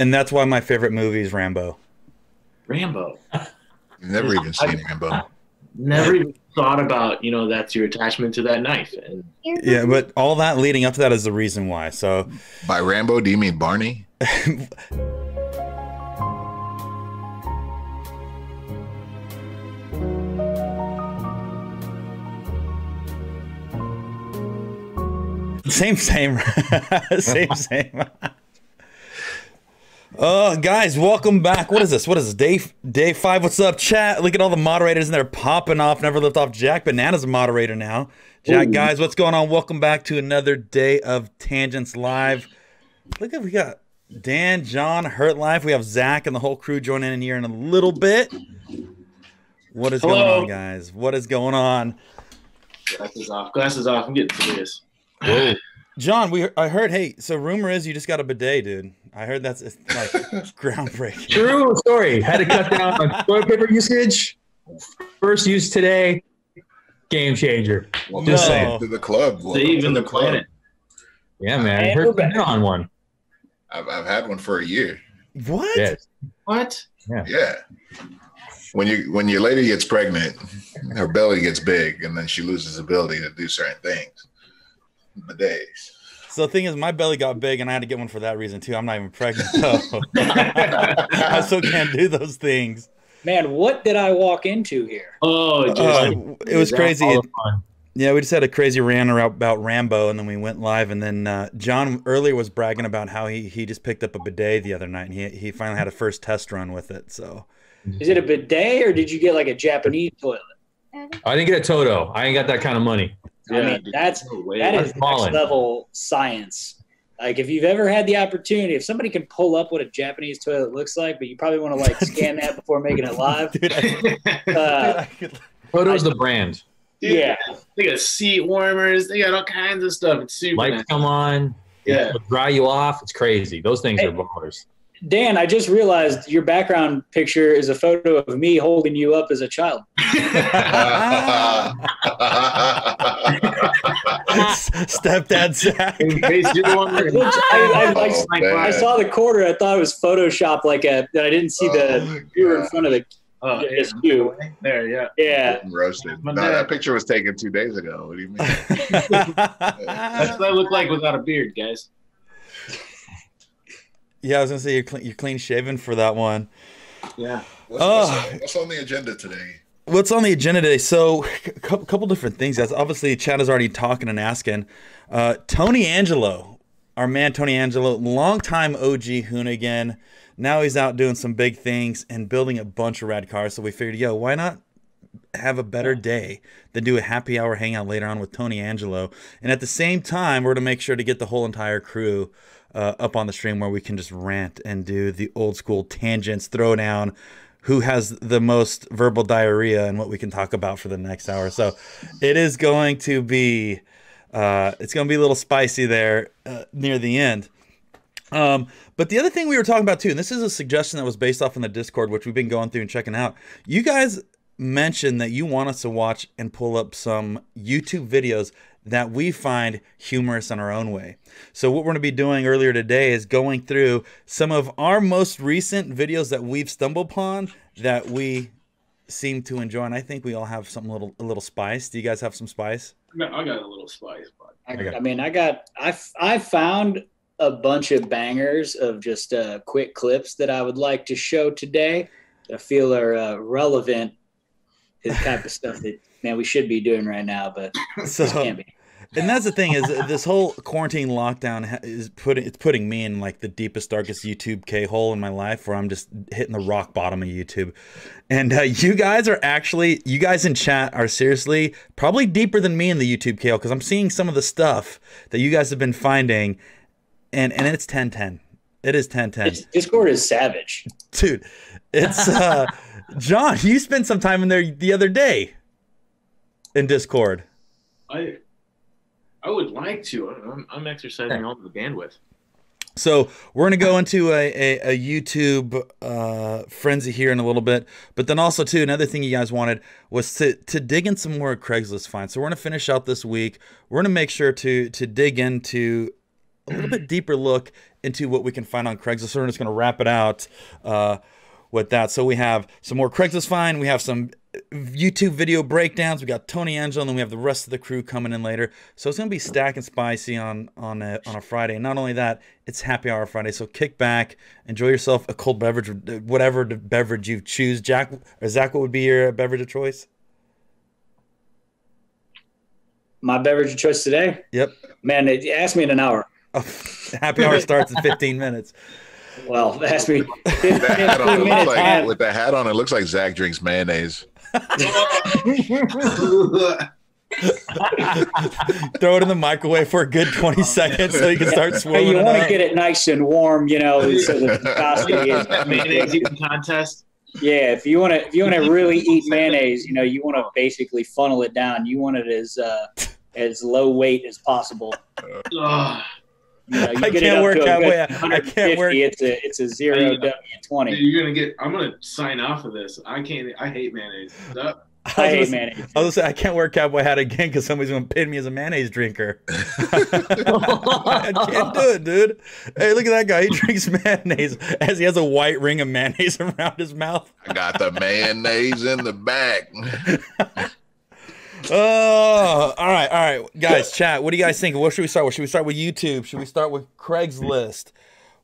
And that's why my favorite movie is Rambo. Rambo. You've never even seen Rambo. Never even thought about, that's your attachment to that knife. And Yeah, but all that leading up to that is the reason why. So By Rambo, do you mean Barney? same, same. Guys, welcome back. What is this? What is this? Day 5. What's up, chat? Look at all the moderators and they're popping off. Never lift off. Jack Banana's a moderator now. Jack, guys, what's going on? Welcome back to another day of Tangents Live. Look at we got Dan, John, Hurt Life. We have Zach and the whole crew joining in here in a little bit. What is going on, guys? What is going on? Glasses off. Glasses off. I'm getting serious. Whoa. John, I heard, hey, so rumor is you just got a bidet, dude. I heard that's like groundbreaking. True story. Had to cut down on toilet paper usage. First use today. Game changer. Well, Just saying. to the club. Saving the planet. Yeah, man. I heard you've been on one. I've had one for a year. What? Yes. What? Yeah. When your lady gets pregnant, her belly gets big, and then she loses the ability to do certain things. Bidets. So the thing is, my belly got big, and I had to get one for that reason too. I'm not even pregnant, so I still can't do those things. Man, what did I walk into here? It was crazy. Yeah, we just had a crazy rant about Rambo, and then we went live, and then John earlier was bragging about how he just picked up a bidet the other night, and he finally had a first test run with it. So, is it a bidet, or did you get like a Japanese toilet? I didn't get a Toto. I ain't got that kind of money. I mean, that is next level science. Like, if you've ever had the opportunity, if somebody can pull up what a Japanese toilet looks like, but you probably want to like scan that before making it live. Toto's the brand. Dude, yeah, they got seat warmers. They got all kinds of stuff. It's super. Lights nice. come on. Yeah, it'll dry you off. It's crazy. Those things are ballers. Dan, I just realized your background picture is a photo of me holding you up as a child. Stepdad Zach. In case you're the one I saw the quarter. I thought it was Photoshop, that I didn't see you were in front of the. You. There, yeah. Yeah. Roasted. No, that picture was taken 2 days ago. What do you mean? That's what I look like without a beard, guys. Yeah, I was gonna say you're clean shaven for that one. Yeah. What's on the agenda today? What's on the agenda today? So, a couple different things. That's obviously Chad is already talking and asking. Tony Angelo, our man Tony Angelo, longtime OG Hoonigan. Now he's out doing some big things and building a bunch of rad cars. So we figured, why not have a better day than do a happy hour hangout later on with Tony Angelo? And at the same time, we're to make sure to get the whole entire crew up on the stream where we can just rant and do the old school tangents, throw down who has the most verbal diarrhea and what we can talk about for the next hour. So it is going to be a little spicy there near the end. But the other thing we were talking about too, and this is a suggestion that was based off in the Discord, which we've been going through and checking out. You guys mentioned that you want us to watch and pull up some YouTube videos that we find humorous in our own way. So what we're going to be doing earlier today is going through some of our most recent videos that we've stumbled upon that we seem to enjoy. And I think we all have something a little spice. Do you guys have some spice? I got a little spice, but I found a bunch of bangers of just quick clips that I would like to show today that I feel are relevant to the type of stuff that, man, we should be doing right now, but just can't be. And that's the thing is this whole quarantine lockdown is putting me in like the deepest, darkest YouTube K-hole in my life where I'm just hitting the rock bottom of YouTube. And you guys in chat are seriously probably deeper than me in the YouTube K-hole because I'm seeing some of the stuff that you guys have been finding. And it's 10-10. It is 10-10. Discord is savage. Dude, it's John, you spent some time in there the other day in Discord. I would like to. I'm exercising all the bandwidth. So we're going to go into a YouTube frenzy here in a little bit. But then also, too, another thing you guys wanted was to dig in some more Craigslist finds. So we're going to finish out this week. We're going to make sure to dig into a little bit deeper look into what we can find on Craigslist. So we're just going to wrap it out with that. So we have some more Craigslist find. We have some YouTube video breakdowns. We got Tony Angelo, and then we have the rest of the crew coming in later. So it's going to be stacked and spicy on a Friday. And not only that, it's Happy Hour Friday. So kick back, enjoy yourself a cold beverage, whatever the beverage you choose. Jack or Zach, what would be your beverage of choice? My beverage of choice today? Yep. Man, ask me in an hour. Oh, happy hour starts in 15 minutes. Well, ask me. With that hat on, with that hat on, it looks like Zach drinks mayonnaise. Throw it in the microwave for a good 20 seconds so you can start swirling. Hey, you want to get it nice and warm, you know, so the viscosity is mayonnaise eating contest. Yeah, if you want to really eat mayonnaise, you know, you want to basically funnel it down. You want it as low weight as possible. You know, you I get can't it work up to that way. 150, it's a 0W20. Dude, you're gonna get. I'm gonna sign off of this. I can't. I hate mayonnaise. I hate mayonnaise. I was gonna say I can't wear cowboy hat again because somebody's gonna pin me as a mayonnaise drinker. I can't do it, dude. Hey, look at that guy. He drinks mayonnaise as he has a white ring of mayonnaise around his mouth. I got the mayonnaise in the back. Oh, all right, guys. Chat. What do you guys think? What should we start with? Should we start with YouTube? Should we start with Craigslist?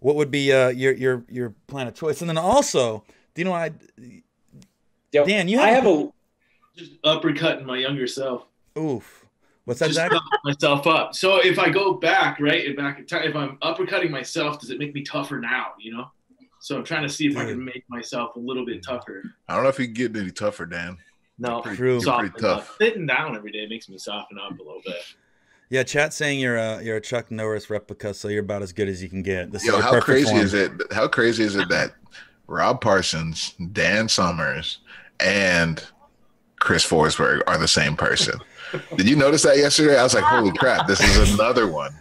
What would be your plan of choice? And then also, do you know Dan, you have just uppercutting my younger self. Oof. What's that, just Zach? Myself up. So if I go back, right, if I'm uppercutting myself, does it make me tougher now? You know. So I'm trying to see if I can make myself a little bit tougher. I don't know if you can get any tougher, Dan. No, pretty tough. Sitting down every day makes me soften up a little bit. Yeah, chat saying you're a Chuck Norris replica, so you're about as good as you can get. This Yo, how crazy is it? How crazy is it that Rob Parsons, Dan Summers, and Chris Forsberg are the same person? Did you notice that yesterday? I was like, holy crap, this is another one.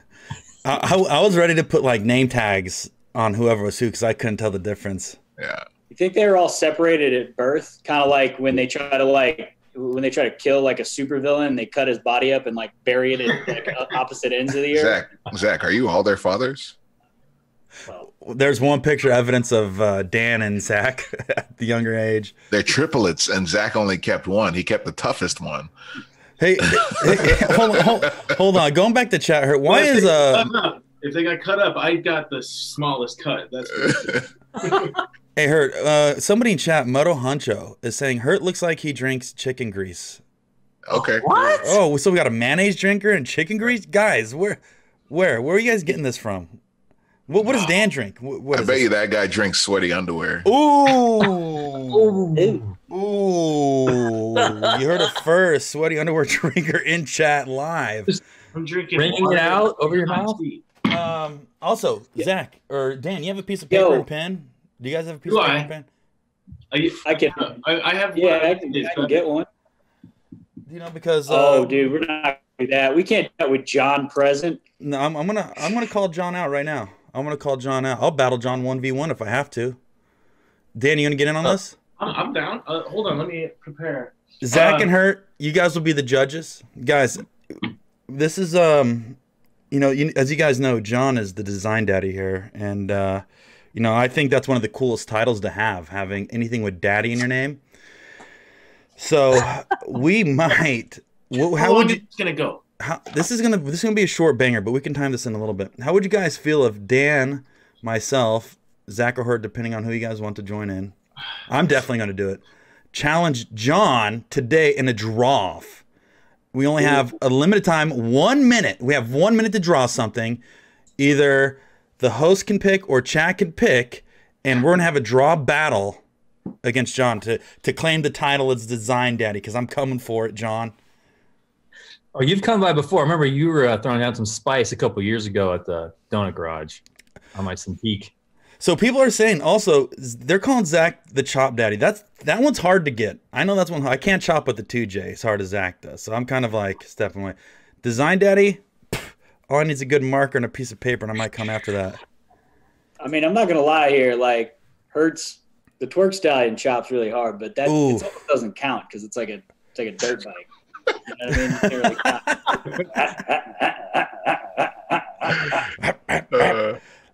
I was ready to put like name tags on whoever was who because I couldn't tell the difference. Yeah. You think they were all separated at birth? Kind of like when they try to kill like a supervillain, and they cut his body up and like bury it at like opposite ends of the earth. Zach, are you all their fathers? Well, there's one picture evidence of Dan and Zach at the younger age. They're triplets, and Zach only kept one. He kept the toughest one. Hey, hold on. Going back to chat, Hurt. Why is if they got cut up, I got the smallest cut. That's good. Hey, Hurt, somebody in chat, Moto Huncho, is saying Hurt looks like he drinks chicken grease. Okay. What? Oh, so we got a mayonnaise drinker and chicken grease? Guys, where are you guys getting this from? What does Dan drink? I bet you that guy drinks sweaty underwear. Ooh. Ooh. You heard it first. Sweaty underwear drinker in chat live. I'm drinking. Wringing it out over your mouth? Also, Zach, or Dan, you have a piece of paper and pen? Do you guys have a piece of paper and pen? I can. I have. Yeah, I can get one. You know, because dude, we're not gonna do that. We can't do that with John present. No, I'm gonna call John out right now. I'm gonna call John out. I'll battle John 1v1 if I have to. Dan, you gonna get in on this? I'm down. Hold on, let me prepare. Zach and Hurt, you guys will be the judges. Guys, this is you know, as you guys know, John is the design daddy here, and you know, I think that's one of the coolest titles to have, having anything with daddy in your name. So we might. How would you? It's gonna go. This is gonna be a short banger, but we can time this in a little bit. How would you guys feel if Dan, myself, Zach, or Hurt, depending on who you guys want to join in? I'm definitely gonna do it. Challenge John today in a draw-off. We only have a limited time, 1 minute. We have 1 minute to draw something. Either the host can pick or chat can pick, and we're gonna have a draw battle against John to claim the title as Design Daddy, because I'm coming for it, John. Oh, you've come by before. I remember you were throwing down some spice a couple years ago at the donut garage on my Cintiq. So people are saying also they're calling Zach the chop daddy. That one's hard to get. I know that's one. I can't chop with the 2J as hard as Zach does. So I'm kind of like stepping away. Design daddy, all I need is a good marker and a piece of paper, and I might come after that. I mean, I'm not gonna lie here. Like Hurts, the twerk stallion chops really hard, but that it doesn't count because it's like a dirt bike. You know what I mean? You can't really count.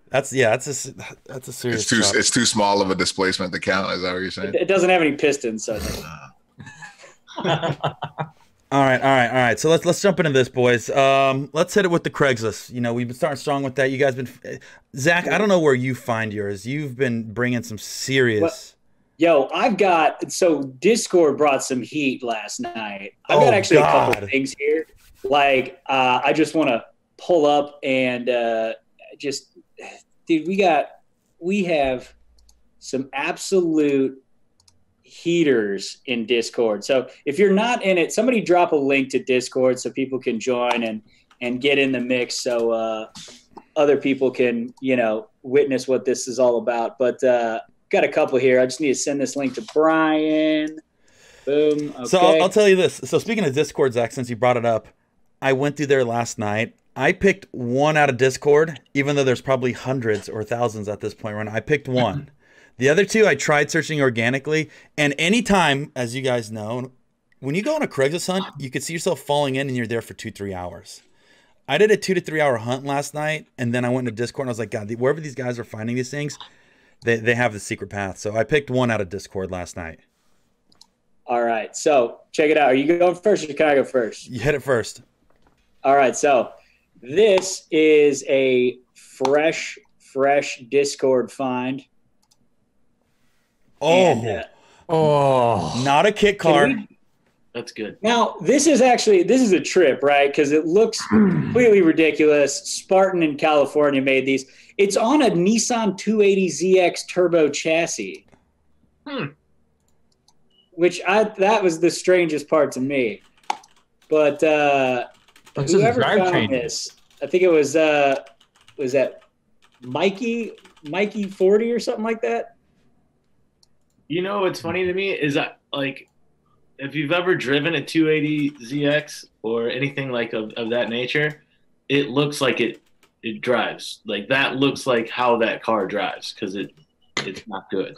That's a serious. Truck. It's too small of a displacement to count. Is that what you're saying? It doesn't have any pistons, so. All right. So let's jump into this, boys. Let's hit it with the Craigslist. You know, we've been starting strong with that. You guys been, Zach. I don't know where you find yours. You've been bringing some serious. So Discord brought some heat last night. I've got actually a couple of things here. Like, I just want to pull up and dude, we have some absolute heaters in Discord. So if you're not in it, somebody drop a link to Discord so people can join and get in the mix so other people can, witness what this is all about. But got a couple here. I just need to send this link to Brian. Boom. Okay. So I'll tell you this. So speaking of Discord, Zach, since you brought it up, I went through there last night. I picked one out of Discord, even though there's probably hundreds or thousands at this point. I picked one. The other two, I tried searching organically. And anytime, as you guys know, when you go on a Craigslist hunt, you could see yourself falling in and you're there for 2-3 hours. I did a 2 to 3 hour hunt last night, and then I went to Discord and I was like, God, wherever these guys are finding these things, they have the secret path. So I picked one out of Discord last night. All right. So check it out. Are you going first or can I go first? You hit it first. All right. So this is a fresh Discord find. Not a kit car. That's good. Now, this is a trip, right? Because it looks completely ridiculous. Spartan in California made these. It's on a Nissan 280ZX turbo chassis. Which that was the strangest part to me. But whoever found this, I think it was that Mikey 40 or something like that? You know what's funny to me is that, like, if you've ever driven a 280ZX or anything like of that nature, it looks like it drives. Like, that looks like how that car drives, because it's not good.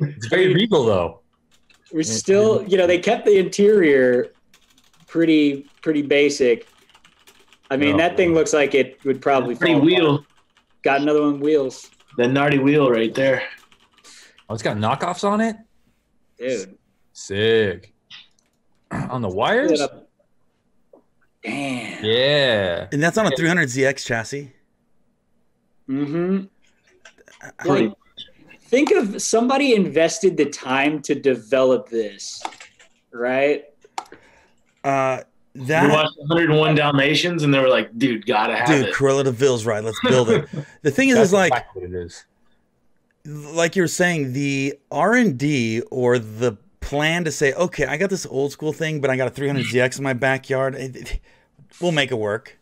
It's very regal, though. We're still, they kept the interior pretty basic. I mean, that thing looks like it would probably fall apart. Wheel. Got another one wheels. That gnarly wheel right there. Oh, it's got knockoffs on it? Dude. Sick. On the wires? Damn. Yeah. And that's on a 300ZX chassis? Mm-hmm. Like, think of somebody invested the time to develop this, right? We watched 101 Dalmatians, and they were like, dude, gotta have it. Dude, Cruella de Vil's right. Let's build it. The thing is like, exactly what it is. Like you were saying, the R&D or the plan to say, okay, I got this old school thing, but I got a 300ZX in my backyard. We'll make it work.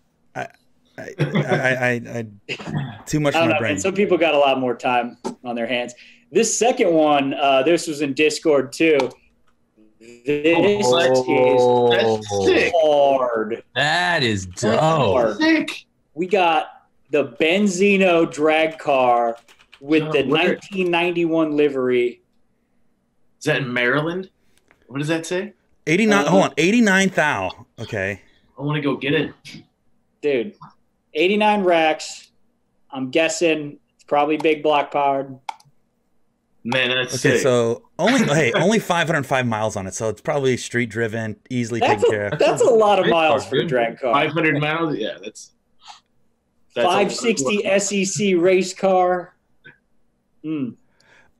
Too much in my brain. Man, some people got a lot more time on their hands. This second one, this was in Discord too. This is sick. Hard. That is dope. Sick. We got the Benzino drag car with the 1991 livery. Is that in Maryland? What does that say? 89. Hold on, 89 thou. Okay. I want to go get it, dude. 89 racks. I'm guessing it's probably big block powered. Man, that's okay. Sick. So only 505 miles on it, so it's probably street driven, easily taken care of. That's a lot of miles for a drag car. 500 miles, yeah, that's 560 SEC race car. Oh,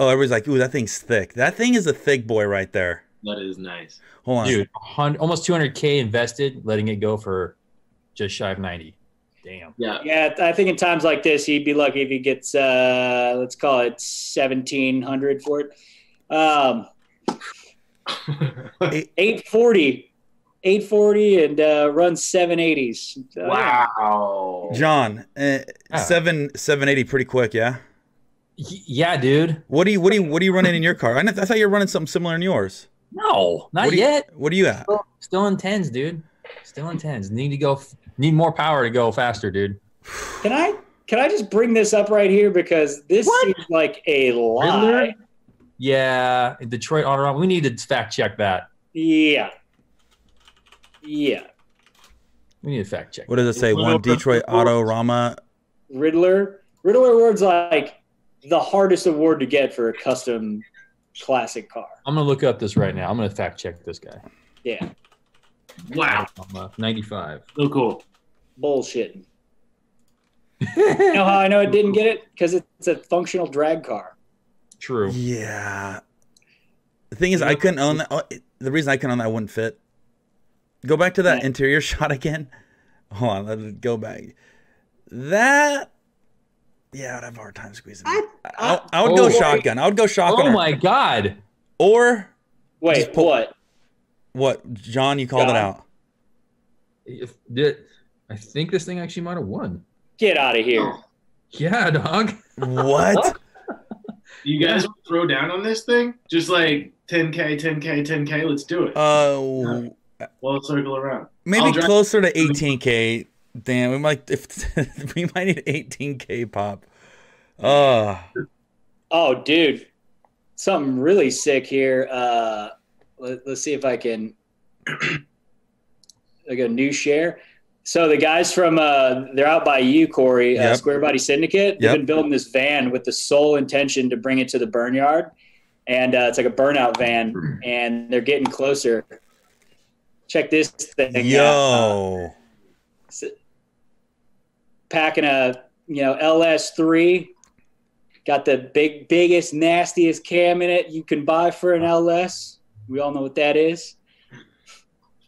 everybody's like, ooh, that thing's thick. That thing is a thick boy right there. That is nice. Hold on, dude. Almost 200K invested, letting it go for just shy of 90. Damn. Yeah. I think in times like this, he'd be lucky if he gets, let's call it 1,700 for it. 840 and runs 780s. Wow. John, 780 pretty quick, yeah. Yeah, dude. What are you running in your car? I thought you were running something similar in yours. No, not yet. What are you at? Still in tens, dude. Still in tens. Need more power to go faster, dude. Can I just bring this up right here because this seems like a lie. Really? Yeah, Detroit on around. We need to fact check that. Yeah. We need a fact check. What does it say? One Detroit Autorama. Riddler Award's like the hardest award to get for a custom classic car. I'm gonna look up this right now. I'm gonna fact check this guy. Yeah. Wow. 95. So cool. Bullshitting. You know how I know it didn't get it? Because it's a functional drag car. True. Yeah. The thing is, I couldn't own that. Oh, the reason I couldn't own that wouldn't fit. Go back to that interior shot again. Hold on, let's go back. That, yeah, I'd have a hard time squeezing it. I would go shotgun. I would go shotgun. Oh my God. Or wait, what? What, John? You called it out. I think this thing actually might have won. Get out of here. Yeah, dog. What? You guys want to throw down on this thing? Just like 10K, 10K, 10K. Let's do it. We'll circle around. Maybe closer to 18K. Damn, we might we might need 18K pop. Oh, dude, something really sick here. Let's see if I can. Like a new share. So the guys from they're out by you, Corey, Square Body Syndicate. They've been building this van with the sole intention to bring it to the burn yard, and it's like a burnout van, and they're getting closer. Check this thing out. Packing a LS3, got the biggest, nastiest cam in it you can buy for an LS. We all know what that is.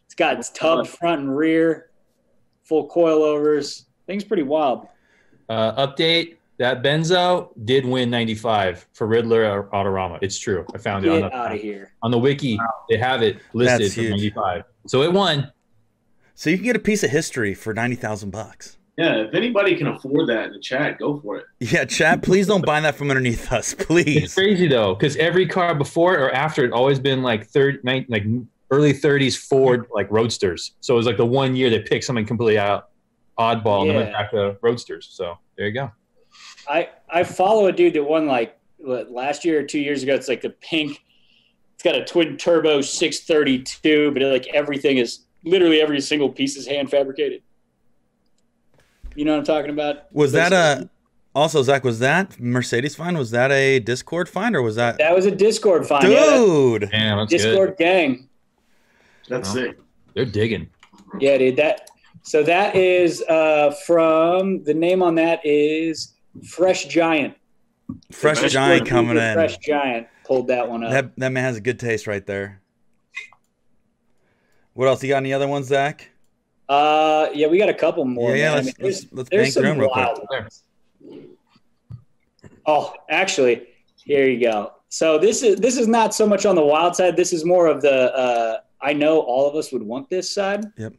It's got its tub front and rear, full coilovers. Thing's pretty wild. Update: that Benzo did win 95 for Riddler or Autorama. It's true. I found it out of here. On the wiki. They have it listed for 95. So it won. So you can get a piece of history for $90,000. Yeah, if anybody can afford that in the chat, go for it. Yeah, chat, please don't buy that from underneath us, please. It's crazy though, because every car before or after it always been like early 30s Ford like Roadsters. So it was like the one year they picked something completely oddball and then went back to Roadsters. So there you go. I follow a dude that won like last year or 2 years ago. It's like the pink. It's got a twin turbo 632, but like everything is literally every single piece is hand fabricated. You know what I'm talking about? Was that also, Zach, was that Mercedes find? Was that a Discord find or was that? That was a Discord find. Dude. Yeah, damn, that's Discord good. gang. That's sick. They're digging. Yeah, dude. That is from, the name on that is Fresh Giant. Fresh Giant coming in. Fresh Giant pulled that one up. That man has a good taste right there. What else? You got any other ones, Zach? Yeah, we got a couple more. Yeah, let's bang through them real quick. Oh, actually, here you go. So this is not so much on the wild side. This is more of the I know all of us would want this side. Yep.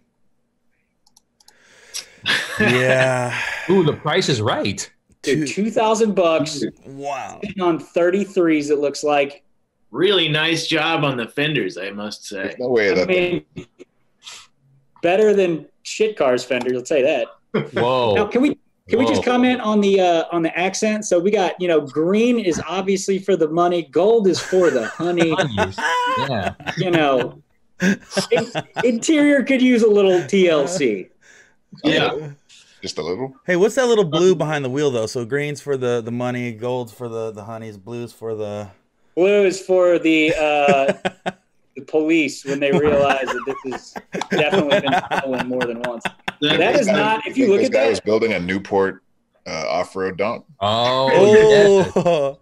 Yeah. Ooh, the price is right. Dude, $2,000. Wow. On 33s, it looks like. Really nice job on the fenders, I must say. There's no way that. I mean, better than shit cars fenders. Let's say that. Whoa. Now, can we just comment on the accent? So we got, green is obviously for the money, gold is for the honey. Yeah. Interior could use a little TLC. Yeah. Just a little. Hey, what's that little blue behind the wheel though? So green's for the money, gold's for the honeys, blue's for the. Blue is for the police when they realize that this has definitely been stolen more than once. That is not. If you look at that, this guy was building a Newport off-road dump. Oh.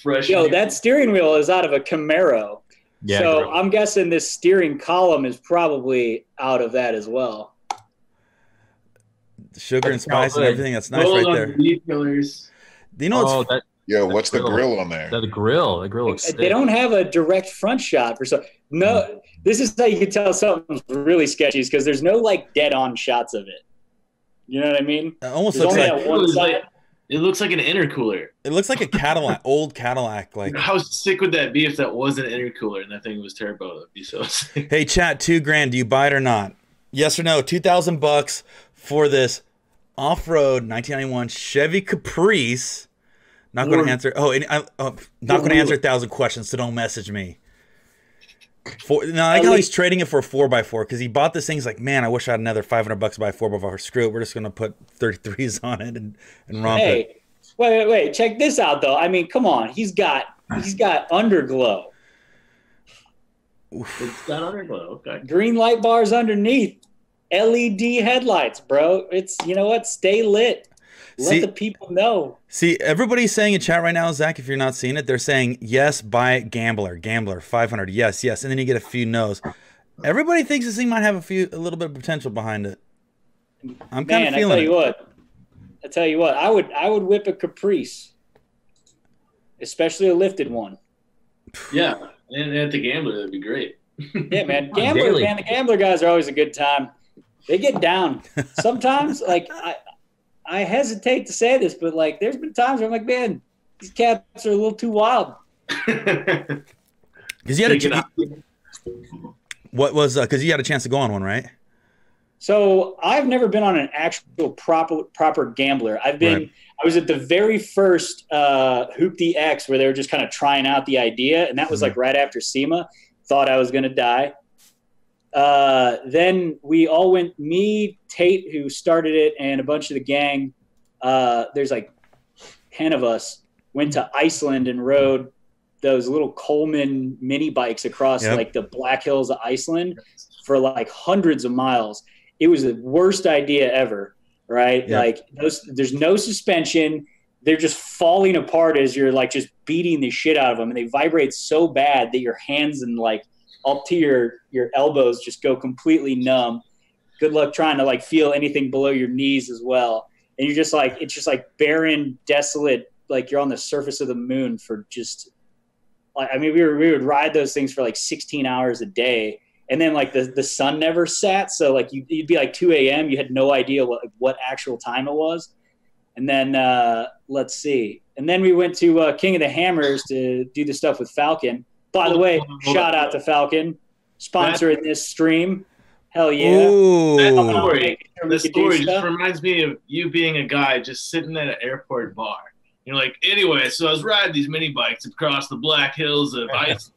Fresh. Yo, that steering wheel is out of a Camaro. Yeah, so great. I'm guessing this steering column is probably out of that as well. Sugar and spice and everything. That's nice right there. Do you know what's Yo, what's the grill on there? The grill. The grill looks sick. They don't have a direct front shot for so. No, this is how you can tell something's really sketchy is because there's no like dead-on shots of it. You know what I mean? It almost There's looks only like that one side. It looks like an intercooler. it looks like a Cadillac, old Cadillac. Like, How sick would that be if that was an intercooler and that thing was turbo? That'd be so sick. hey, chat, $2,000. Do you buy it or not? Yes or no? $2,000 for this off-road 1991 Chevy Caprice. Not going to answer. Oh, not going to answer 1,000 questions. So don't message me. No, I like how he's trading it for a 4x4 because he bought this thing. He's like, man, I wish I had another $500 to buy a 4x4. Screw it, we're just gonna put 33s on it and romp it. Wait, check this out though. I mean, come on, he's got underglow. It's got underglow. Okay. Green light bars underneath. LED headlights, bro. It's, you know what? Stay lit. Let the people know. See, everybody's saying in chat right now, Zach, if you're not seeing it, they're saying, yes, buy it, Gambler, 500, yes. And then you get a few no's. Everybody thinks this thing might have a little bit of potential behind it. I'm kind of feeling it. I tell you what, I would whip a Caprice, especially a lifted one. Yeah, and at the Gambler, that'd be great. Yeah, man. The Gambler guys are always a good time. They get down. Sometimes, like, I hesitate to say this, but, like, there's been times where I'm like, man, these cats are a little too wild. Because you had a chance to go on one, right? So I've never been on an actual proper Gambler. I was at the very first Hoop the X where they were just kind of trying out the idea, and that was like right after SEMA. Thought I was going to die. Then we all went, me, Tate, who started it, and a bunch of the gang. There's like 10 of us went to Iceland and rode those little Coleman mini bikes across like the Black Hills of Iceland for like hundreds of miles. It was the worst idea ever, right? Yep. Like there's no suspension. They're just falling apart as you're like just beating the shit out of them. And they vibrate so bad that your hands and like up to your elbows just go completely numb. Good luck trying to like feel anything below your knees as well. And you're just like, it's just like barren, desolate, like you're on the surface of the moon for just like, I mean, we would ride those things for like 16 hours a day. And then like the sun never set. So like you'd be like 2 a.m. You had no idea what actual time it was. And then let's see. And then we went to King of the Hammers to do the stuff with Falcon. By the way, shout out to Falcon, sponsoring this stream. Hell yeah. The story just reminds me of you being a guy just sitting at an airport bar. You're like, anyway, so I was riding these mini bikes across the Black Hills of Iceland.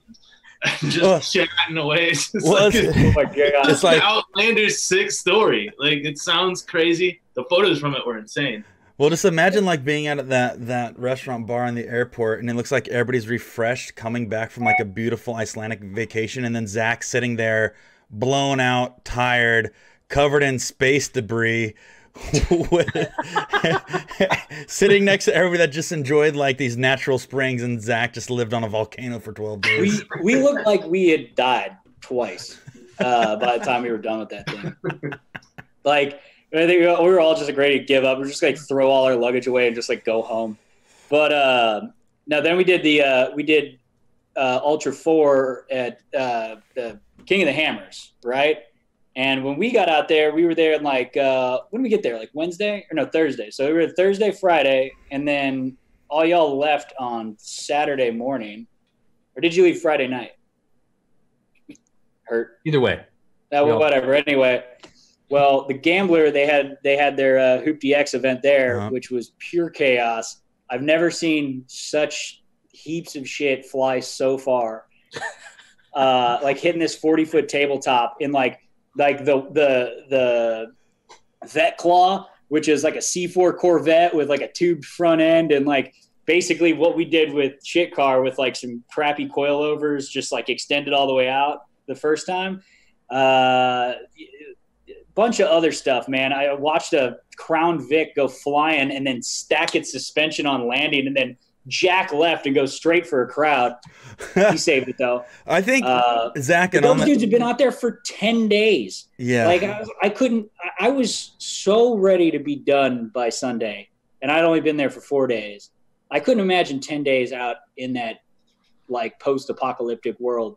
Just chatting away. It's it's like outlandish, sick story. Like, it sounds crazy. The photos from it were insane. Well, just imagine like being at that restaurant bar in the airport, and it looks like everybody's refreshed, coming back from like a beautiful Icelandic vacation, and then Zach sitting there, blown out, tired, covered in space debris, sitting next to everybody that just enjoyed like these natural springs, and Zach just lived on a volcano for 12 days. We looked like we had died twice by the time we were done with that thing. Like, I think we were all just ready to give up. We're just like throw all our luggage away and just like go home. But now then we did Ultra 4 at the King of the Hammers, right? And when we got out there, we were there like when did we get there? Like Wednesday or no Thursday. So we were Thursday, Friday, and then all y'all left on Saturday morning. Or did you leave Friday night? Hurt. Either way. Whatever. Anyway. Well, the Gambler, they had their Hoop DX event there, which was pure chaos. I've never seen such heaps of shit fly so far. Like hitting this 40-foot tabletop in like the Vet Claw, which is like a C4 Corvette with like a tubed front end, and like basically what we did with Shit Car with like some crappy coilovers, just like extended all the way out the first time. Bunch of other stuff, man. I watched a Crown Vic go flying and then stack its suspension on landing and then jack left and go straight for a crowd. He saved it though. I think Zach and those dudes have been out there for 10 days. Yeah. Like I was so ready to be done by Sunday, and I'd only been there for 4 days. I couldn't imagine 10 days out in that like post-apocalyptic world.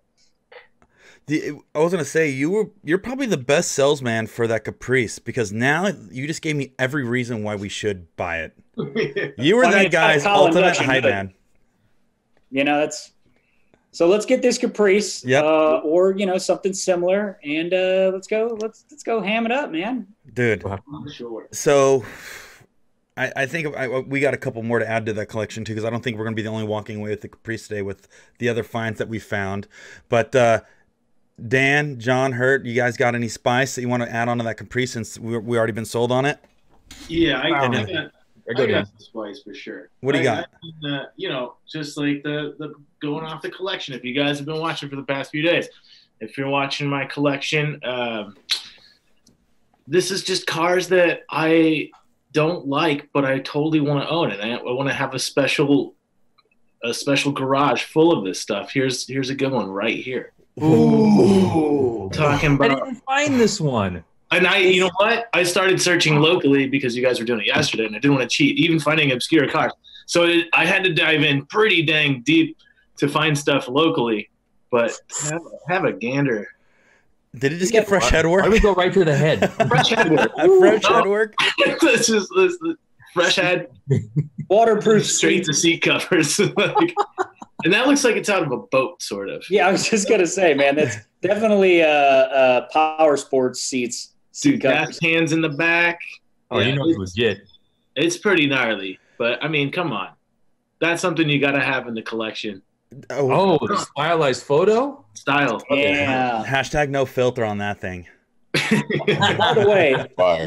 I was gonna say you're probably the best salesman for that Caprice, because now you just gave me every reason why we should buy it. You were that guy's ultimate hype man. You know, that's so. Let's get this Caprice, or something similar, and let's go ham it up, man. Dude. Sure. So I think we got a couple more to add to that collection too, because I don't think we're gonna be the only walking away with the Caprice today with the other finds that we found, but. Dan, John, Hurt, you guys got any spice that you want to add on to that Capri since we already been sold on it? Yeah, I got the spice for sure. What do you got? You know, just like the going off the collection. If you guys have been watching for the past few days, if you're watching my collection, this is just cars that I don't like, but I totally want to own, and I want to have a special garage full of this stuff. Here's a good one right here. Ooh. Talking about. I didn't find this one. And you know what? I started searching locally because you guys were doing it yesterday, and I didn't want to cheat, even finding obscure cars. So I had to dive in pretty dang deep to find stuff locally. But have a gander. Did it just get fresh headwork? Why would we go right to the head? Fresh headwork. Fresh headwork? This is fresh head. Waterproof straight to seat covers. And that looks like it's out of a boat, sort of. Yeah, I was just going to say, man, that's definitely power sports seats. Dude, gas cans in the back. Oh, yeah, you know it's legit. It's pretty gnarly. But, I mean, come on. That's something you got to have in the collection. Oh, the stylized photo? Style. Yeah. Hashtag no filter on that thing. By the way,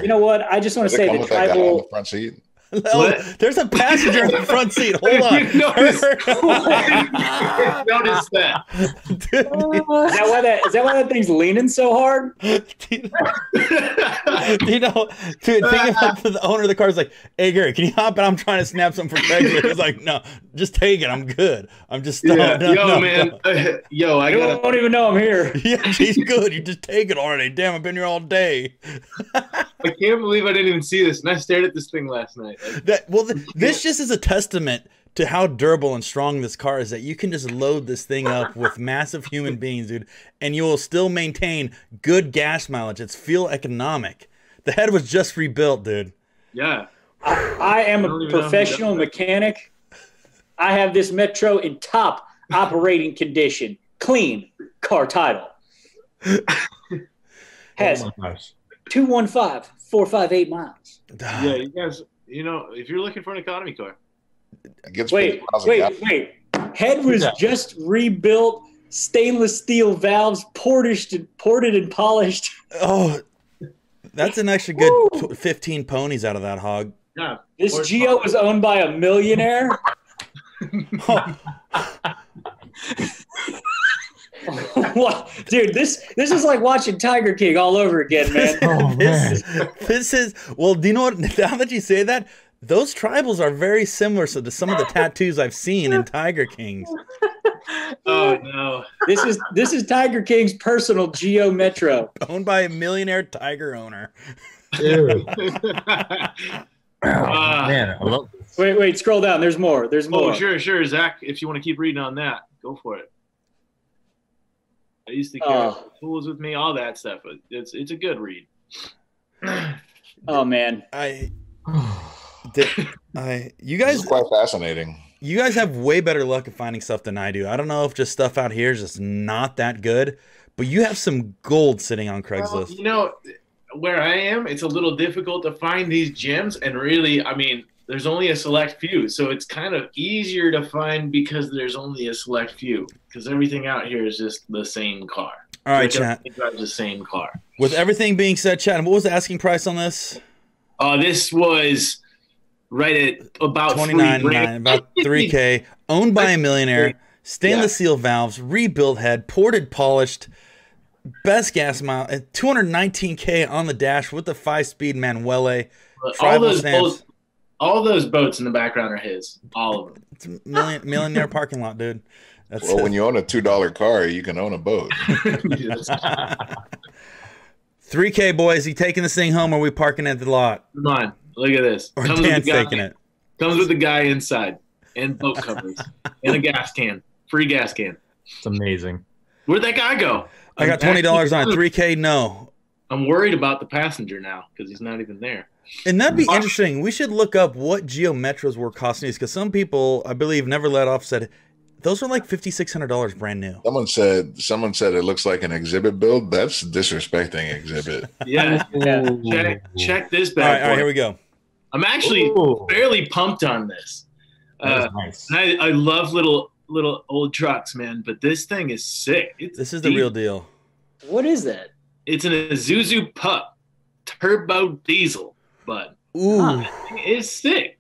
you know what? I just want to say the tribal. The front seat? Oh, there's a passenger in the front seat. Hold on. Notice that. Is that why that thing's leaning so hard? You know, dude, think about the owner of the car is like, "Hey, Gary, can you hop in? I'm trying to snap something for Craigslist." He's like, "No, just take it. I'm good. I'm just man. I don't even know I'm here." Yeah, he's good. You just take it already. Damn, I've been here all day. I can't believe I didn't even see this, and I stared at this thing last night. This just is a testament to how durable and strong this car is, that you can just load this thing up with massive human beings, dude, and you will still maintain good gas mileage. It's fuel economic. The head was just rebuilt, dude. Yeah. I am a professional mechanic. I have this Metro in top operating condition. Clean car title. Has 215,458 miles. Yeah, you guys, you know, if you're looking for an economy car. Wait. Head was just rebuilt, stainless steel valves, ported and polished. Oh, that's an extra good 15 ponies out of that hog. Yeah. This Geo was owned by a millionaire. Dude, this is like watching Tiger King all over again, man. This is well, do you know what? Now that you say that, those tribals are very similar to some of the tattoos I've seen in Tiger Kings. Oh no. This is Tiger King's personal Geo Metro. Owned by a millionaire tiger owner. Man, I love this. Wait, scroll down. There's more. Oh, sure, Zach. If you want to keep reading on that, go for it. I used to carry tools with me, all that stuff. It's a good read. Oh man, you guys, this is quite fascinating. You guys have way better luck at finding stuff than I do. I don't know if just stuff out here is just not that good, but you have some gold sitting on Craigslist. Well, you know, where I am, it's a little difficult to find these gems, and really, I mean, there's only a select few, so it's kind of easier to find because there's only a select few. Because everything out here is just the same car. All right, chat. Drives the same car. With everything being said, chat, what was the asking price on this? This was right at about $29,900, about $3K. Owned by a millionaire. Stainless steel valves, rebuilt head, ported, polished. Best gas mile at 219K on the dash with the 5-speed Manuele. All those boats in the background are his. All of them. It's a millionaire parking lot, dude. Well, when you own a $2 car, you can own a boat. 3K, boys. You taking this thing home or are we parking at the lot? Come on. Look at this. Or Dan's taking it. Comes with the guy inside and boat covers and a gas can. Free gas can. It's amazing. Where'd that guy go? I got $20 on it. 3K, no. I'm worried about the passenger now because he's not even there. And that'd be interesting. We should look up what Geo Metros were costing us because some people, I believe, never let off said those were like $5,600 brand new. Someone said it looks like an exhibit build. That's disrespecting exhibit. Yeah. Check this back. All right, here we go. I'm actually fairly pumped on this. Nice. And I love little old trucks, man. But this thing is sick. This is the real deal. What is that? It's an Isuzu Pup turbo diesel, but Ooh. it's sick.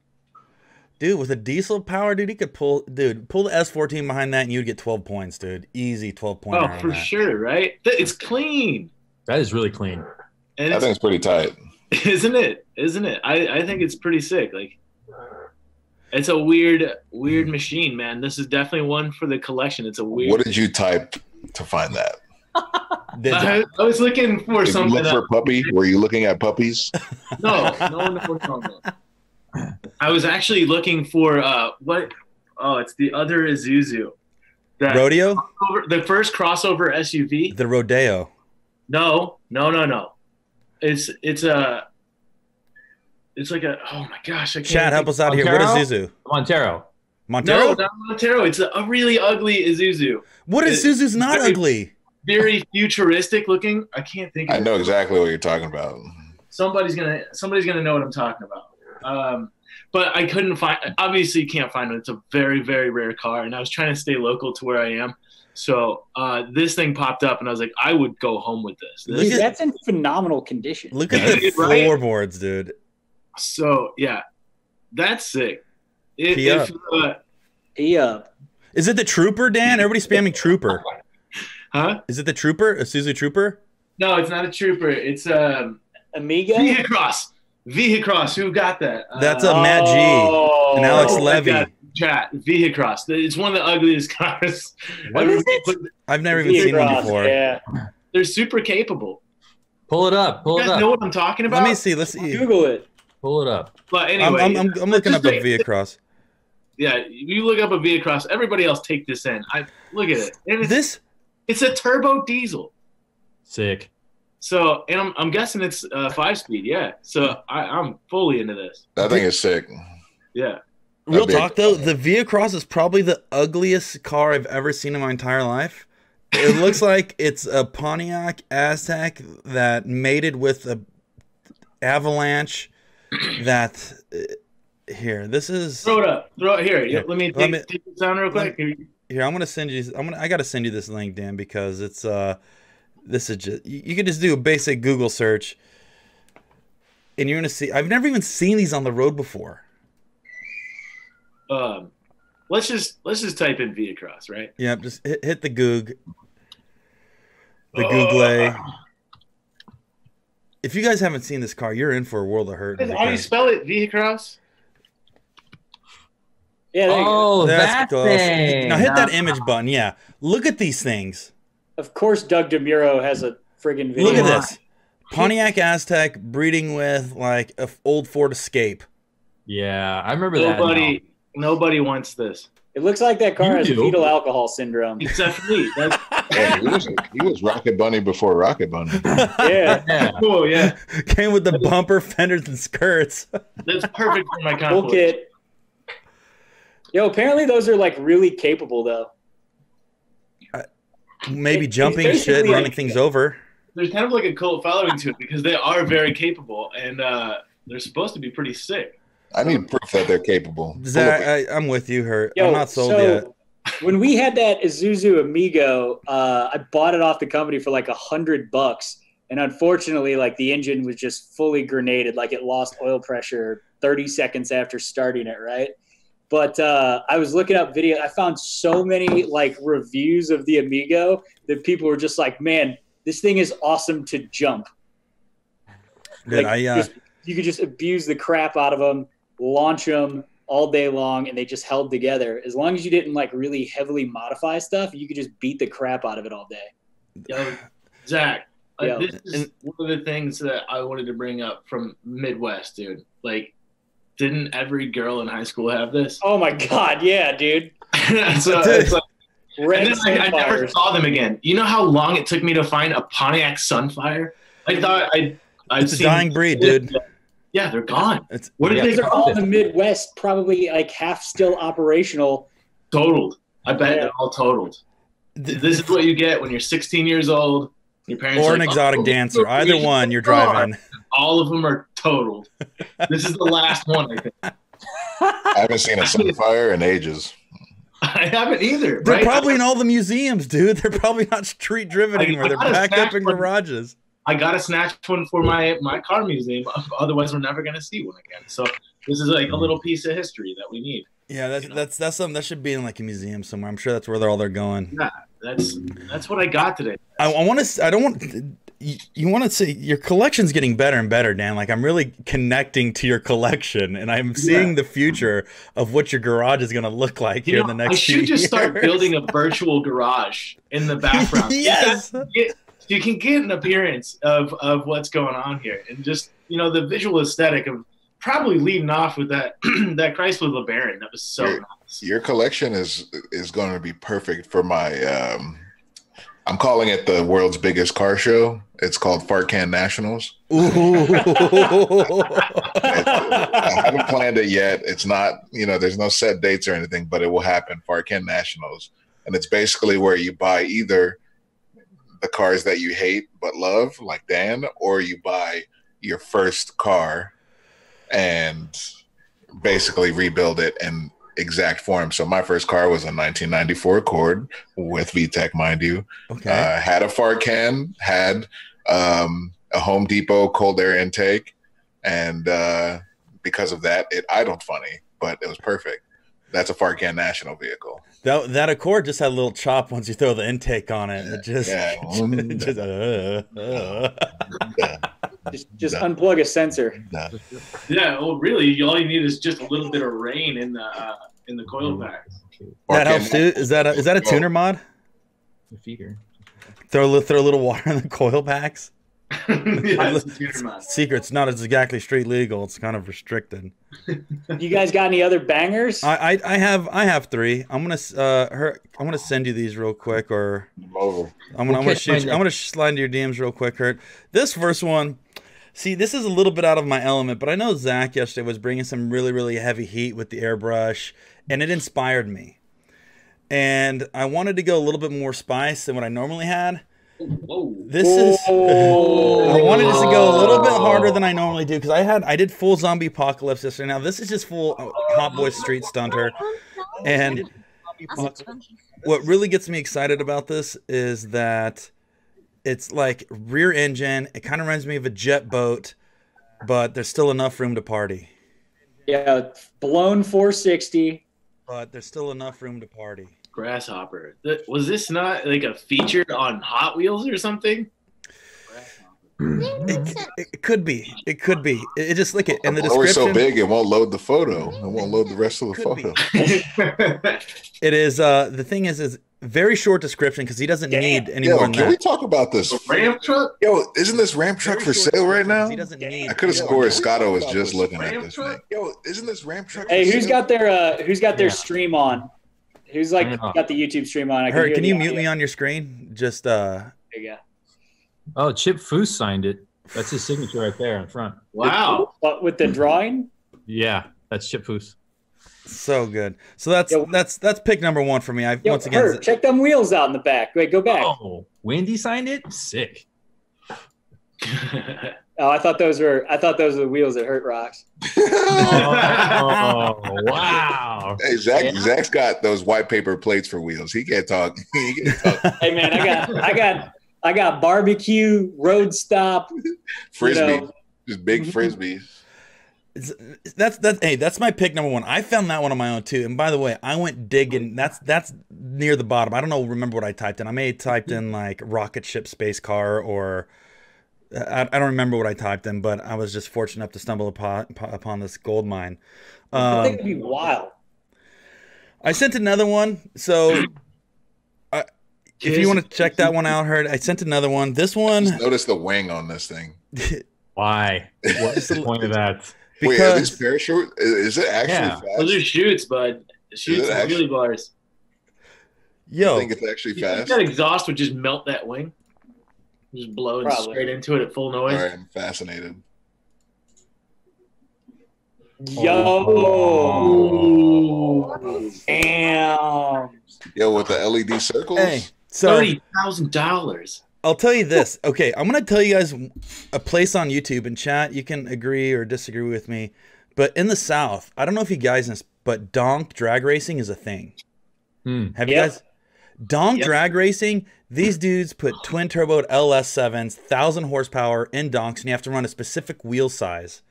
Dude, with a diesel power, dude, he could pull the S14 behind that and you'd get 12 points, dude. Easy 12 points. Oh, for sure, right? It's clean. That is really clean. And I think it's pretty tight. Isn't it? I think it's pretty sick. Like, it's a weird machine, man. This is definitely one for the collection. It's a weird. What did you type to find that? I was looking for Did something. you look for a puppy? Were you looking at puppies? No. I was actually looking for what? Oh, it's the other Isuzu. Rodeo? The first crossover SUV. The Rodeo. No. It's like a, oh my gosh, I can't. Chad, help us out here. What is Isuzu? Montero. No, not Montero. It's a really ugly Isuzu. What is Isuzu's not very, ugly? Very futuristic looking. I can't think of I know exactly what you're talking about. Somebody's gonna know what I'm talking about. But I couldn't find. Obviously, you can't find it. It's a very, very rare car, and I was trying to stay local to where I am. So this thing popped up, and I was like, I would go home with this. Dude, that's in phenomenal condition. Look at the floorboards, dude. So yeah, that's sick. P up. Is it the Trooper, Dan? Everybody's spamming Trooper. Huh? Is it the Trooper? A Suzu Trooper? No, it's not a Trooper. It's Amiga? Vehicross. Who got that? That's a Matt G and Alex Levy. Chat. Vehicross. It's one of the ugliest cars. What is it? I've never even seen one before. Yeah. They're super capable. Pull it up. You guys know what I'm talking about? Let me see. Let's see. Google it. Pull it up. But anyway, I'm looking up a Vehicross. Yeah, you look up a Vehicross. Everybody else take this in. Look at it. And it's a turbo diesel. Sick. So, and I'm guessing it's 5-speed. Yeah. So I'm fully into this. That thing is sick. Yeah. Real talk though, the Vehicross is probably the ugliest car I've ever seen in my entire life. It looks like it's a Pontiac Aztec that mated with a Avalanche. That here, this is. Throw it up. Throw it here. Let me take this down real quick. Here, I'm gonna send you. I gotta send you this link, Dan, because it's this is just you can just do a basic Google search, and you're gonna see. I've never even seen these on the road before. Let's just type in Vehicross, right? Yeah, just hit the Goog. The Google. If you guys haven't seen this car, you're in for a world of hurt. How do you spell it? Vehicross? Yeah. That's thing. Now hit that image button. Yeah, look at these things. Of course, Doug DeMuro has a friggin' video. Look at this. Pontiac Aztec breeding with like an old Ford Escape. Yeah, I remember that. Nobody wants this. It looks like that car has fetal alcohol syndrome. Except for me. He was Rocket Bunny before Rocket Bunny. Yeah. Cool, yeah. Came with the bumper, fenders, and skirts. That's perfect for my Full kit. Yo, apparently those are like really capable though. Maybe jumping shit, running like, things over. There's kind of like a cult following to it because they are very capable and they're supposed to be pretty sick. I need proof that they're capable. Zach, I'm with you, Hurt. Yo, I'm not sold yet. When we had that Isuzu Amigo, I bought it off the company for like $100, and unfortunately, like the engine was just fully grenaded, like it lost oil pressure 30 seconds after starting it, right? But I was looking up video. I found so many like reviews of the Amigo that people were just like, "Man, this thing is awesome to jump." Dude, like, you could just abuse the crap out of them. Launch them all day long, and they just held together. As long as you didn't like really heavily modify stuff, you could just beat the crap out of it all day. Yo, Zach, this is one of the things that I wanted to bring up from Midwest, dude. Like, didn't every girl in high school have this? Oh my God, yeah, dude. So it's like, and then I never saw them again. You know how long it took me to find a Pontiac Sunfire? I thought it's a dying breed, dude. Yeah, they're gone. They're all in the Midwest, probably like half still operational. Totaled. I bet they're all totaled. This is what you get when you're 16 years old. Your parents or an exotic dancer. Either one, you're driving. All of them are totaled. This is the last one, I think. I haven't seen a Sunfire in ages. I I haven't either. They're right? probably in all the museums, dude. They're probably not street driven anymore. They're gotta backed up snatch in one. garages. I got to snatch one for my car museum. Otherwise, we're never going to see one again. So this is like a little piece of history that we need. Yeah, that's something that should be in like a museum somewhere. I'm sure that's where they're going. Yeah, that's what I got today. I want to. I don't want. You want to say your collection's getting better and better, Dan. Like I'm really connecting to your collection, and I'm seeing the future of what your garage is going to look like here in the next. I should just start years. building a virtual garage in the background. Yes. You can get an appearance of what's going on here, and just the visual aesthetic of probably leading off with that that Chrysler LeBaron. That was so nice. Your collection is going to be perfect for my. I'm calling it the world's biggest car show. It's called Fart Can Nationals. Ooh. I haven't planned it yet. It's not, there's no set dates or anything, but it will happen. Fart Can Nationals, and it's basically where you buy either the cars that you hate but love, like Dan, or you buy your first car and basically rebuild it in exact form. So my first car was a 1994 Accord with VTEC, mind you. Okay. Had a fart can, had a Home Depot cold air intake, and because of that, it idled funny, but it was perfect. That's a Fart Can National vehicle. That Accord just had a little chop once you throw the intake on it. It just, just unplug a sensor. Yeah. Well, really, all you need is just a little bit of rain in the coil pack. That helps too. Is that a tuner mod? The feeder. Throw a little water in the coil packs. Yeah, it's a tuner mod. Secret's not exactly street legal. It's kind of restricted. You guys got any other bangers? I have 3. I'm gonna send you these real quick, or I'm gonna slide into your DMs real quick, Kurt. This first one, see, this is a little bit out of my element, but I know Zach yesterday was bringing some really, really heavy heat with the airbrush, and it inspired me. And I wanted to go a little bit more spice than what I normally had. Whoa. I wanted just to go a little bit harder than I normally do, because I did full zombie apocalypse yesterday. Now this is just full Hot Boy Street Stunter, and what really gets me excited about this is that it's like rear engine. It kind of reminds me of a jet boat, but there's still enough room to party. Yeah, blown 460. But there's still enough room to party. Grasshopper. Was this not like a feature on Hot Wheels or something? It could be. It could be. It just look it in the description. description. So big, it won't load the photo. It won't load the rest of the photo. It is. The thing is very short description because he doesn't need any more than that. Can we talk about this ramp truck? Yo, isn't this ramp truck for sale right now? He doesn't need. I could have sworn Scotto was just looking at this thing. Yo, isn't this ramp truck? Hey, who's got their stream on? Who's got the YouTube stream on? Can you mute me on your screen? Just There you go. Oh, Chip Foose signed it. That's his signature right there in front. Wow. But with the drawing? Yeah, that's Chip Foose. So good. So that's pick number 1 for me. Once again, Kurt, check them wheels out in the back. Wait, go back. Oh, Wendy signed it. Sick. Oh, I thought those were the wheels that hurt rocks. Oh, wow. Hey, Zach's got those white paper plates for wheels. He can't talk. Hey man, I got barbecue, road stop, frisbee, just big frisbees. That's my pick number 1. I found that one on my own too. And by the way, I went digging. That's near the bottom. I don't remember what I typed in. I may have typed in like rocket ship, space car, or I don't remember what I typed in. But I was just fortunate enough to stumble upon this gold mine. I think it'd be wild. I sent another one. So if you want to check that one out, I sent another one. This one. Just notice the wing on this thing. Why? What's the point of that? Wait, are these parachute? Is it actually fast? Those are chutes, bud. Chutes and wheelie bars. Yo, I think it's actually fast. That exhaust would just melt that wing. Just blow it straight into it at full noise. All right, I'm fascinated. Yo, damn. Yo, with the LED circles. Hey, so $30,000. I'll tell you this. Okay, I'm going to tell you guys a place on YouTube and chat. You can agree or disagree with me. But in the South, I don't know if you guys know this, but donk drag racing is a thing. Have you guys? Donk drag racing. These dudes put twin turbo LS7s, 1,000 horsepower in donks, and you have to run a specific wheel size.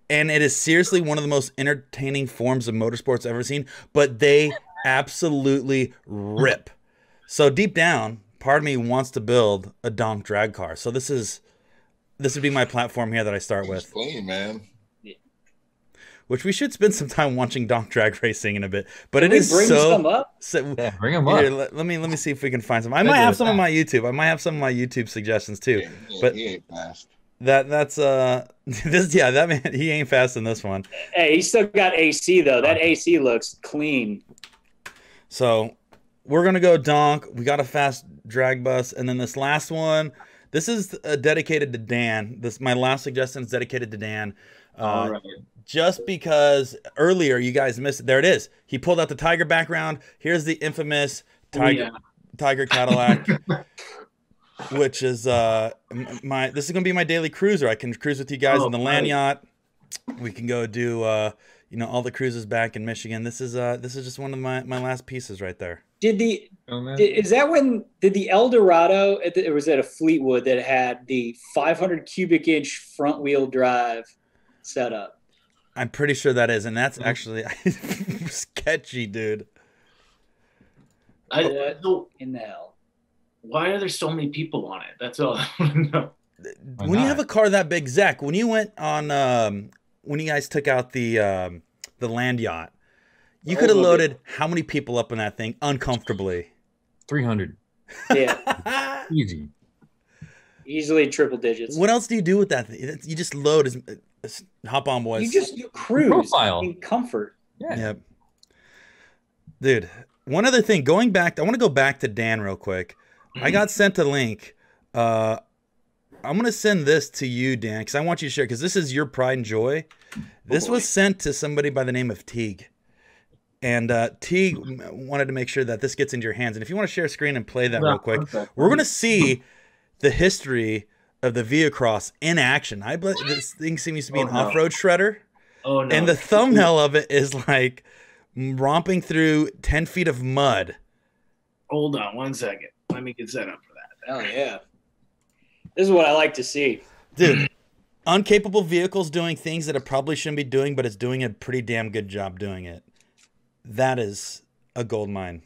And it is seriously one of the most entertaining forms of motorsports I've ever seen. But they absolutely rip. So deep down, part of me wants to build a donk drag car. So this would be my platform here that I start with. Clean, man. Which we should spend some time watching donk drag racing in a bit. But Can it we is bring so. some up? Yeah, bring them up. Here, let me see if we can find some. I might have some on my YouTube. I might have some of my YouTube suggestions too. But he ain't fast. that's this that man, he ain't fast in this one. Hey, he's still got AC though. That AC looks clean. So we're gonna go donk. We got a fast drag bus, and then this last one. This is dedicated to Dan. My last suggestion is dedicated to Dan. All right. Just because earlier you guys missed it. There it is. He pulled out the Tiger background. Here's the infamous Tiger Cadillac, which is this is gonna be my daily cruiser. I can cruise with you guys on the land yacht. We can go do all the cruises back in Michigan. This is just one of my last pieces right there. Did the El Dorado? It was at a Fleetwood that had the 500 cubic inch front wheel drive setup. I'm pretty sure that is, and that's actually sketchy, dude. What in the hell? Why are there so many people on it? That's all I want to know. When you have a car that big, Zach, when you went on, when you guys took out the land yacht, you could have loaded how many people up in that thing uncomfortably? 300. Yeah. Easy. Easily triple digits. What else do you do with that thing? You just load hop on, boys. You cruise Profile. in comfort. Yeah. Yep. Dude, one other thing. I want to go back to Dan real quick. I got sent a link. I'm going to send this to you, Dan, because I want you to share, because this is your pride and joy. This was sent to somebody by the name of Teague. And Teague wanted to make sure that this gets into your hands. And if you want to share a screen and play that real quick, we're going to see the history of the Viacross in action. I believe this thing seems to be an off-road shredder. Oh, no. And the thumbnail of it is like romping through 10 feet of mud. Hold on 1 second. Let me get set up for that. Oh, yeah. This is what I like to see. Dude, uncapable vehicles doing things that it probably shouldn't be doing, but it's doing a pretty damn good job doing it. That is a gold mine.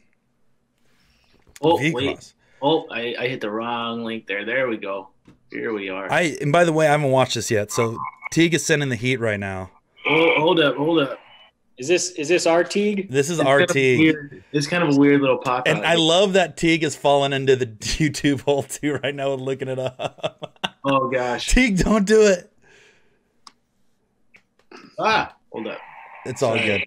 Oh, wait. Oh, I hit the wrong link there. There we go. Here we are. And by the way, I haven't watched this yet, so Teague is sending the heat right now. Oh, hold up. Is this our Teague? This is our Teague. It's kind of a weird little pop. And I love that Teague has fallen into the YouTube hole too right now and looking it up. Oh gosh. Teague, don't do it. Hold up. It's all good.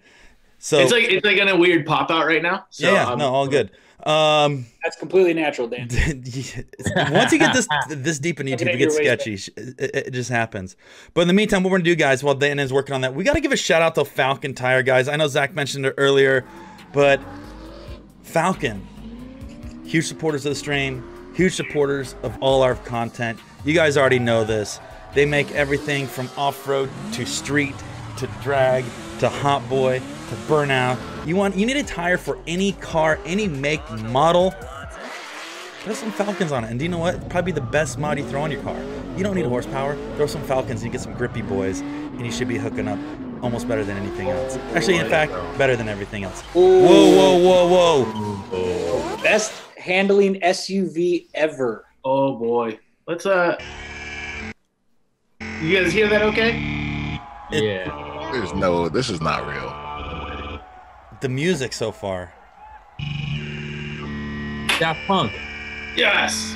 So it's like in a weird pop out right now. So, all good. That's completely natural, Dan. Once you get this deep in YouTube, it gets sketchy. It just happens. But in the meantime, what we're gonna do, guys, while Dan is working on that, we got to give a shout out to Falcon Tire, guys. I know Zach mentioned it earlier, but Falcon, huge supporters of the stream, huge supporters of all our content. You guys already know this. They make everything from off-road to street to drag to hot boy to burnout. You need a tire for any car, any make, model. Throw some Falcons on it. And do you know what? Probably the best mod you throw on your car. You don't need horsepower. Throw some Falcons and you get some grippy boys. And you should be hooking up almost better than anything else. Actually, in fact, better than everything else. Whoa. Best handling SUV ever. Oh boy. Let's you guys hear that okay? Yeah. This is not real. The music so far. Daft Punk. Yes.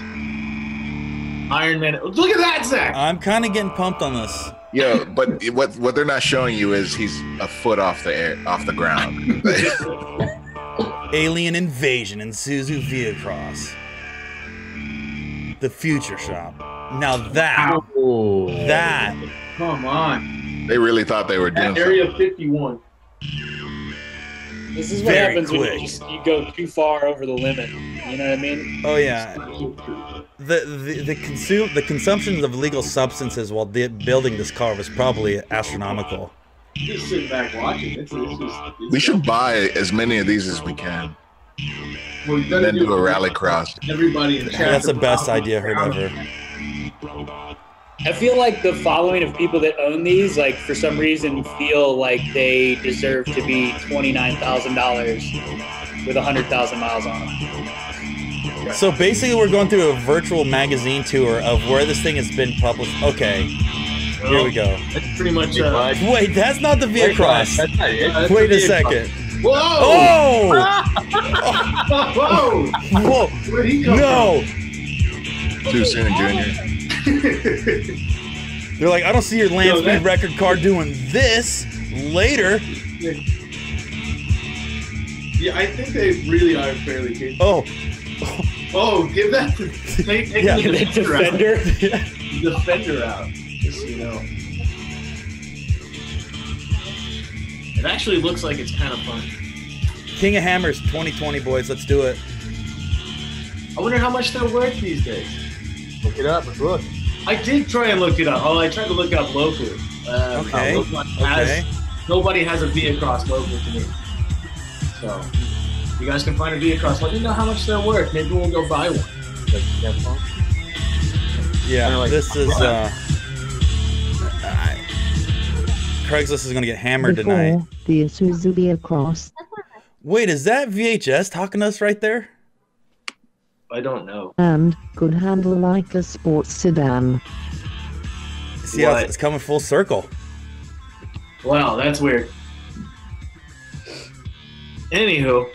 Iron Man. Look at that, Zach. I'm kind of getting pumped on this. Yo, but what they're not showing you is he's a foot off the ground. Alien invasion in Suzu Viacross. The Future Shop. Now that. Come on. They really thought they were doing Area 51. This is what happens when you go too far over the limit. You know what I mean? Oh yeah. The consumption of illegal substances while building this car was probably astronomical. Just sitting back watching. We should buy as many of these as we can. Well, And then do a rally cross. Everybody in chat. That's the best idea I heard ever. I feel like the following of people that own these, like for some reason, feel like they deserve to be $29,000 with 100,000 miles on them. So basically, we're going through a virtual magazine tour of where this thing has been published. Okay, here we go. That's pretty much. Wait, that's not the Via Cross. That's not it. Wait a second. Whoa! Oh! Whoa! Whoa! Where'd he come No! Too soon, Junior. They're like, I don't see your land Yo, speed that- record car doing this later. Yeah, I think they really are fairly capable. Oh, Oh, give that. Take Yeah. the The defender defender. out. Defender out. Just so you know. It actually looks like it's kind of fun. King of Hammers 2020, boys. Let's do it. I wonder how much they're worth these days. Look it up. Let's look. I did try and look it up. Oh, I tried to look up locally. Okay. Nobody nobody has a Via Cross local to me. So, if you guys can find a Via Cross, let me know how much they're worth. Maybe we'll go buy one. Yeah, Kinda like- this is. Craigslist is gonna get hammered tonight. Before the Isuzu Via Cross. Wait, is that VHS talking to us right there? I don't know. And could handle like a sports sedan. See how What? it's coming full circle. Wow, that's weird. Anywho,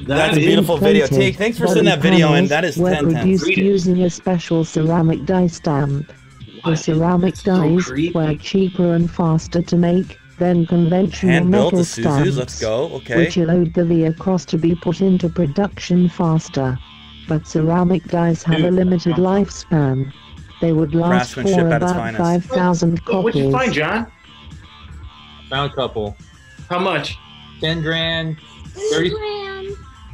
That's a is- beautiful video. Inflated Teague, thanks for body sending that video in. panels That is were 10 produced Read it. using a special ceramic die stamp. The What? ceramic So dies creepy. were cheaper and faster to make than conventional Hand built metal Isuzus. stamps, Let's go. Okay. which allowed the Via Cross to be put into production faster. But ceramic dies have a limited lifespan. They would last Craftsmanship for at its about finest. 5,000 What'd you find, copies. John? Found a couple. How much? 10 grand, 30,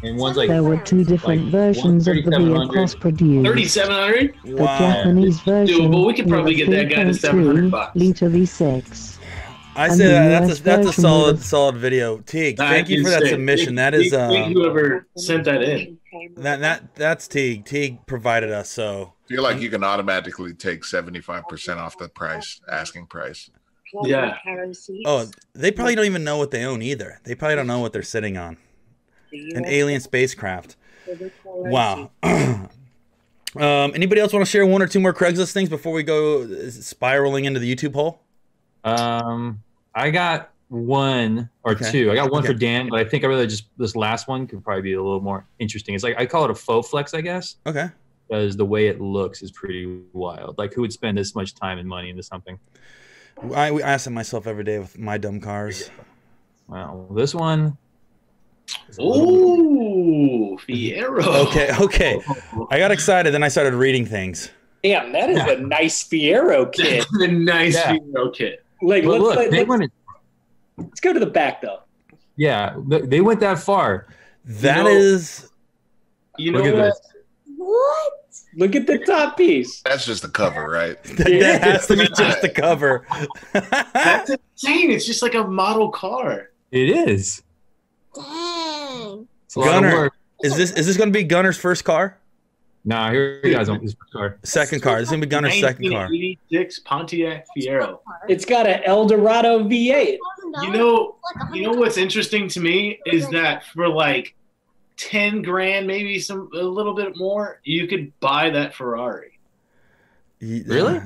and one's like. There were two different like versions of the Via 3700. Cross produced. 3,700? The Wow. Japanese version Doable. We could probably was get that guy to 700 bucks. liter V6. I And say the that US that's a version solid was- solid video. Teague, thank you for that sick. submission. That Thank- is thank whoever sent that in. that's Teague. Teague provided us, so I feel like you can automatically take 75% off the price, asking price. Yeah. oh, they probably don't even know what they own either. They probably don't know what they're sitting on. An alien spacecraft. Wow. Anybody else want to share one or two more Craigslist things before we go spiraling into the YouTube hole? I got one or Okay. two. I got one Okay. for Dan, but I think I really just this last one could probably be a little more interesting. It's like I call it a faux flex, I guess, Okay. because the way it looks is pretty wild. Like who would spend this much time and money into something? I ask it myself every day with my dumb cars. Well, this one. is a little- Ooh, Fiero. Okay. I got excited, then I started reading things. Damn, that is a nice Fiero kit. The nice Yeah. Fiero kit. Like, But look, they let's went. go to the back though. Yeah, they went that far. That know- is You know Look at what? this. What? Look at the top piece. That's just the cover, right? that has to be just the cover. That's insane. It's just like a model car. It is. Dang. It's a lot of Gunner, work. is this going to be Gunner's first car? Nah, here you guys on this car. Second car. This is going to be Gunner's second car. 1986 Pontiac Fiero. It's got an Eldorado V8. You know what's interesting to me is that for like 10 grand, maybe a little bit more, you could buy that Ferrari. Really?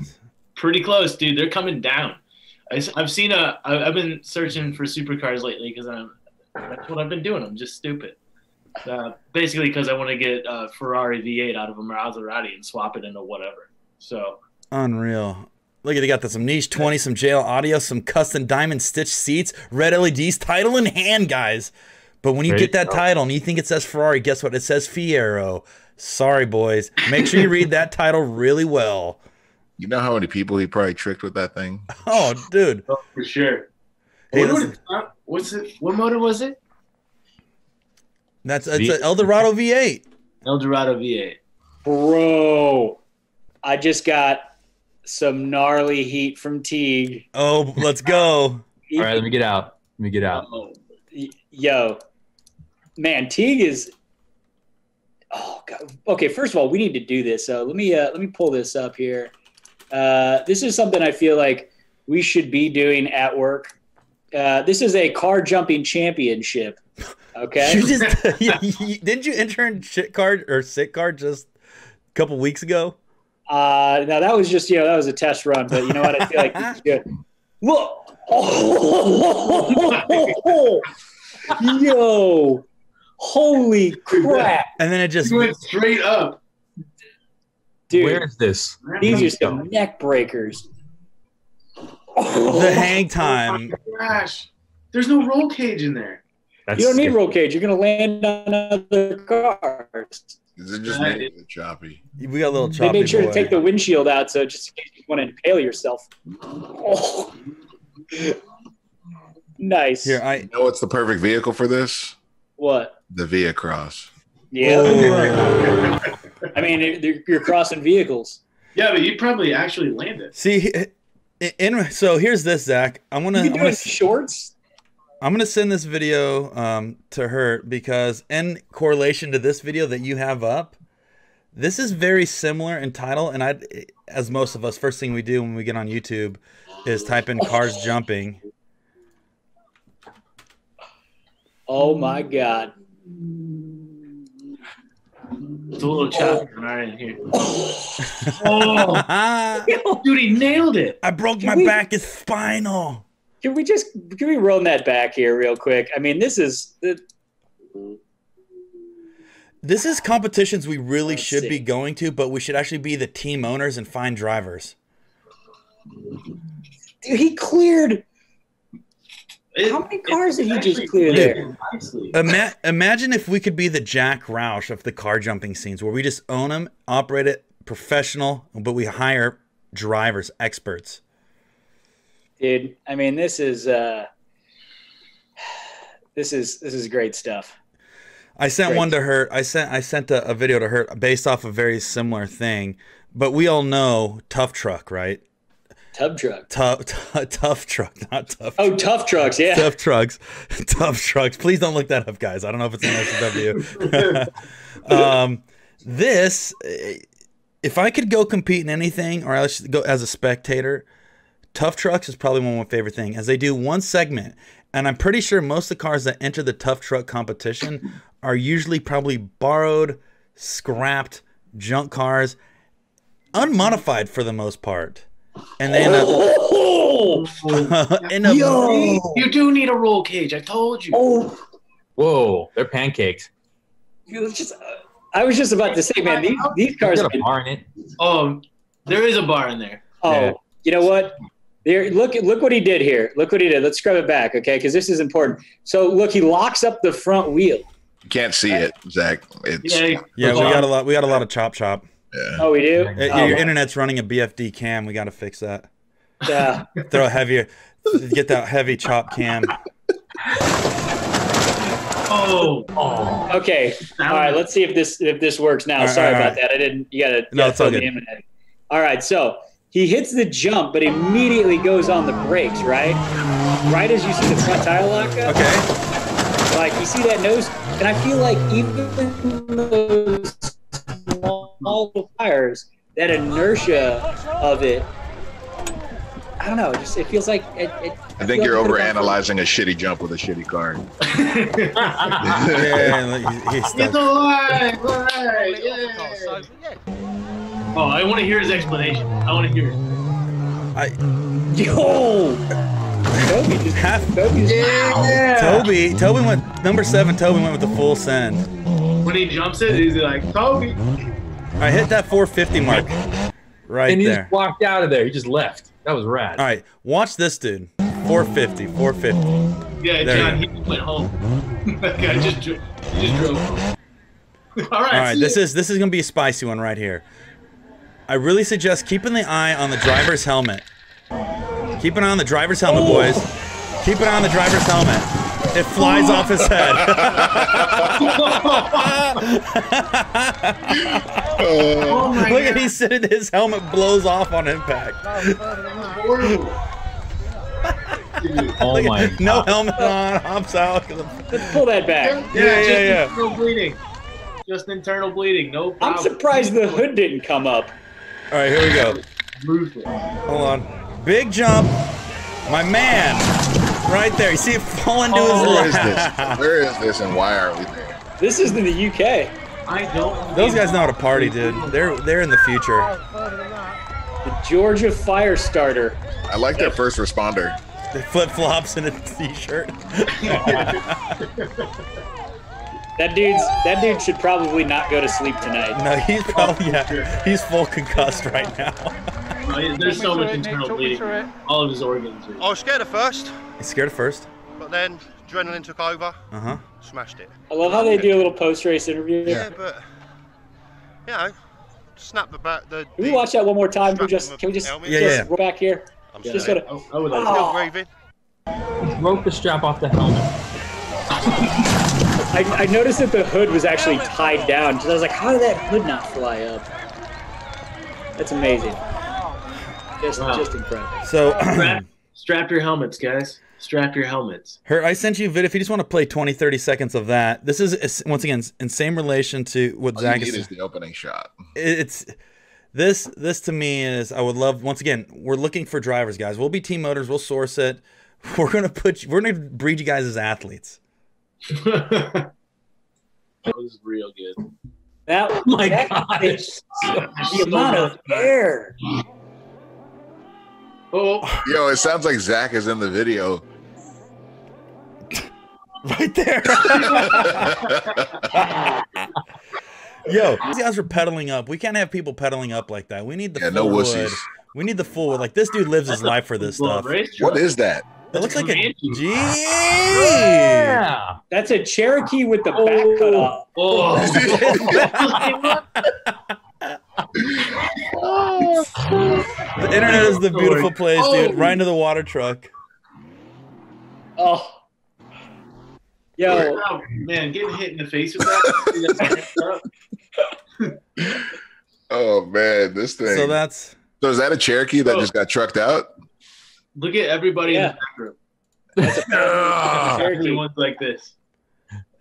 Pretty close, dude. They're coming down. I've been searching for supercars lately because that's what I've been doing. I'm just stupid. Basically because I want to get a Ferrari V8 out of a Maserati and swap it into whatever. So Unreal. Look at they got some niche 20, some jail audio, some custom diamond stitched seats, red LEDs, title in hand, guys. But when you Great. get that title and you think it says Ferrari, guess what? It says Fiero. Sorry, boys. Make sure you read that title really well. You know how many people he probably tricked with that thing? Oh, dude. oh, for sure. Hey, What's it? What motor was it? It's an Eldorado V8. Eldorado V8. Bro, I just got some gnarly heat from Teague. Oh, let's go. All right, let me get out. Yo, man, Teague is Oh God. Okay, first of all, we need to do this. So let me pull this up here. This is something I feel like we should be doing at work. This is a car jumping championship. Okay. Didn't you intern shit card or sick card just a couple weeks ago? No, that was just that was a test run. But you know what? I feel like it's good. Look. Oh, yo. Holy crap. And then it just went straight up. Dude, where is this? These are some neck breakers. The hang time. Oh my gosh. There's no roll cage in there. You don't need roll cage. You're going to land on other cars. Is it just maybe choppy? We got a little choppy. They made sure to take the windshield out, so just in case you want to impale yourself. Oh. Nice. Here, You know what's the perfect vehicle for this? What? The Via Cross. Yeah. I mean, you're crossing vehicles. Yeah, but you probably actually landed. See, so here's this, Zach. I'm gonna shorts. I'm gonna send this video to her because in correlation to this video that you have up, this is very similar in title. And as most of us, first thing we do when we get on YouTube is type in cars jumping. Oh my God. It's a little choppy right in here. Oh, dude, he nailed it. I broke my back. It's spinal. Can we run that back here real quick? I mean, this is competitions we really should be going to, but we should actually be the team owners and find drivers. Dude, he cleared. How many cars did he just clear there? Imagine if we could be the Jack Roush of the car jumping scenes, where we just own them, operate it, professional, but we hire drivers, experts. Dude, I mean, this is great stuff. I sent one to her. I sent a video to her based off a very similar thing, but we all know Tough Truck, right? Tub truck. Tough truck, not tough. Oh, tough trucks, yeah. Tough trucks. Tough trucks. Please don't look that up, guys. I don't know if it's an SW. This, if I could go compete in anything, or else go as a spectator, Tough Trucks is probably one of my favorite things, as they do one segment, and I'm pretty sure most of the cars that enter the Tough Truck competition are usually probably borrowed, scrapped, junk cars, unmodified for the most part. And they end up. You do need a roll cage. I told you. Oh. Whoa, they're pancaked. I was just about to say, man, these cars. Got a bar in it. Oh, there is a bar in there. Oh, yeah. You know what? There, look what he did here. Look what he did. Let's scrub it back, okay? Because this is important. So look, he locks up the front wheel. You can't see it, Zach. Yeah, we got a lot. We got a lot of chop. Yeah. Oh, we do? Your internet's running a BFD cam. We got to fix that. Yeah. Throw a heavier, get that heavy chop cam. Oh. Okay. All right. Let's see if this works now. Sorry about that. I didn't. You gotta. No, it's all good. All right. So he hits the jump, but immediately goes on the brakes. Right. Right as you see the front tire lock up. Okay. Like you see that nose, and I feel like even those small tires, that inertia of it, I don't know. It feels like I think you're overanalyzing a shitty jump with a shitty car. It's alive! Oh, I want to hear his explanation. I want to hear it. Toby went number 7. Toby went with the full send. When he jumps it, he's like, Toby. I hit that 450 mark right and he there. Just walked out of there. He just left. That was rad. All right, watch this dude. 450. Yeah, there John, he went home. That guy just drove home. All right, this is gonna be a spicy one right here. I really suggest keeping the eye on the driver's helmet. Keep an eye on the driver's helmet, boys. Keep an eye on the driver's helmet. It flies off his head. Look at he's sitting. His helmet blows off on impact. Oh my God. No helmet on, hops out. Let's pull that back. Yeah. Bleeding. Just internal bleeding. No I'm problem. surprised the hood didn't come up. All right, here we go. Ruthless. Hold on. Big jump. My man. Right there. You see it fall into his Where is lap. this? Where is this, and why are we there? This is in the UK. I don't. Those guys know how to party, dude. They're in the future. The Georgia Fire Starter. I like their first responder. The flip flops and a t-shirt. That dude should probably not go to sleep tonight. No, he's probably he's full concussed right now. There's so much internal bleeding. All of his organs. I was scared at first, He's scared at first. but then adrenaline took over. Uh-huh. Smashed it. I love how they do a little post-race interview. Yeah, but you know, snap the back. Can we watch that one more time? Can we just Yeah. go back here? I'm Just scared. gotta, I would like Still breathing. Broke the strap off the helmet. I noticed that the hood was actually tied down because I was like, how did that hood not fly up? That's amazing. Just incredible. So strap your helmets, guys. Strap your helmets. I sent you a video. If you just want to play 20, 30 seconds of that, this is once again in same relation to what All Zach you need is. is the opening shot. It's this to me is I would love once again we're looking for drivers, guys. We'll be Team Motors. We'll source it. We're gonna breed you guys as athletes. That was real good. Oh my gosh. The amount of air. Oh, Yo, it sounds like Zach is in the video. Right there. Yo, these guys are pedaling up. We can't have people pedaling up like that. We need the no full wood. wussies. We need the full wood. Like this dude lives his life for this stuff. What is that? It looks like a G. Yeah. That's a Cherokee with the back cut off. Oh, The internet is the beautiful place, dude. Right into the water truck. Oh. Yo. oh, man, getting hit in the face with that. Oh man, this thing. So that's So is that a Cherokee that just got trucked out? Look at everybody in the back room. Everyone's like this.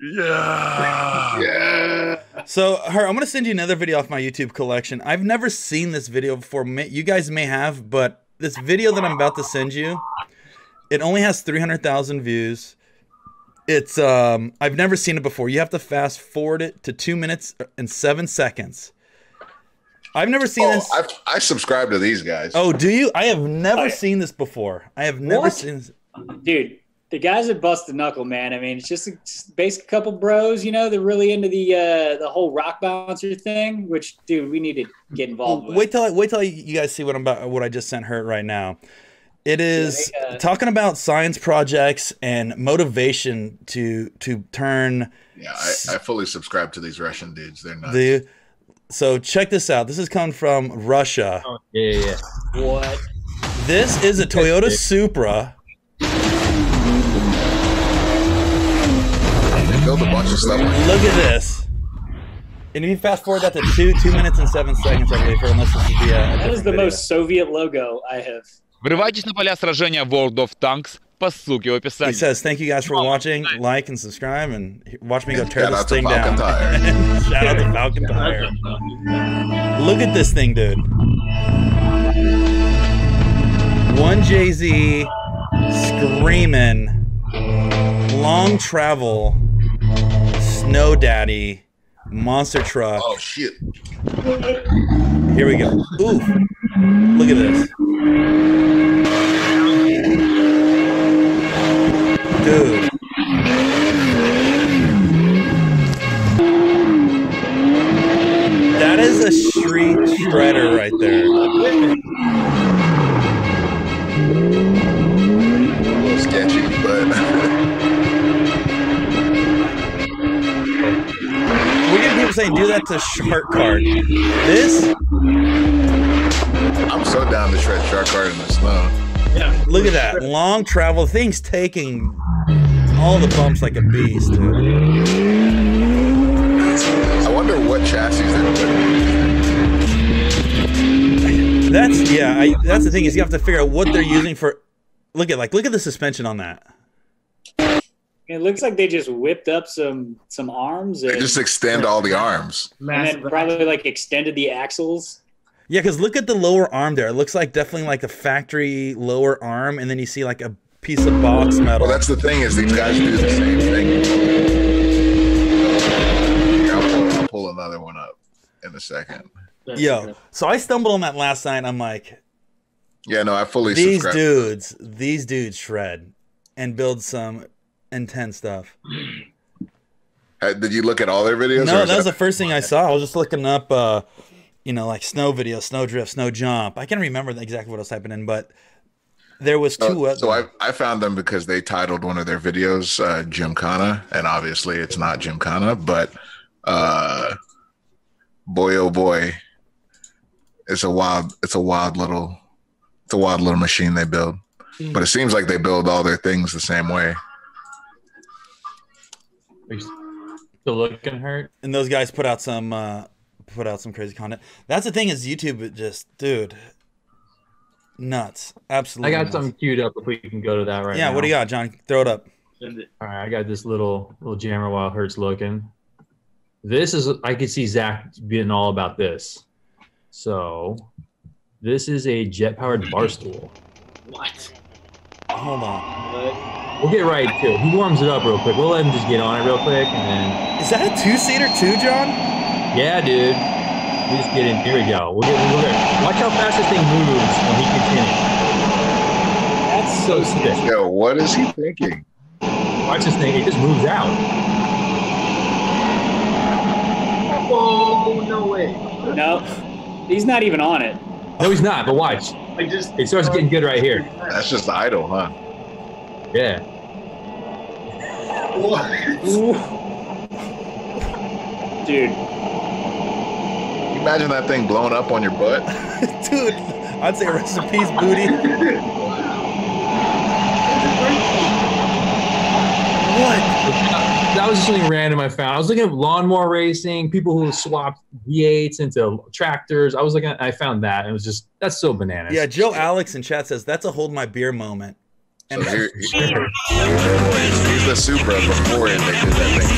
Yeah. so. I'm gonna send you another video off my YouTube collection. I've never seen this video before. You guys may have, but this video that I'm about to send you, it only has 300,000 views. It's I've never seen it before. You have to fast forward it to 2 minutes and 7 seconds. I've never seen this. I subscribe to these guys. Oh, do you? I have never seen this before. I have never What? seen this. Dude, the guys that bust the knuckle, man. I mean, it's just a basic couple bros, you know, they're really into the whole rock bouncer thing, which, dude, we need to get involved with. Wait till you guys see what I just sent her right now. It is talking about science projects and motivation to turn. Yeah, I fully subscribe to these Russian dudes. They're nuts. So check this out. This is coming from Russia. Oh, yeah. What? This is a Toyota Supra. They build a bunch of stuff. Look at this. And if you fast forward that to 2 minutes and 7 seconds, I believe, unless this would be That is the video. most Soviet logo I have. Врывайтесь на поля сражения World of Tanks по ссылке в He описании. says, thank you guys for watching, like and subscribe, and watch me go tear Shout this out to thing Falcon down. Tire. Shout out to Falcon Tire. Look at this thing, dude. One Jay-Z screaming, long travel, snow daddy, monster truck. Oh shit! Here we go. Ooh, look at this. Dude. That is a street shredder right there. A little sketchy, but We get people saying do that to Shark Card. This, I'm so down to shred Shark Card in the snow. Yeah. look at that. Long travel. Thing's taking all the bumps like a beast, dude. I wonder what chassis they're putting. That's that's the thing is you have to figure out what they're using for. Look at the suspension on that. It looks like they just whipped up some arms. They just extend all the arms. And then probably like extended the axles. Yeah, because look at the lower arm there. It looks like definitely like a factory lower arm, and then you see like a piece of box metal. Well, that's the thing is these guys do the same thing. I'll pull another one up in a second. Yo, so I stumbled on that last night. I'm like, yeah, no, I fully these subscribe. dudes shred and build some intense stuff. Did you look at all their videos? No, that was the first thing I saw. I was just looking up, like snow videos, snow drift, snow jump. I can't remember exactly what I was typing in, but there was two. So I found them because they titled one of their videos Gymkhana, and obviously it's not Gymkhana, but boy oh boy, it's a wild little machine they build. But it seems like they build all their things the same way. Are you still looking hurt? And those guys put out some crazy content. That's the thing is YouTube just, dude, nuts. Absolutely. I got nuts. something queued up if we can go to that right now. Yeah, what do you got, John? Throw it up. All right, I got this little jammer while Hurt's looking. This is, I could see Zach being all about this. So this is a jet-powered bar stool. What? Hold on. We'll get right to it. He warms it up real quick. We'll let him just get on it real quick, and then. Is that a two-seater too, John? Yeah, dude. We just get in. Here we go. We'll there. Watch how fast this thing moves when he gets in it. That's so sick. Yo, what is he thinking? Watch this thing. It just moves out. Oh, no way. No, he's not even on it. No, he's not. But watch. It starts getting good right here. That's just idle, huh? Yeah. What? Dude. Imagine that thing blowing up on your butt. Dude, I'd say rest in peace, booty. What? That was just something random I found. I was looking at lawnmower racing, people who swapped V8s into tractors. I found that. And it was just, that's so bananas. Yeah, Joe Alex in chat says, that's a hold my beer moment. So here's the Supra before it. They did that thing.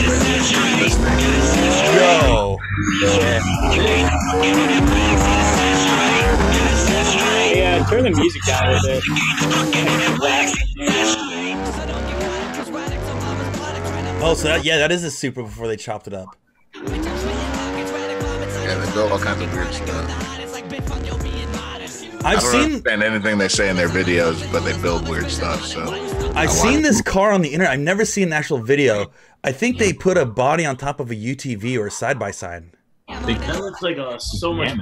This thing. Yo. Yeah, turn the music down a little bit. Oh, so that is a Supra before they chopped it up. Yeah, they built all kinds of weird stuff. I don't understand anything they say in their videos, but they build weird stuff. So I've seen this car on the internet. I've never seen an actual video. I think they put a body on top of a UTV or a side by side. That looks like so much.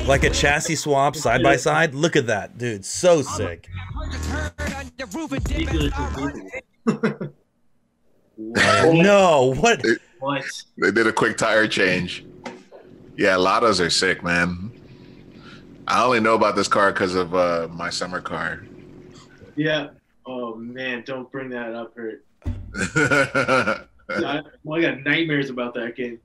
Like a chassis swap side by side. Look at that, dude. So sick. No, what? They did a quick tire change. Yeah, Lottos are sick, man. I only know about this car because of my summer car. Yeah. Oh man, don't bring that up, Hurt. I got nightmares about that game.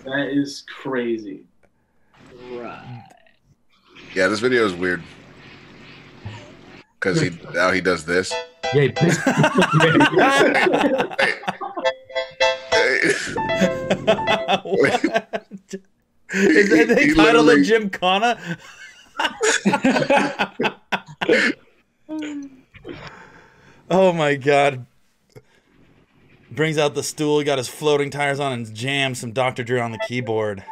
That is crazy. Right. Yeah, this video is weird. Because now he does this. Yeah, Is that they titled it Gymkhana? Oh my god. Brings out the stool, got his floating tires on, and jams some Dr. Dre on the keyboard.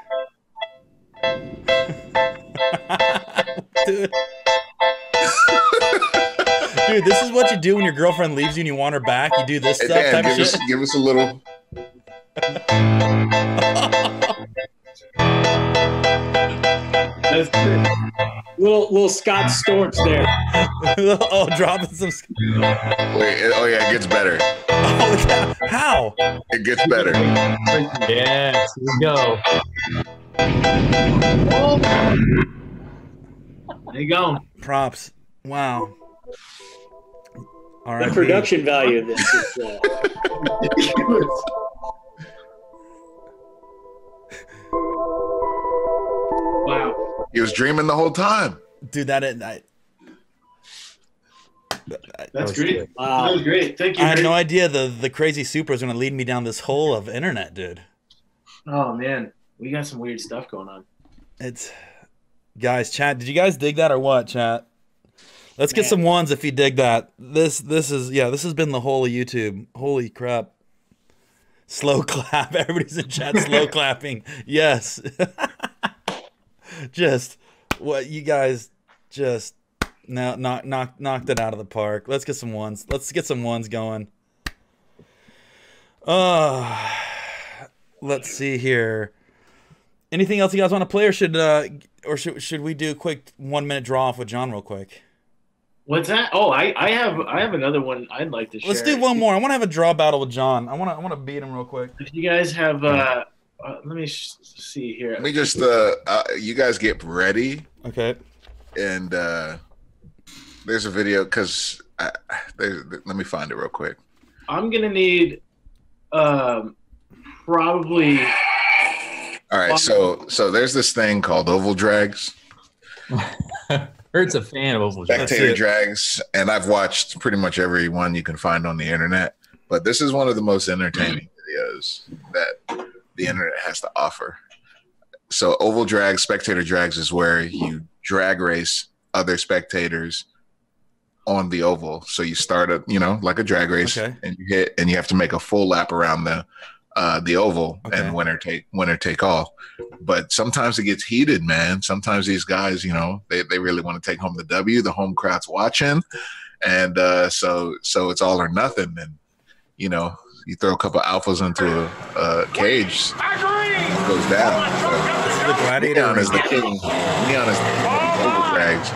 Dude. Dude, this is what you do when your girlfriend leaves you and you want her back. You do this stuff. Dan, type of shit. give us a little. That's good. Little Scott Storch there. Oh, dropping some. Wait, oh yeah, it gets better. Oh, yeah. How? It gets better. Yes, here we go. There you go. Props. Wow. All right. The production value of this is Wow. He was dreaming the whole time. Dude, That's great. Wow. That was great. Thank you. I had no idea the crazy super is going to lead me down this hole of internet, dude. Oh man, we got some weird stuff going on. It's guys, chat. Did you guys dig that or what, chat? Let's get some ones if you dig that. This has been the whole of YouTube. Holy crap. Slow clap. Everybody's in chat slow clapping. Yes. Just what you guys just knocked it out of the park. Let's get some ones. Let's get some ones going. Let's see here. Anything else you guys want to play, or should we do a quick 1 minute draw off with John real quick? What's that? Oh, I have another one I'd like to share. Let's do one more. I want to have a draw battle with John. I want to beat him real quick. If you guys have, let me see here. Let me just, you guys get ready. Okay. And there's a video because let me find it real quick. I'm gonna need probably. All right, so there's this thing called oval drags. Kurt's a fan of oval drags. Spectator drags, and I've watched pretty much every one you can find on the internet. But this is one of the most entertaining videos that the internet has to offer. So oval drags, spectator drags is where you drag race other spectators on the oval. So you start like a drag race, and you hit, and you have to make a full lap around the oval, and winner take all. But sometimes it gets heated, man. Sometimes these guys, they really want to take home the W. The home crowd's watching, and so it's all or nothing. And you throw a couple alphas into a cage, it goes down. So, the gladiator. Neon is the king. Neon is the king of oval drags.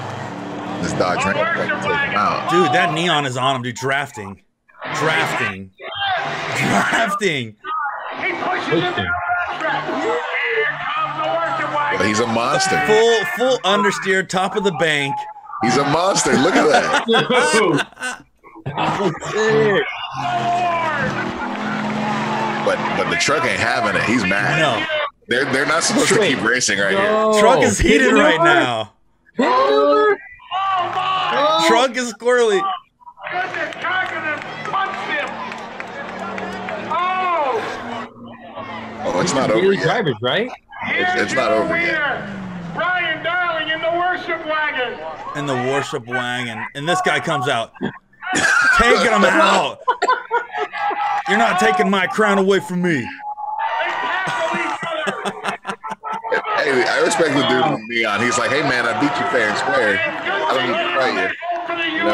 This Dodge Ram can take him out. Dude, that Neon is on him, dude. Drafting. Well, he's a monster. Full understeer, top of the bank. He's a monster. Look at that. But the truck ain't having it. He's mad. No. They're not supposed to keep racing right here. Truck is heated right now. Truck is squirrely. Oh, it's not over yet. Drivers, right? It's not over yet. Brian Darling in the worship wagon. And this guy comes out. Taking him out. You're not taking my crown away from me. Hey, I respect the dude from Neon. He's like, hey man, I beat you fair and square. I don't need to fight you.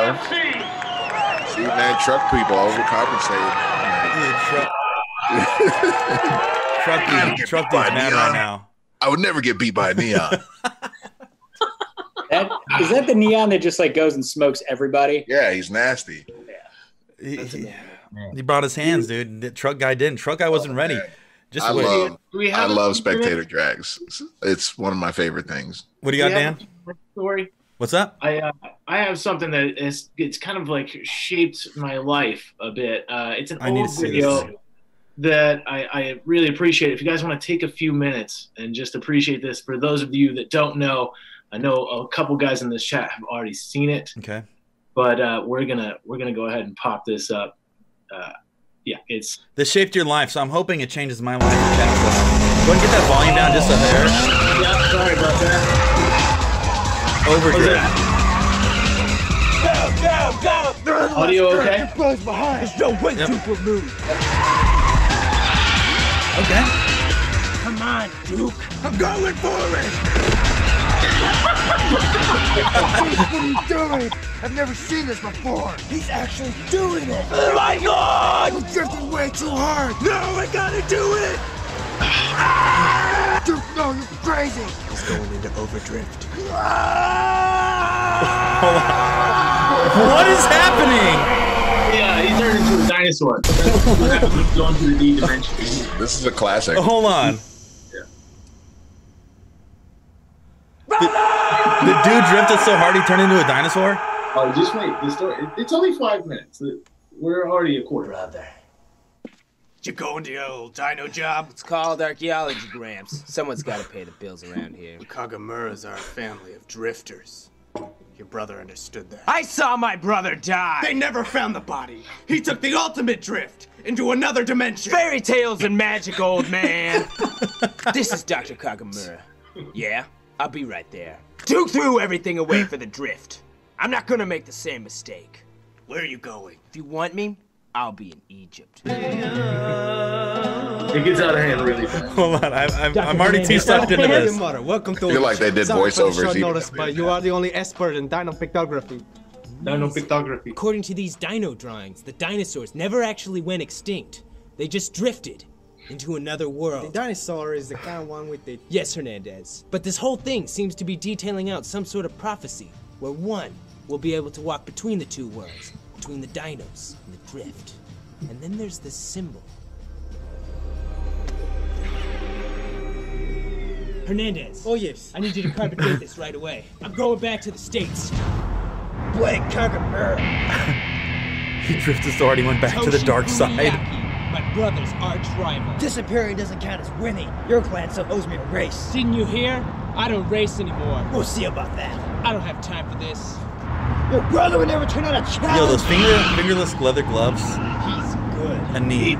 See, man, truck people overcompensated. Truck dude's mad right now. I would never get beat by a Neon. Is that the Neon that just goes and smokes everybody? Yeah, he's nasty. He brought his hands, dude. The truck guy didn't. Truck guy wasn't ready. Just I love spectator drags. It's one of my favorite things. What do you got, Dan? Story. What's up? I have something that it's kind of shaped my life a bit. It's an old video that I really appreciate. If you guys want to take a few minutes and just appreciate this, for those of you that don't know, I know a couple guys in this chat have already seen it. Okay. But we're gonna go ahead and pop this up. This shaped your life, so I'm hoping it changes my life. Go ahead and get that volume down just a hair. Yeah, sorry about that. Overdrive. Audio okay? Okay. Come on, Duke. I'm going for it. What are you doing? I've never seen this before. He's actually doing it. Oh my God! You're drifting way too hard. No, I gotta do it. Duke, no, you're crazy. He's going into overdrift. What is happening? Yeah, he turned into a dinosaur. He's going to the D dimension. This is a classic. Hold on. The dude drifted so hard he turned into a dinosaur? Oh, just wait. The story. It's only 5 minutes. We're already a quarter. Brother. You going to your old dino job? It's called archaeology, Gramps. Someone's got to pay the bills around here. The Kagamuras are a family of drifters. Your brother understood that. I saw my brother die! They never found the body. He took the ultimate drift into another dimension. Fairy tales and magic, old man. This is Dr. Kagamura. Yeah, I'll be right there. Duke threw everything away for the drift. I'm not gonna make the same mistake. Where are you going? If you want me, I'll be in Egypt. It gets out of hand really fast. Hold on, I'm already too sucked into this. Welcome to I feel like they did voiceovers. Notice, but you are the only expert in dinopictography. Dinopictography. According to these dino drawings, the dinosaurs never actually went extinct. They just drifted into another world. The dinosaur is the kind of one with the... Yes, Hernandez. But this whole thing seems to be detailing out some sort of prophecy, where one will be able to walk between the two worlds, between the dinos and the drift. And then there's this symbol. Hernandez. Oh, yes. I need you to carbon date this right away. I'm going back to the States. Blake Kagamura. He drifted already went back to the dark side. My brother's arch rival. Disappearing doesn't count as winning. Your clan still owes me a race. Didn't you hear? I don't race anymore. We'll see about that. I don't have time for this. Your brother would never turn out a challenge. Yo, those fingerless leather gloves. He's good. And neat.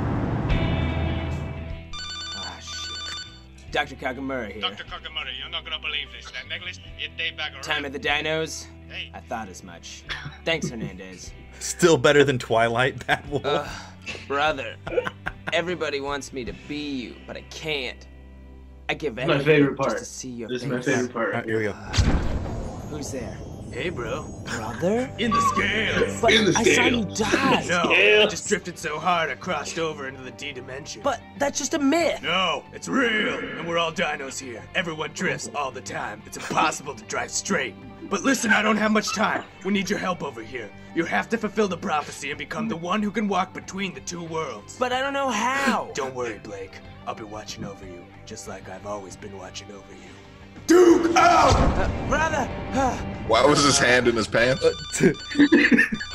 Ah, shit. Dr. Kagamura here. Dr. Kagamura, you're not gonna believe this. That necklace, it date back around. Time of the dinos? Hey. I thought as much. Thanks, Hernandez. Still better than Twilight, Bad Wolf. Brother, everybody wants me to be you, but I can't. I give My everything favorite part. just to see your This is face. my favorite part. Right, here we go. Who's there? Hey, bro. Brother? In the scales. But In the I saw scales. you die. No, Scales. I just drifted so hard I crossed over into the D dimension. But that's just a myth. No, it's real, and we're all dinos here. Everyone drifts all the time. It's impossible to drive straight. But listen, I don't have much time. We need your help over here. You have to fulfill the prophecy and become the one who can walk between the two worlds. But I don't know how. Don't worry, Blake. I'll be watching over you, just like I've always been watching over you. Duke out! Brother! Why was his hand in his pants?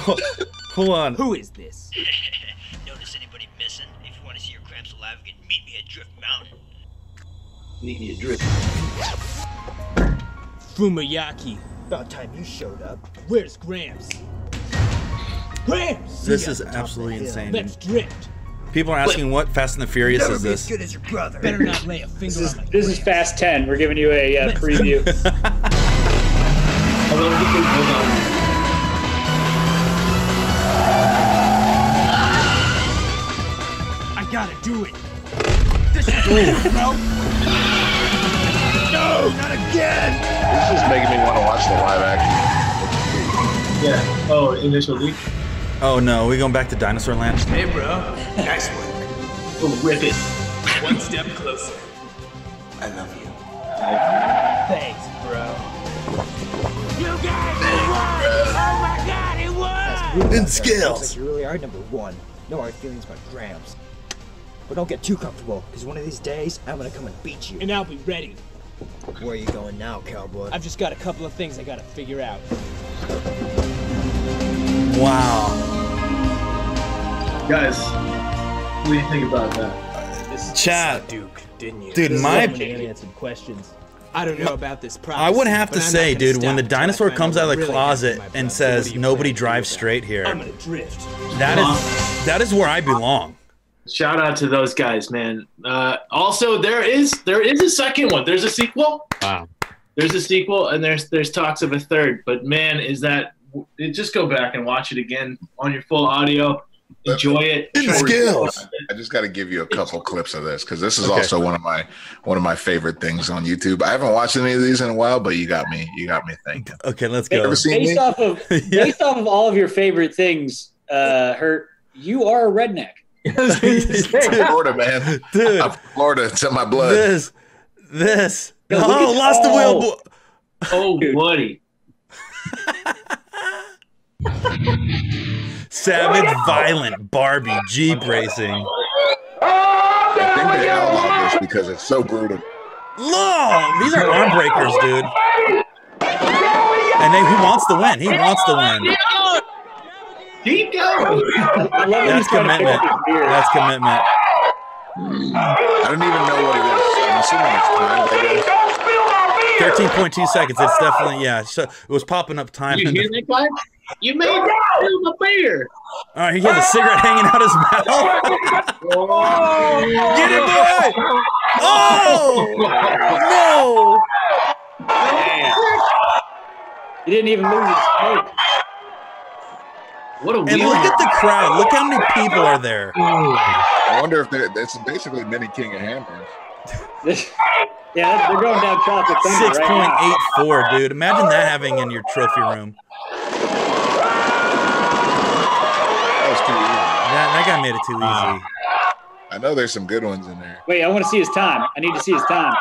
Hold on. Who is this? Notice anybody missing? If you want to see your cramps alive again, meet me at Drift Mountain. Meet me a drift. Fumayaki. About time you showed up. Where's Gramps? Gramps! This is absolutely insane. Let's drift. People are asking what Fast and the Furious Never is be this? as good as your brother. Better not lay a finger on my This is Fast 10. We're giving you a preview. Hold on. I gotta do it. This is good, bro. No, not again. This is making me want to watch the live action. Yeah. Oh, initial leak. Oh no, we going back to Dinosaur Land? Hey, bro. Nice work. Oh, rip it. One step closer. I love you. Thanks, bro. You guys, it won! Oh my god, it won! In scales. Sounds like you really are number one. No hard feelings about Grams. But don't get too comfortable, because one of these days, I'm gonna come and beat you. And I'll be ready. Where are you going now, cowboy? I've just got a couple of things I gotta figure out. Wow. Guys, what do you think about that? Chat. Duke, didn't you? Dude, my Unanswered questions. I don't know about this prophecy, I would have to but I'm say, not gonna dude, when the stop until I dinosaur find comes out out of what the really closet happened to my and brother. What says do you nobody plan to do drives with straight here, I'm gonna drift. that is where I belong. Shout out to those guys, man. Also, there is a second one. There's a sequel. Wow. There's a sequel, and there's talks of a third. But man, just go back and watch it again on your full audio. Enjoy it. In skills. I just got to give you a couple clips of this because this is also one of my favorite things on YouTube. I haven't watched any of these in a while, but you got me thinking. Okay, let's go. Based off of all of your favorite things, Hurt, you are a redneck. Florida, man. Dude. I'm from Florida. It's in my blood. This. Oh, lost the wheel. Oh, buddy. Savage, violent Barbie Jeep racing. I think they outlawed this because it's so brutal. Look, these are arm breakers, dude. And he wants to win. He wants to win. Keep going. That's commitment. That's commitment. I don't even know what it is. I'm assuming it's timed, I guess. 13.2 seconds. It's definitely, yeah. So it was popping up time. You hear that, guy? You made a beer. All right, he has a cigarette hanging out his mouth. Get it, boy! Oh! No! Man. He didn't even lose his smoke. What a And look at the crowd. Look how many people are there. I wonder if it's basically mini King of Hammers. Yeah, they're going down Tropic Thunder right 6.84, dude. Imagine that having in your trophy room. That was too easy. That guy made it too easy. I know there's some good ones in there. Wait, I want to see his time. I need to see his time.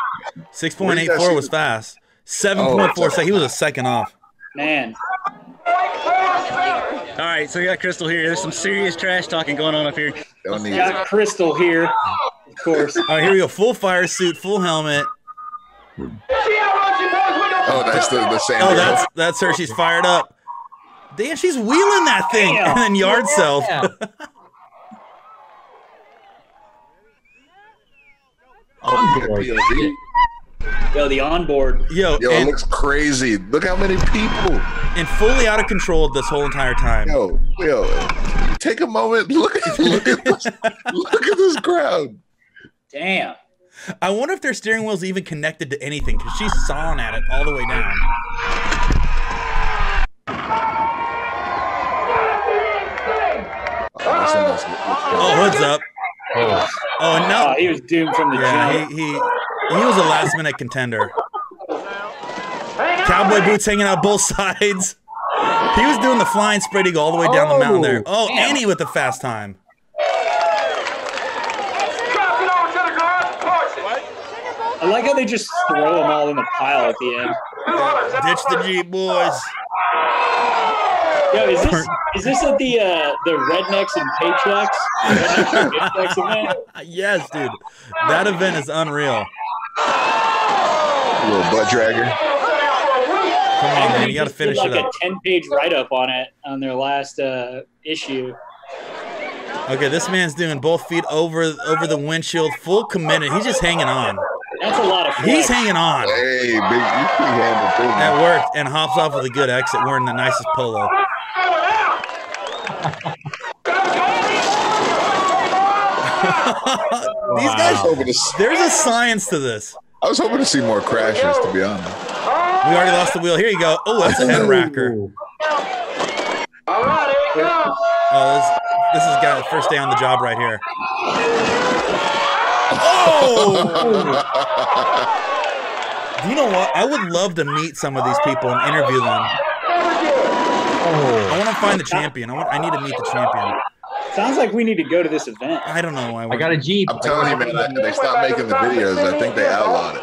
6.84 was fast. 7.4 seconds. He was a second off. Man. All right, so we got Crystal here. There's some serious trash talking going on up here. Don't need Got Crystal here, of course. All right, here we go. Full fire suit, full helmet. Oh, that's the same. Oh, that's her. She's fired up. Damn, she's wheeling that thing. Damn. And then yard self. Yo, the onboard. Yo, it looks crazy. Look how many people. And fully out of control this whole entire time. Yo, take a moment. Look at this crowd. Damn. I wonder if their steering wheel's even connected to anything because she's sawing at it all the way down. Oh, hood's up. Oh no! He was doomed from the jump. He was a last minute contender. Cowboy boots hanging out both sides. He was doing the flying spread eagle all the way down the mountain there. Oh, damn. Annie with the fast time. I like how they just throw them all in the pile at the end. Ditch the Jeep, boys. Yo, is this at the Rednecks and Paychecks? Rednecks and Paychecks event? Yes, dude. That event is unreal. A little butt dragger. Come on, man. You got to finish like it up. a 10-page write-up on it on their last issue. Okay, this man's doing both feet over the windshield, full committed. He's just hanging on. That's a lot of flex. He's hanging on. Hey, big, you handle business. That worked, and hops off with a good exit wearing the nicest polo. These guys, there's a science to this. I was hoping to see more crashes, to be honest. We already lost the wheel. Here you go. Oh, that's a head racker. Oh, this has got the first day on the job right here. Oh! Do you know what? I would love to meet some of these people and interview them. I want to find the champion. I need to meet the champion. Sounds like we need to go to this event. I don't know why. I got a Jeep. I'm telling you, man, they stopped making the videos. I think they outlawed it.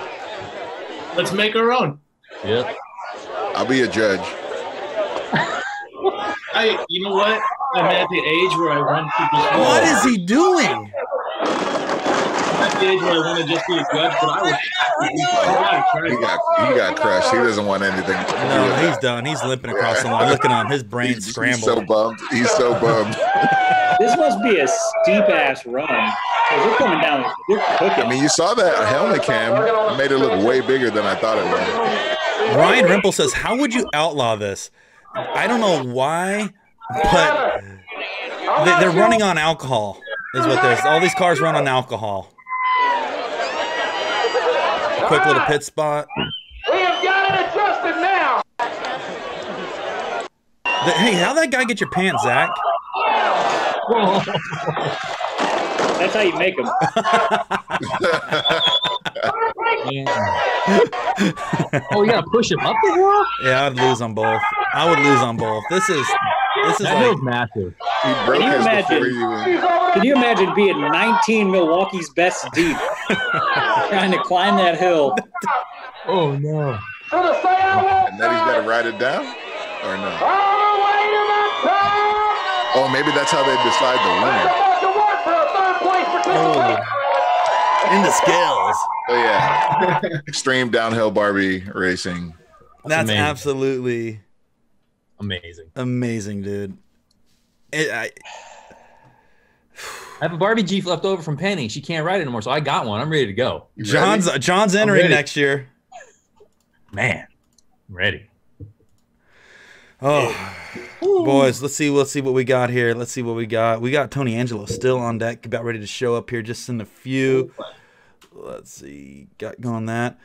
Let's make our own. Yep. I'll be a judge. You know what? I'm at the age where I run people's. What is he doing? I'm at the age where I want to just be a judge, but I would. He got crushed. He doesn't want anything. No, he's done. He's limping across the line. Look at him. His brain's scrambled. He's so bummed. He's so bummed. This must be a steep-ass run. They're coming down. They're cooking. I mean, you saw that helmet cam. It made it look way bigger than I thought it would. Ryan Rimple says, how would you outlaw this? I don't know why, but they're running on alcohol is what there's. All these cars run on alcohol. A quick little pit spot. We have got it adjusted now. Hey, how'd that guy get your pants, Zach? That's how you make them. Oh, you gotta push him up the wall? Yeah, I'd lose on both. I would lose on both. This is that like massive. He broke his before you even. Can you imagine being 19 Milwaukee's best deep, trying to climb that hill? Oh no! And then he's got to ride it down, or no? Oh, maybe that's how they decide the winner. oh, in the scales. Oh yeah, extreme downhill Barbie racing. That's amazing. absolutely amazing, dude. I have a Barbie Jeep left over from Penny. She can't ride it anymore, so I got one. I'm ready to go. John's entering next year. Man, I'm ready. Oh, boys, let's see what we got here. Let's see what we got. We got Tony Angelo still on deck, about ready to show up here just in a few. Let's see, got going that.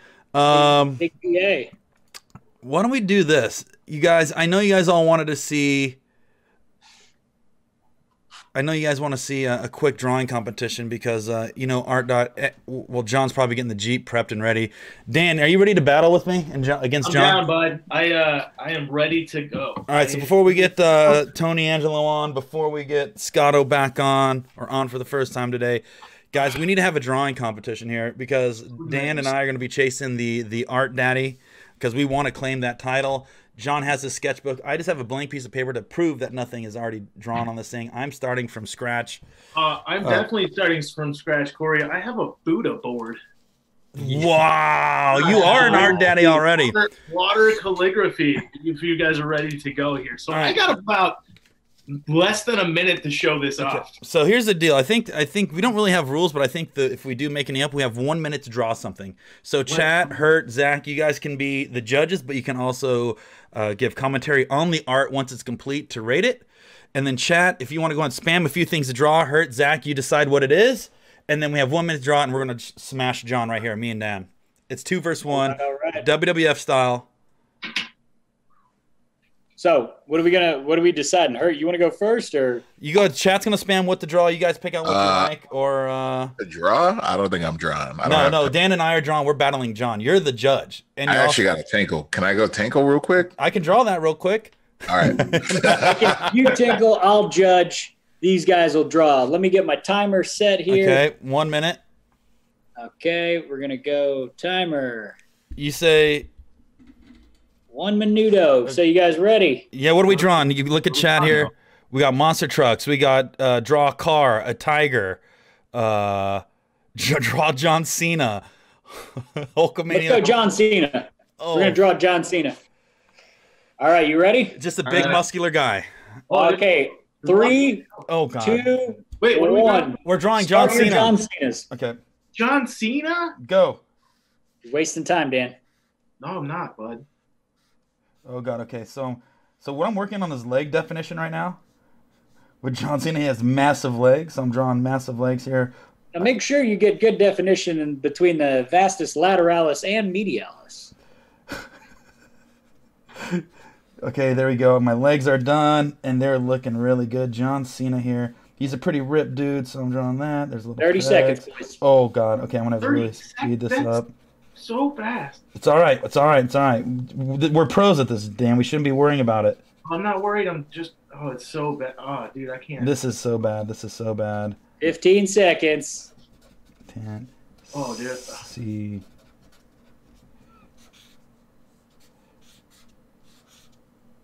Big PA. Why don't we do this? You guys, I know you guys all wanted to see. I know you guys want to see a quick drawing competition because, you know, well, John's probably getting the Jeep prepped and ready. Dan, are you ready to battle with me against John? I'm down, bud. I am ready to go. All right, so before we get Tony Angelo on, before we get Scotto back on, or on for the first time today, guys, we need to have a drawing competition here because Dan and I are going to be chasing the Art Daddy because we want to claim that title. John has his sketchbook. I just have a blank piece of paper to prove that nothing is already drawn on this thing. I'm starting from scratch. I'm definitely starting from scratch, Corey. I have a Buddha board. Wow, you are an Art Daddy already. Water calligraphy, if you guys are ready to go here. So I got about less than a minute to show this off. So here's the deal. I think we don't really have rules, but I think that if we do make any up, we have 1 minute to draw something. So chat, Hurt, Zach, you guys can be the judges, but you can also give commentary on the art once it's complete to rate it. And then chat, if you want to go and spam a few things to draw, Hurt, Zach, you decide what it is. And then we have 1 minute to draw it, and we're going to smash John right here, me and Dan. It's 2 versus 1, right. WWF style. So what are we deciding? Hurt, you want to go first or? You go. Chat's gonna spam what to draw. You guys pick out what you like, or a draw. I don't think I'm drawing. No. Dan and I are drawing. We're battling John. You're the judge. And I actually got a tinkle. Can I go tinkle real quick? I can draw that real quick. All right. You tinkle. I'll judge. These guys will draw. Let me get my timer set here. Okay, 1 minute. Okay, we're gonna go timer. You say. 1 minuto. So you guys ready? Yeah, what are we drawing? You look at chat here. We got monster trucks. We got draw a car, a tiger, draw John Cena. Hulkamania. Let's go John Cena. Oh. We're going to draw John Cena. All right, you ready? Just a big muscular guy. Okay, 3, oh, God. 2, Wait, 1. We're drawing John Cena. John Cena's. Okay. John Cena? Go. You're wasting time, Dan. No, I'm not, bud. Oh God. Okay. So what I'm working on is leg definition right now. With John Cena, he has massive legs. So I'm drawing massive legs here. Now make sure you get good definition in between the vastus lateralis and medialis. Okay, there we go. My legs are done, and they're looking really good. John Cena here. He's a pretty ripped dude, so I'm drawing that. There's a little 30 seconds, please. Oh God. Okay, I'm gonna have to really speed this up. So fast. It's all right. It's all right. It's all right. We're pros at this, Dan. We shouldn't be worrying about it. I'm not worried. I'm just. Oh, it's so bad. Oh, dude, I can't. This is so bad. This is so bad. 15 seconds. 10. Oh, dude. See.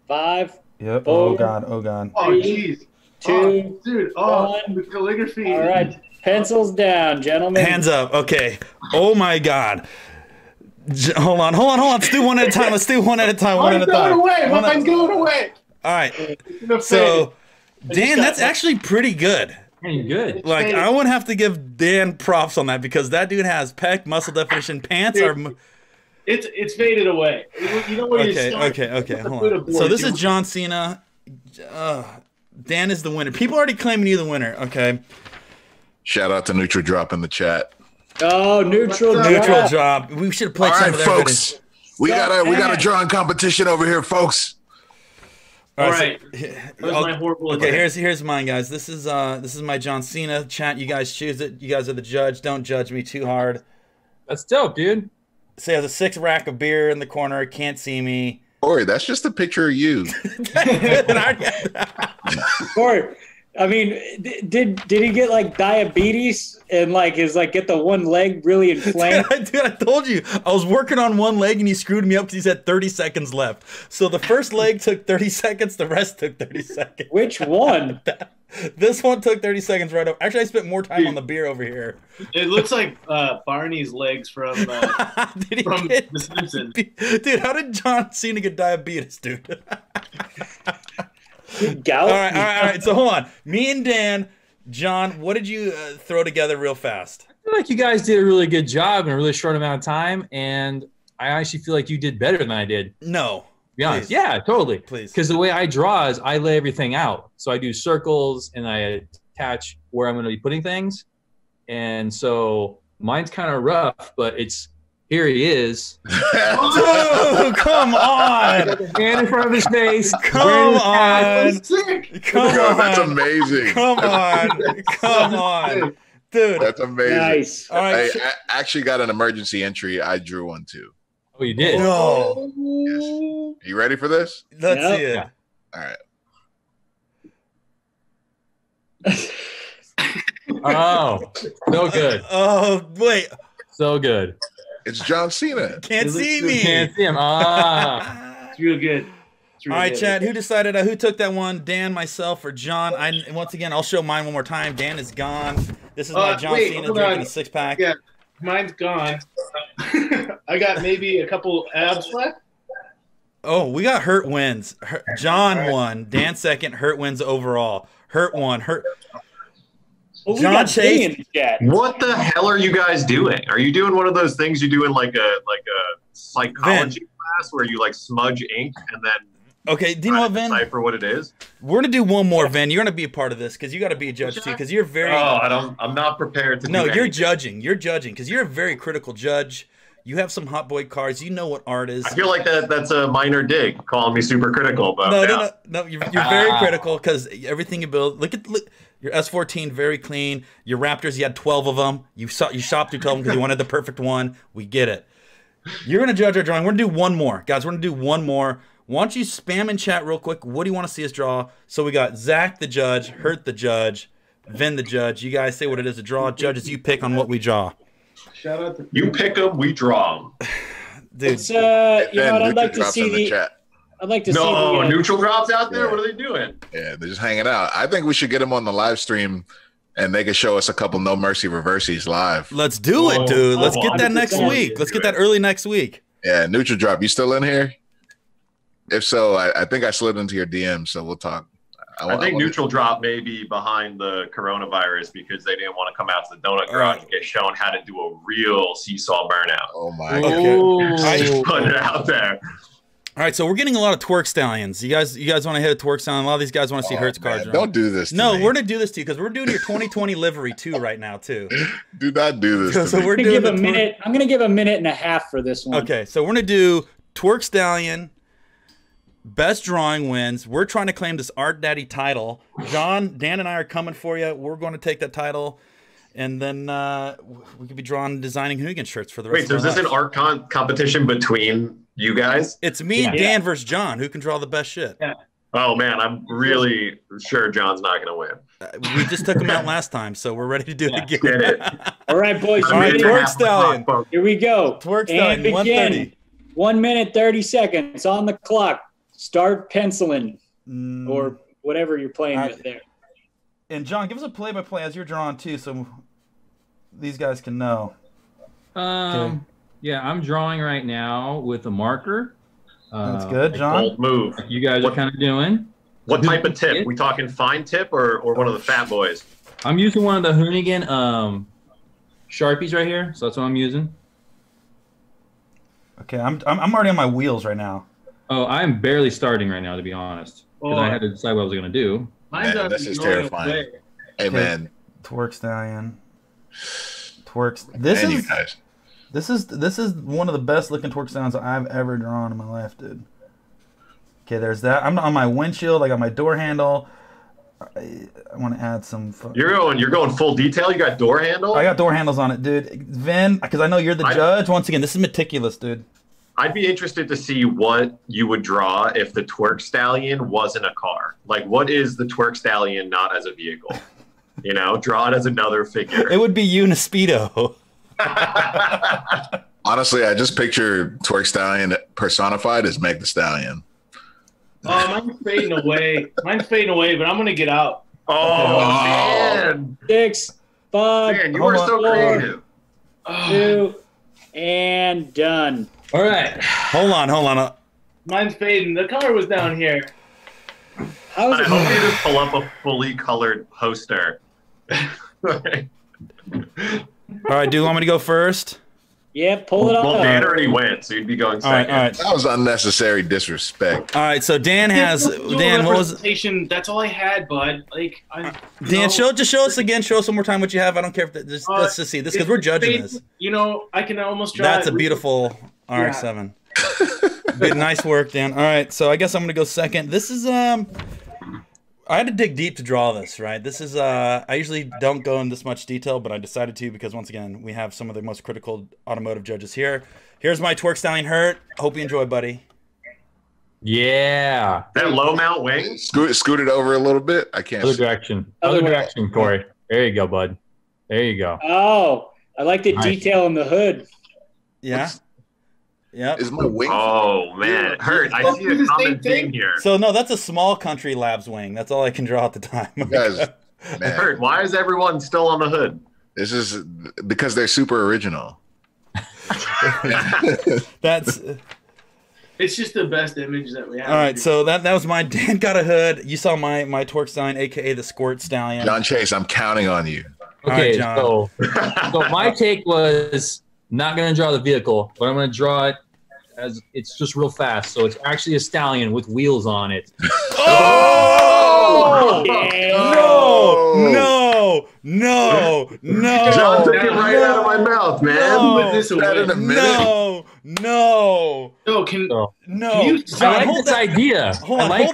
5. Yep. 4, Oh God. Oh God. Oh, jeez. 2. Oh, dude. Oh, 1. the calligraphy. All right. Pencils down, gentlemen. Hands up. Okay. Oh my God. Hold on. Let's do one at a time. One at a time. Mine's going away. Mine's going away. All right. So, Dan, that's actually pretty good. Pretty good. Like, I would have to give Dan props on that because that dude has pec, muscle definition, pants are. It's faded away. You know where you start. Okay. Hold on. So this is John Cena. Dan is the winner. People are already claiming you the winner. Okay. Shout out to Neutral Drop in the chat. Oh, neutral drop. We should have played all some right, of folks. We got a drawing competition over here, folks. All right. My horrible okay, here's mine, guys. This is my John Cena chat. You guys choose it. You guys are the judge. Don't judge me too hard. That's dope, dude. So he has a 6 rack of beer in the corner. Can't see me. Corey, that's just a picture of you. Corey, I mean, did he get like diabetes and like get the one leg really inflamed? Dude, I told you I was working on one leg and he screwed me up because he had 30 seconds left. So the first leg took 30 seconds, the rest took 30 seconds. Which one? This one took 30 seconds right up. Actually, I spent more time on the beer over here. It looks like Barney's legs from The Simpsons. Dude, how did John Cena get diabetes, dude? Gout? All right. So hold on. Me and Dan, John, what did you throw together real fast? I feel like you guys did a really good job in a really short amount of time, and I actually feel like you did better than I did. No. To be honest. Please. Yeah, totally. Please. Because the way I draw is I lay everything out. So I do circles and I attach where I'm going to be putting things. And so mine's kind of rough, but it's here he is. Dude, come on. Hand in front of his face. Come on. Come on. That's amazing. Come on. Come on. Dude. That's amazing. Nice. All right. I actually got an emergency entry. I drew one too. Oh, you did? No. Yes. You ready for this? Let's see it. Yeah. All right. Oh, so good. Oh, wait. So good. It's John Cena. Can't see me. Can't see him. Ah. It's real good. It's real All right, good. Chad, who decided who took that one? Dan, myself, or John? Once again, I'll show mine one more time. Dan is gone. This is my John Cena hold drinking on. a 6-pack. Yeah, mine's gone. I got maybe a couple abs left. Oh, we got Hurt wins. John won. Dan second. Hurt wins overall. Hurt won. Hurt. Well, we John got Chase. Jay in the chat. What the hell are you guys doing? Are you doing one of those things you do in like a psychology class where you like smudge ink and then Okay, do you know what, Vin? decipher what it is? We're gonna do one more, Vin. You're gonna be a part of this because you got to be a judge too. Because you're very. I'm not prepared to. No, do you're anything. judging. You're judging because you're a very critical judge. You have some hot boy cards. You know what art is. I feel like that's a minor dig, calling me super critical, but No. You're very critical because everything you build. Look your S14, very clean. Your Raptors, you had 12 of them. You shopped through 12 of them because you wanted the perfect one. We get it. You're gonna judge our drawing. We're gonna do one more, guys. We're gonna do one more. Why don't you spam in chat real quick? What do you want to see us draw? So we got Zach the judge, Hurt the judge, Vin the judge. You guys say what it is to draw. Judges, you pick on what we draw. Shout out to you pick them, we draw them. Dude, It's, you know what? I'd like to see the. chat. I'd like to see No, the. neutral drops out there. Yeah. What are they doing? Yeah, they're just hanging out. I think we should get them on the live stream, and they can show us a couple No Mercy reversies live. Let's do it, dude. Let's get that next 100%. week. Let's get that early next week. Yeah, neutral drop. You still in here? If so, I think I slid into your DM, so we'll talk. I think neutral drop may be behind the coronavirus because they didn't want to come out to the donut garage and get shown how to do a real seesaw burnout. Oh my god! Just put it out there. All right, so we're getting a lot of twerk stallions. You guys want to hit a twerk stallion? A lot of these guys want to see Hertz cards. Don't do this. To No, me. we're gonna do this to you because we're doing your 2020 livery too right now too. Do not do this. So to me. we're I'm gonna doing give a the minute. I'm gonna give a minute and a half for this one. Okay, so we're gonna do twerk stallion. Best drawing wins. We're trying to claim this Art Daddy title. John, Dan, and I are coming for you. We're going to take that title, and then we could be drawing designing Hoonigan shirts for the rest Wait, so of is our this an lives. art competition between you guys? It's me, Dan versus John. Who can draw the best shit? Yeah. Oh man, I'm really sure John's not going to win. We just took him out last time, so we're ready to do it again. Get it? All right, boys. All right, ready? twerk stallion. Here we go. Twerk And stallion. begin. 130. 1 minute 30 seconds on the clock. Start penciling or whatever you're playing All right. with there. And John, give us a play-by-play as you're drawing too, so these guys can know. Okay. Yeah, I'm drawing right now with a marker. That's good, John. Bold move. You guys are kind of doing. What type of tip? We talking fine tip or one of the fat boys? I'm using one of the Hoonigan Sharpies right here, so that's what I'm using. Okay, I'm already on my wheels right now. Oh, I'm barely starting right now, to be honest, because I had to decide what I was going to do. Man, this is terrifying. Hey man, twerk stallion. Twerks. This is one of the best looking twerk stallions I've ever drawn in my life, dude. Okay, there's that. I'm on my windshield. I got my door handle. I want to add some. You're going full detail. You got door handle. I got door handles on it, dude. Vin, because I know you're the judge. Once again, this is meticulous, dude. I'd be interested to see what you would draw if the twerk stallion wasn't a car. Like, what is the twerk stallion not as a vehicle? You know, draw it as another figure. It would be you in a Speedo. honestly, I just picture Twerk Stallion personified as Meg the Stallion. Mine's fading away. Mine's fading away, but I'm gonna get out. Oh man! 6, 5, Man, you are so 4, creative. 2, and done. All right. Hold on. Mine's fading. The color was down here. How is I it? hope you just pull up a fully colored poster. All right, do you want me to go first? Yeah, pull it Well, off. Dan already went, so you'd be going second. All right. That was unnecessary disrespect. All right, so Dan has Dan. What was That's all I had, bud. Like, Dan? Show us again. Show us one more time what you have. I don't care if let's just see this because we're judging this. You know, I can almost draw. That's a beautiful RX-7. Good, nice work, Dan. All right, so I guess I'm gonna go second. This is I had to dig deep to draw this, right? This is I usually don't go in this much detail, but I decided to because once again we have some of the most critical automotive judges here. Here's my Twerk Stallion Hurt. Hope you enjoy, buddy. Yeah. That low mount wing. Scoot it over a little bit. I can't. Other direction. Other direction, Corey. There you go, bud. There you go. Oh, I like the detail in the hood. Yeah. Yeah. Is my wing? Oh man, Hurt. I see a common theme here. So no, that's a Small Country Labs wing. That's all I can draw at the time. Guys, man. Hurt. Why is everyone still on the hood? This is because they're super original. That's. It's just the best image that we have. All right, so that was my Dan got a hood. You saw my Twerk Stallion, aka the Squirt Stallion. John Chase, I'm counting on you. Okay, John. so my take was not going to draw the vehicle, but I'm going to draw it as it's just real fast. So it's actually a stallion with wheels on it. Oh! No! John took it right out of my mouth, man. Put this away. No! No, Can I you like this idea. Hold on, I like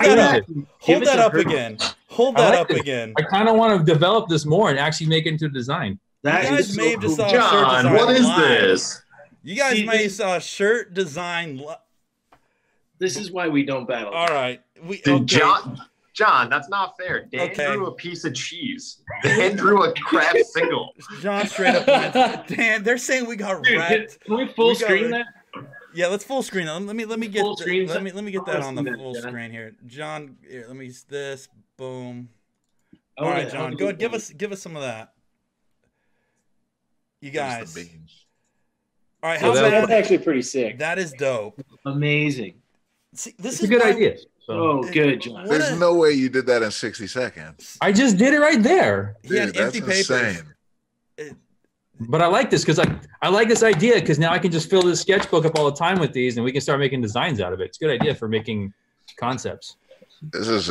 hold that up again. Hold that up again. I kind of want to develop this more and actually make it into a design. You guys may have just saw John, a shirt design what is live. this? You guys may have saw a shirt design. This is why we don't battle. All right. Dude, John, that's not fair. Dan drew a piece of cheese. Dan drew a crab single. John straight up went, Dan, they're saying we got wrecked. Can we full screen that? Yeah, let's full screen that. Let me get Full screen let me get that on the that, full yeah. screen here. John, here, let me use this. Boom. Oh, All right, yeah, John, go ahead. Give us some of that. You guys. All right, So that's actually pretty sick. That is dope. Amazing. See, this It's is a good why- idea. Oh, good, John. There's no way you did that in 60 seconds. I just did it right there. He had Dude, empty that's papers. insane. But I like this because I like this idea because now I can just fill this sketchbook up all the time with these and we can start making designs out of it. It's a good idea for making concepts. That was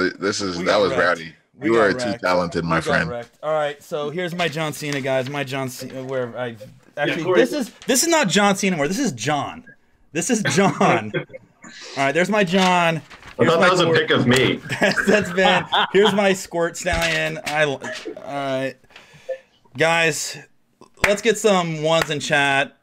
wrecked. rowdy. We You got are too wrecked. talented, my We got friend. wrecked. All right, so here's my John Cena, guys. My John Cena, where I actually Corey. this is not John Cena anymore. This is John. This is John. All right, there's my John. I thought that was a pic of me. That's been. Here's my Squirt Stallion. All right, guys, let's get some ones in chat.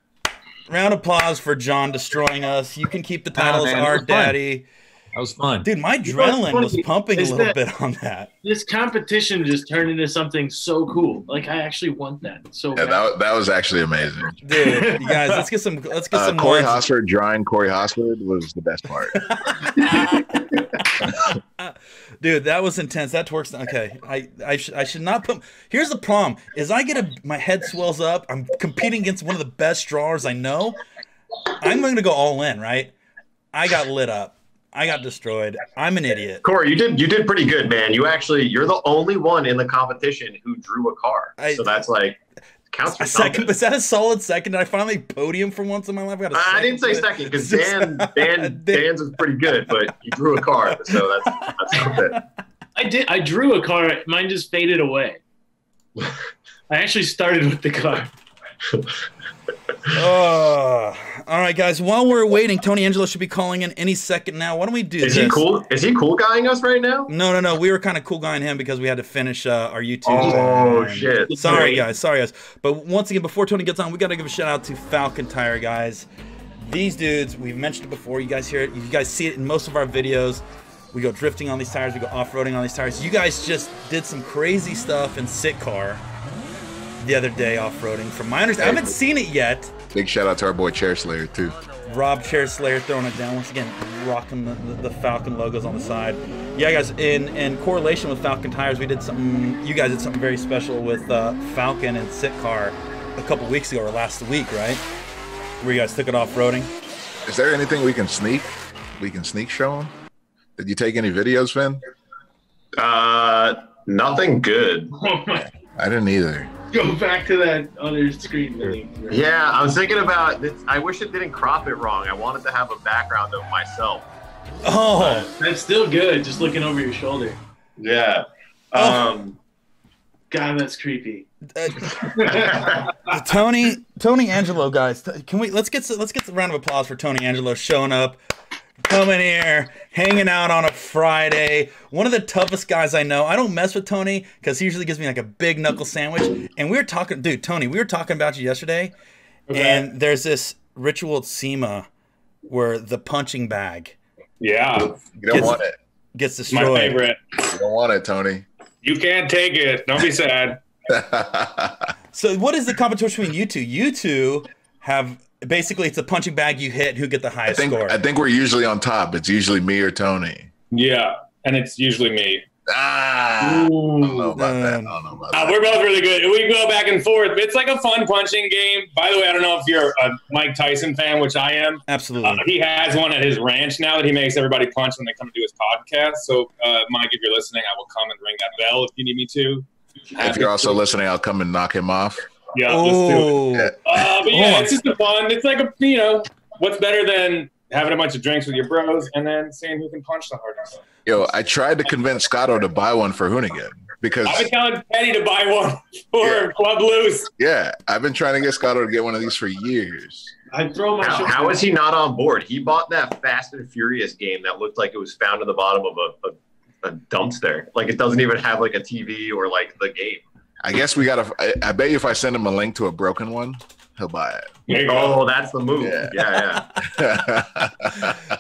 Round of applause for John destroying us. You can keep the titles man, Art it was fun. Daddy. That was fun. Dude, my You know what's adrenaline funny was pumping a is little that- bit on that. This competition just turned into something so cool. Like, I actually want that. So Yeah, bad. that was actually amazing. Dude, you guys, let's get some Corey ones. Hosford drawing Corey Hosford was the best part. Dude, that was intense. That works. Okay, I should not put. Here's the problem: is I get my head swells up. I'm competing against one of the best drawers I know. I'm going to go all in, right? I got lit up. I got destroyed. I'm an idiot. Corey, you did pretty good, man. You're the only one in the competition who drew a car. So that's like counts for A second, something. is that a solid second? Did I finally podium for once in my life? I didn't say second because Dan's is pretty good, but you drew a car, so that's something. I drew a car. Mine just faded away. I actually started with the car. All right, guys. While we're waiting, Tony Angelo should be calling in any second now. Why don't we do this? Is he cool? Is he cool guying us right now? No. We were kind of cool guying him because we had to finish our YouTube. Oh, shit. Sorry, guys. But once again, before Tony gets on, we got to give a shout out to Falcon Tire, guys. These dudes, we've mentioned it before. You guys hear it. You guys see it in most of our videos. We go drifting on these tires. We go off-roading on these tires. You guys just did some crazy stuff in Sit Car the other day off-roading. From my understanding, I haven't seen it yet. Big shout out to our boy Chair Slayer too. Rob Chair Slayer throwing it down once again, rocking the Falcon logos on the side. Yeah, guys, in correlation with Falcon Tires, we did something. You guys did something very special with Falcon and Sit Car a couple weeks ago or last week, right? Where you guys took it off-roading. Is there anything we can sneak? We can sneak show them? Did you take any videos, Finn? Nothing good. I didn't either. Go back to that other screen. Yeah, I was thinking about this. I wish it didn't crop it wrong. I wanted to have a background of myself. Oh, that's still good. Just looking over your shoulder. Yeah. God, that's creepy. Tony Angelo, guys, can we let's get the round of applause for Tony Angelo showing up, coming here, hanging out on a Friday. One of the toughest guys I know. I don't mess with Tony because he usually gives me like a big knuckle sandwich. And we were talking, dude, Tony, we were talking about you yesterday, and there's this ritual at SEMA where the punching bag. Yeah, you don't want it. Gets destroyed. My favorite. You don't want it, Tony. You can't take it. Don't be sad. So what is the competition between you two? You two have basically it's a punching bag you hit who get the highest score. I think we're usually on top. It's usually me or Tony. Yeah, and it's usually me. I don't know about that. We're both really good. We go back and forth. It's like a fun punching game. By the way, I don't know if you're a Mike Tyson fan, which I am. Absolutely. He has one at his ranch now that he makes everybody punch when they come to do his podcast. So, Mike, if you're listening, I will come and ring that bell if you need me to. If you're also listening, I'll come and knock him off. Yeah, let's do it. But yeah, it's just a fun. It's like what's better than having a bunch of drinks with your bros and then seeing who can punch the hardest. Yo, I tried to convince Scotto to buy one for Hoonigan because I've been telling Penny to buy one for Club Loose. Yeah, I've been trying to get Scotto to get one of these for years. I throw my. How is he not on board? He bought that Fast and Furious game that looked like it was found in the bottom of a dumpster. Like it doesn't even have like a TV or like the game. I guess we gotta. I bet you if I send him a link to a broken one, he'll buy it. Oh, that's the move. Yeah.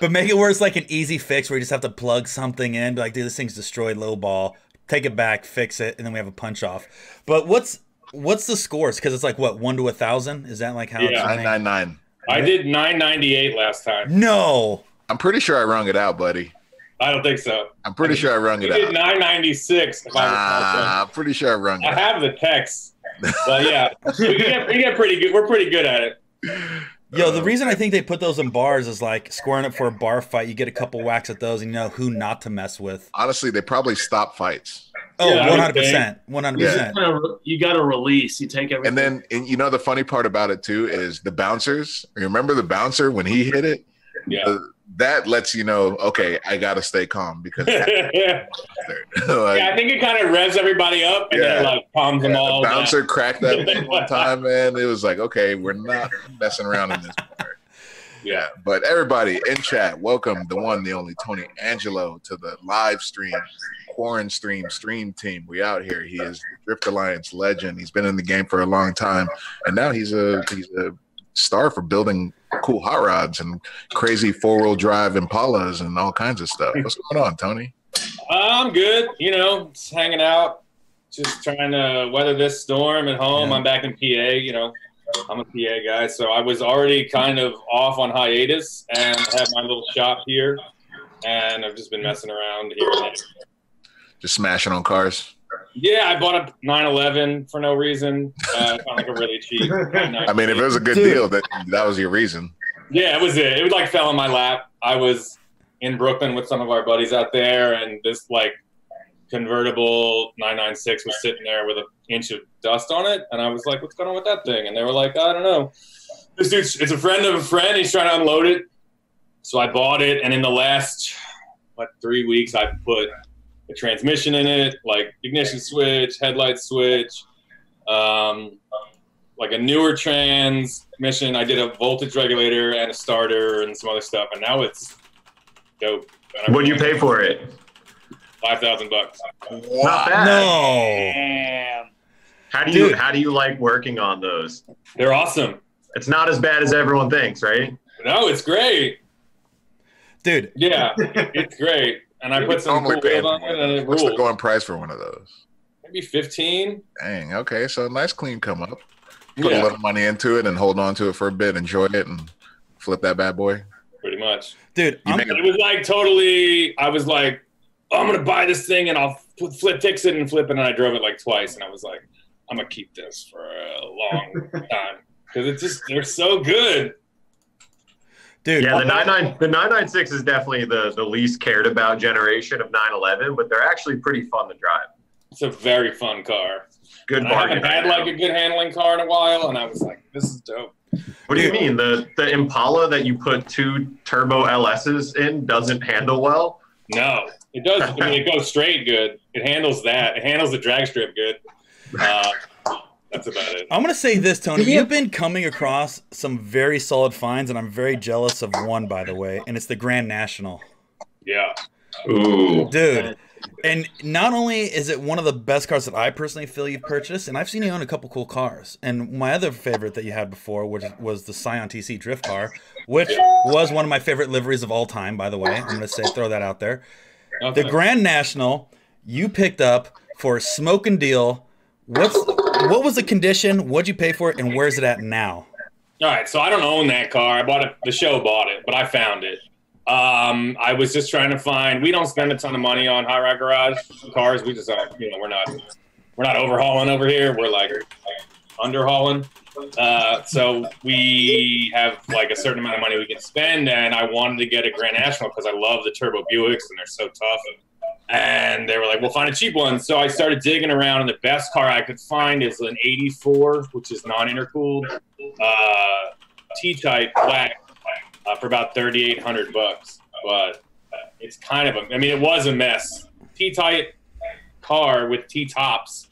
But make it worse, like an easy fix where you just have to plug something in. Be like, dude, this thing's destroyed. Low ball. Take it back, fix it, and then we have a punch off. But what's the scores? Because it's like what 1 to 1,000. Is that like how? Yeah, it's 999. I did 998 last time. No, I'm pretty sure I rung it out, buddy. I don't think so. I'm pretty sure I rung it You out. did 996. I'm pretty sure I rung it I out. have the text. But yeah, we get pretty good. We're pretty good at it. Yo, the reason I think they put those in bars is like scoring up for a bar fight. You get a couple whacks at those and you know who not to mess with. Honestly, they probably stop fights. Oh, Yeah, 100%. 100%. You got to release. You take everything. And then, you know, the funny part about it too is the bouncers. Remember the bouncer when he hit it? Yeah. That lets you know, okay, I got to stay calm because Yeah, I think it kind of revs everybody up and then like calms them all the bouncer down. cracked that thing one time, man. It was like, okay, we're not messing around in this part. Yeah. But everybody in chat, welcome the one, the only Tony Angelo to the live stream, Quarantine stream team. We out here. He is the Drift Alliance legend. He's been in the game for a long time, and now he's a star for building cool hot rods and crazy 4-wheel drive Impalas and all kinds of stuff. What's going on, Tony? I'm good. You know, just hanging out, just trying to weather this storm at home. I'm back in PA. You know, I'm a PA guy, so I was already kind of off on hiatus and have my little shop here, and I've just been messing around here and there. Just smashing on cars. Yeah, I bought a 911 for no reason. It's not like a really cheap. I mean, if it was a good deal, that was your reason. Yeah, it was it. It was like fell in my lap. I was in Brooklyn with some of our buddies out there, and this like convertible 996 was sitting there with an inch of dust on it, and I was like, "What's going on with that thing?" And they were like, "I don't know. This dude's it's a friend of a friend. He's trying to unload it." So I bought it, and in the last 3 weeks, I put a transmission in it, like ignition switch, headlight switch, like a newer transmission. I did a voltage regulator and a starter and some other stuff, and now it's dope. What do you pay for it? $5,000. Not bad. No. Damn. How do you like working on those? They're awesome. It's not as bad as everyone thinks, right? No, it's great. Dude. Yeah, it's great. And I put some cool wheels on it, and it What's the rules. going price for one of those? Maybe 15. Dang, okay, so a nice clean come up. Put Yeah. a little money into it and hold on to it for a bit, enjoy it, and flip that bad boy. Pretty much. Dude, it was like totally, I was like, oh, I'm going to buy this thing and I'll fix it and flip it. And I drove it like twice. And I was like, I'm going to keep this for a long time. Because it's just, they're so good. Dude, yeah, the 996 is definitely the least cared about generation of 911, but they're actually pretty fun to drive. It's a very fun car. Good And bargain. I haven't had like a good handling car in a while, and I was like, this is dope. What do you mean? The Impala that you put 2 turbo LSs in doesn't handle well? No, it does. I mean, it goes straight good. It handles that. It handles the drag strip good. That's about it. I'm going to say this, Tony. You've been coming across some very solid finds, and I'm very jealous of one, by the way, and it's the Grand National. Yeah. Ooh. Dude. And not only is it one of the best cars that I personally feel you've purchased, and I've seen you own a couple cool cars. And my other favorite that you had before, which was the Scion TC drift car, which was one of my favorite liveries of all time, by the way. I'm going to throw that out there. Okay. The Grand National you picked up for Smoke and Deal. What was the condition? What'd you pay for it? And where's it at now? All right, so I don't own that car. I bought it. The show bought it, but I found it. I was just trying to find. We don't spend a ton of money on Hot Rod Garage cars. We just, we're not overhauling over here. We're like underhauling. So we have like a certain amount of money we can spend, and I wanted to get a Grand National because I love the turbo Buicks and they're so tough. And they were like, "We'll find a cheap one." So I started digging around, and the best car I could find is an '84, which is non-intercooled, T-type black. For about $3,800, but it's kind of it was a mess. T-type car with T-tops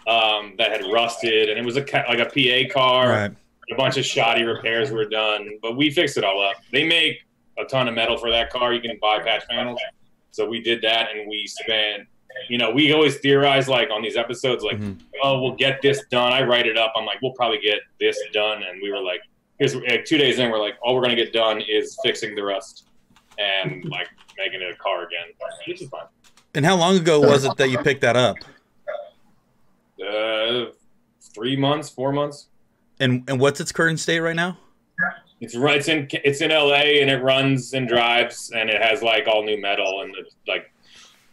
that had rusted, and it was like a PA car. Right. A bunch of shoddy repairs were done, but we fixed it all up. They make a ton of metal for that car. You can buy patch panels, so we did that, and we spent. We always theorize like on these episodes, like, oh, we'll get this done. I write it up. I'm like, we'll probably get this done, and we were like. Here's, 2 days in, we're like, all we're going to get done is fixing the rust and, like, making it a car again, which is fine. And how long ago was it that you picked that up? 3 months, 4 months. And what's its current state right now? It's in LA, and it runs and drives, and it has, like, all new metal. And,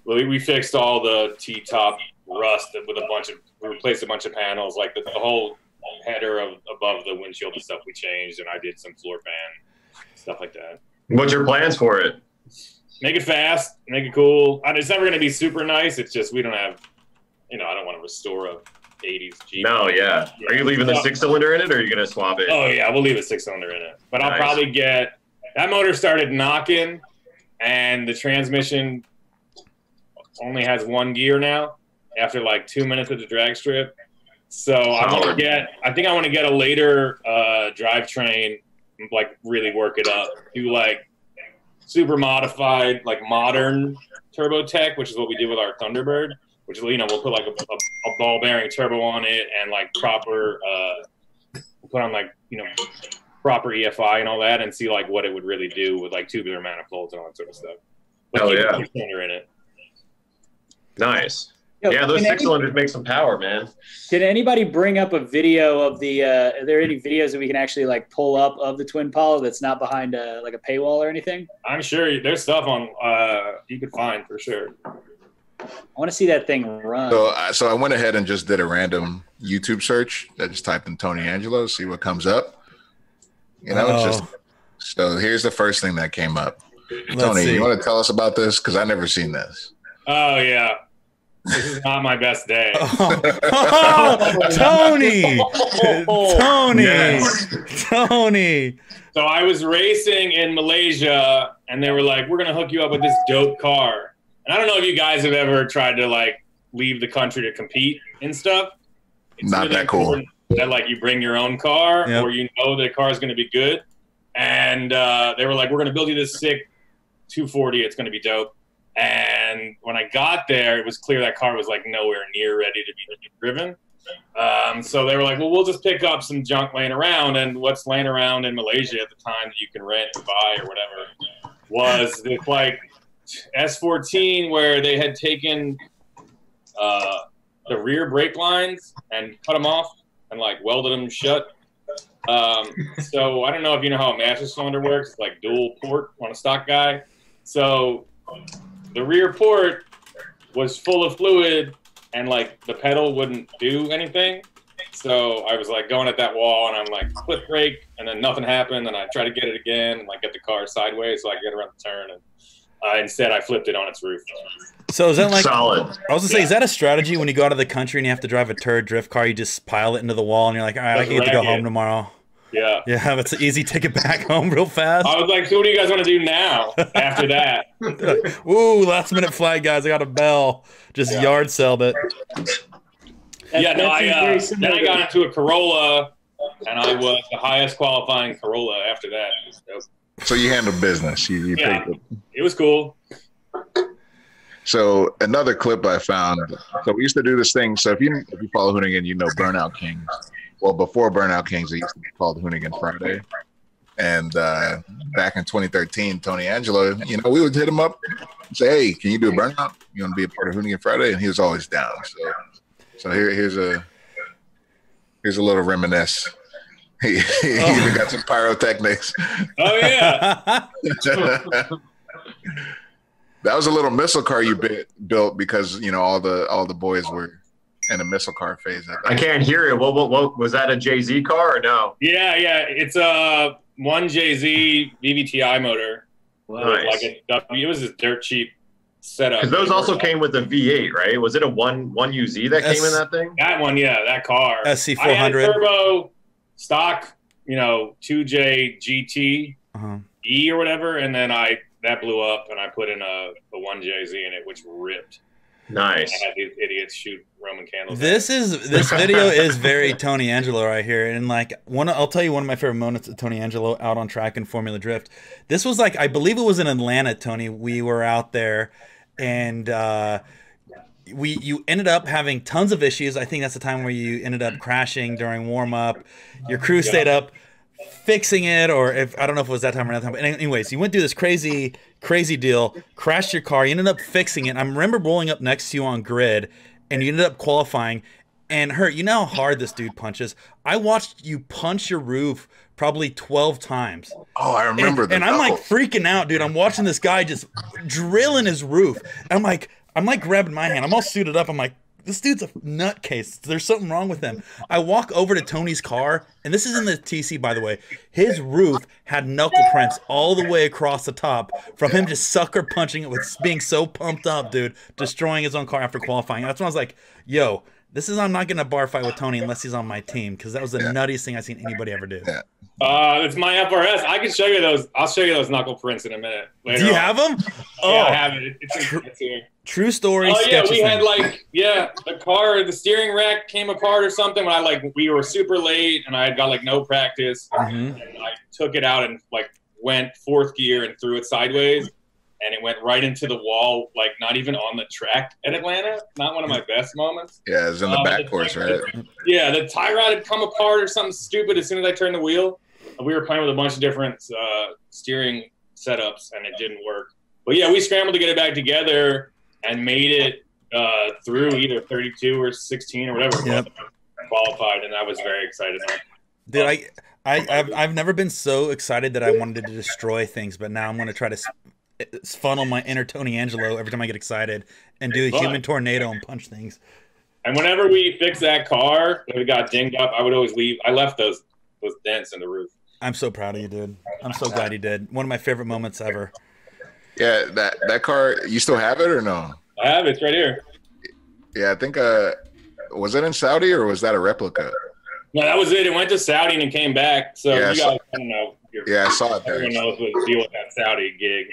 we fixed all the T-top rust with we replaced a bunch of panels, like, the whole header above the windshield and stuff we changed, and I did some floor pan stuff like that. What's your plans for it? Make it fast, make it cool. It's never going to be super nice. It's just we don't have, I don't want to restore a 80s Jeep. No, yeah. Are you leaving the 6-cylinder in it, or are you going to swap it? Oh yeah, we'll leave a 6-cylinder in it. But Nice. I'll probably get that motor started knocking, and the transmission only has 1 gear now after like 2 minutes of the drag strip. So I think I want to get a later drivetrain, like really work it up, do like super modified, like modern turbo tech, which is what we did with our Thunderbird, which is, we'll put like a ball bearing turbo on it and like proper, put on like, proper EFI and all that, and see like what it would really do with like tubular manifolds and all that sort of stuff. But Oh, keep yeah. a 6-cylinder in it. Nice. Yo, Yeah, those can 6-cylinders make some power, man. Did anybody bring up a video of the? Are there any videos that we can actually like pull up of the Twin Impala that's not behind like a paywall or anything? I'm sure there's stuff on you could find for sure. I want to see that thing run. So I went ahead and just did a random YouTube search. I just typed in Tony Angelo, see what comes up. It's just. So here's the first thing that came up. Tony, you want to tell us about this? Because I've never seen this. Oh yeah. This is not my best day. Tony! Tony! Yes. Tony! So I was racing in Malaysia, and they were like, we're going to hook you up with this dope car. And I don't know if you guys have ever tried to, like, leave the country to compete and stuff. It's Not that cool. important that, like, you bring your own car, Yep. or the car is going to be good. And they were like, we're going to build you this sick 240. It's going to be dope. And when I got there, it was clear that car was like nowhere near ready to be driven. So they were like, well, we'll just pick up some junk laying around. And what's laying around in Malaysia at the time that you can rent or buy or whatever was this like S14 where they had taken the rear brake lines and cut them off and like welded them shut. So I don't know if you know how a master cylinder works, it's like dual port on a stock guy. So the rear port was full of fluid and like the pedal wouldn't do anything. So I was like going at that wall and I'm like split brake and then nothing happened. And I try to get it again and like get the car sideways so I can get around the turn. And instead I flipped it on its roof. So is that like solid? I was gonna say, is that a strategy when you go out of the country and you have to drive a turd drift car? You just pile it into the wall and you're like, all right, I can get to go home tomorrow. Yeah. Yeah, it's an easy ticket back home real fast. I was like, so what do you guys want to do now after that? Ooh, last minute flag, guys. I got a bell. Just yard sold it. Yeah, no, then I got into a Corolla, and I was the highest qualifying Corolla after that. So you handled business. You Yeah, paid it was cool. So another clip I found. So we used to do this thing. So if you follow Hoonigan, you know Burnout Kings. Well, before Burnout Kings, it used to be called Hoonigan Friday. And back in 2013, Tony Angelo, we would hit him up and say, "Hey, can you do a burnout? You want to be a part of Hoonigan Friday?" And he was always down. So here's a little reminisce. He even got some pyrotechnics. Oh yeah. That was a little missile car you built because all the boys were in a missile car phase. I can't hear it. What was that? A Jay-Z car or no? Yeah. It's a 1JZ VVTi motor. Nice. It was a dirt cheap setup. Because those also came with a V8, right? Was it a 1UZ that came in that thing? That one, yeah, that car. SC400. I had turbo stock, 2J GT E or whatever, and then that blew up, and I put in a 1JZ in it, which ripped. Nice. I had these idiots shoot Roman candles. This video is very Tony Angelo right here, and I'll tell you one of my favorite moments of Tony Angelo out on track in Formula Drift. This was I believe it was in Atlanta, Tony. We were out there, and you ended up having tons of issues. I think that's the time where you ended up crashing during warm up. Your crew stayed up fixing it, or I don't know if it was that time or another time. But anyways, you went through this crazy deal, crashed your car, you ended up fixing it. I remember rolling up next to you on grid, and you ended up qualifying. And you know how hard this dude punches. I watched you punch your roof probably 12 times. Oh, I remember that. And I'm freaking out, dude. I'm watching this guy just drilling his roof. I'm like grabbing my hand. I'm all suited up. I'm like, this dude's a nutcase. There's something wrong with him. I walk over to Tony's car, and this is in the TC, by the way. His roof had knuckle prints all the way across the top from him just sucker punching it with being so pumped up, dude, destroying his own car after qualifying. That's when I was like, yo, I'm not getting a bar fight with Tony unless he's on my team, because that was the nuttiest thing I've seen anybody ever do. Yeah. It's my FRS. I can show you those. I'll show you those knuckle prints in a minute. Do you have them? Yeah, I have it. It's here. True story. Oh yeah, we had the steering rack came apart or something when we were super late and I had got no practice. And I took it out and went fourth gear and threw it sideways, and it went right into the wall, not even on the track at Atlanta. Not one of my best moments. Yeah, it was in the back course, right? Yeah, the tie rod had come apart or something stupid as soon as I turned the wheel. We were playing with a bunch of different steering setups, and it didn't work. But yeah, we scrambled to get it back together and made it through either 32 or 16 or whatever. Yep. Qualified, and I was very excited. Dude, I've never been so excited that I wanted to destroy things, but now I'm going to try to funnel my inner Tony Angelo every time I get excited and do a human tornado and punch things. And whenever we fixed that car, when it got dinged up, I would always leave. I left those dents in the roof. I'm so proud of you, dude. I'm so glad you did. One of my favorite moments ever. Yeah, that car, you still have it or no? I have it. It's right here. Yeah, I think, was it in Saudi or was that a replica? No, that was it. It went to Saudi and it came back. So yeah, you guys, I don't know. Yeah, I saw it there. Everyone knows what the deal with that Saudi gig.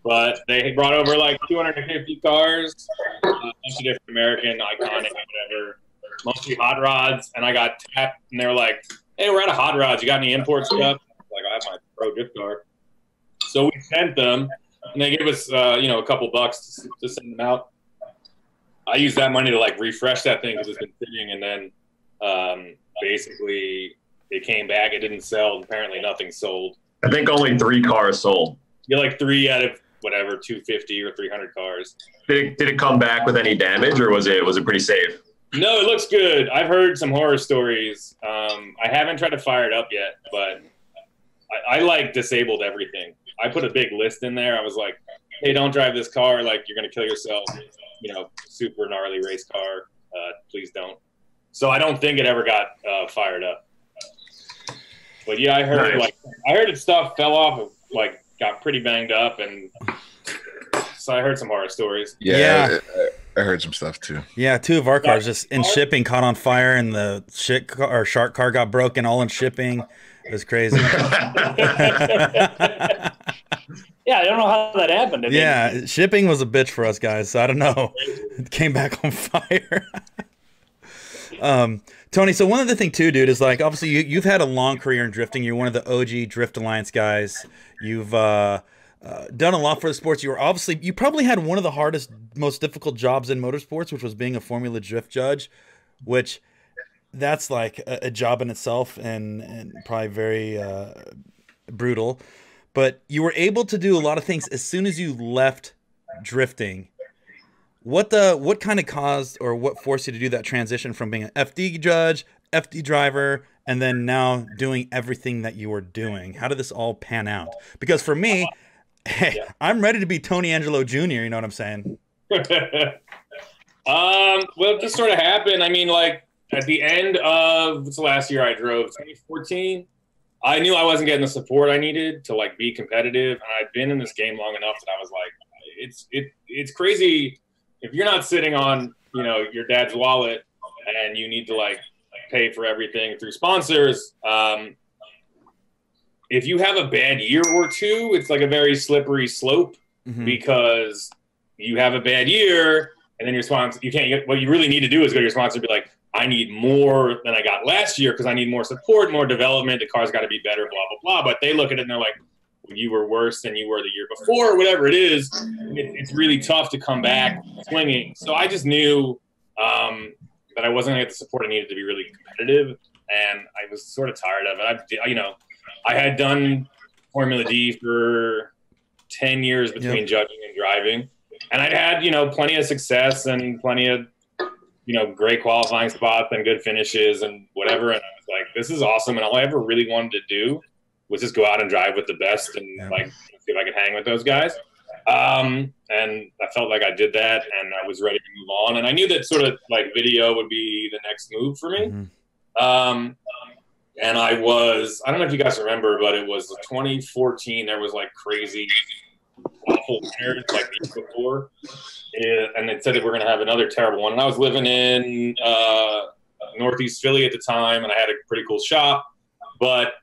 But they brought over 250 cars, a bunch of different American, iconic, whatever, mostly hot rods. And I got tapped, and they were like, hey, we're out of hot rods. You got any import stuff? I have my pro gift card. So we sent them, and they gave us, a couple bucks to send them out. I used that money to refresh that thing because it's been sitting, and then basically it came back. It didn't sell. Apparently, nothing sold. I think only 3 cars sold. You're 3 out of whatever 250 or 300 cars. Did it come back with any damage, or was it pretty safe? No, it looks good. I've heard some horror stories. I haven't tried to fire it up yet, but I disabled everything. I put a big list in there. I was like, hey, don't drive this car. You're going to kill yourself. Super gnarly race car. Please don't. So I don't think it ever got fired up. But yeah, I heard nice. I heard its stuff fell off, got pretty banged up, and so I heard some horror stories. Yeah. I heard some stuff too. Yeah, 2 of our cars just in shipping caught on fire, and the shark car got broken all in shipping. It was crazy. Yeah, I don't know how that happened. I mean, shipping was a bitch for us guys. So I don't know. It came back on fire. Tony, so one other thing too, dude, is like obviously you've had a long career in drifting. You're one of the OG Drift Alliance guys. You've done a lot for the sports. You probably had one of the hardest, most difficult jobs in motorsports, which was being a Formula Drift judge, which that's like a job in itself and probably very brutal. But you were able to do a lot of things as soon as you left drifting. What kind of caused or what forced you to do that transition from being an FD judge, FD driver, and then now doing everything that you were doing? How did this all pan out? Because for me, hey, I'm ready to be Tony Angelo Jr., you know what I'm saying? Well, it just sort of happened. I mean, like, at the end of, what's the last year I drove? 2014? I knew I wasn't getting the support I needed to, like, be competitive, and I'd been in this game long enough that I was like, it's crazy if you're not sitting on, you know, your dad's wallet and you need to, like pay for everything through sponsors. If you have a bad year or two, it's like a very slippery slope because you have a bad year and then your sponsor, you can't get, what you really need to do is go to your sponsor and be like, I need more than I got last year because I need more support, more development. The car's got to be better, blah, blah, blah. But they look at it and they're like, well, you were worse than you were the year before, or whatever it is. It's really tough to come back swinging. So I just knew that I wasn't going to get the support I needed to be really competitive. And I was sort of tired of it. I had done Formula D for 10 years between judging and driving. And I'd had, plenty of success and plenty of, great qualifying spots and good finishes and whatever. And I was like, this is awesome. And all I ever really wanted to do was just go out and drive with the best and like see if I could hang with those guys. And I felt like I did that and I was ready to move on. And I knew that sort of like video would be the next move for me. And I don't know if you guys remember, but it was 2014. There was like crazy awful winners like the year before. And it said that we're going to have another terrible one. And I was living in Northeast Philly at the time, and I had a pretty cool shop. But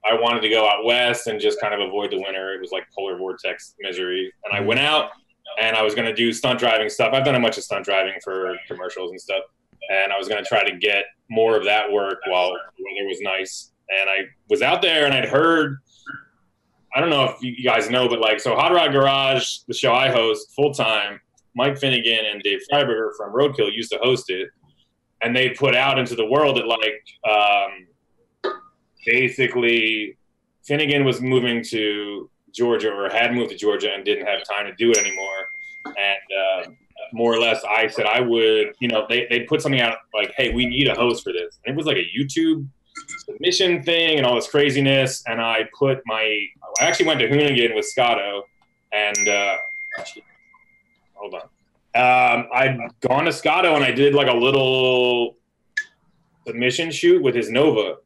I wanted to go out west and just kind of avoid the winter. It was like polar vortex misery. And I went out, and I was going to do stunt driving stuff. I've done a bunch of stunt driving for commercials and stuff. And I was going to try to get more of that work while the weather was nice. And I was out there, and I'd heard, I don't know if you guys know, but like, so Hot Rod Garage, the show I host full time, Mike Finnegan and Dave Freiberger from Roadkill used to host it. And they put out into the world that like, basically Finnegan was moving to Georgia or had moved to Georgia and didn't have time to do it anymore. And more or less I said I would, they put something out like, hey, we need a host for this. And it was like a YouTube submission thing and all this craziness. And I actually went to Hoonigan with Scotto and hold on. I'd gone to Scotto and I did like a little submission shoot with his Nova.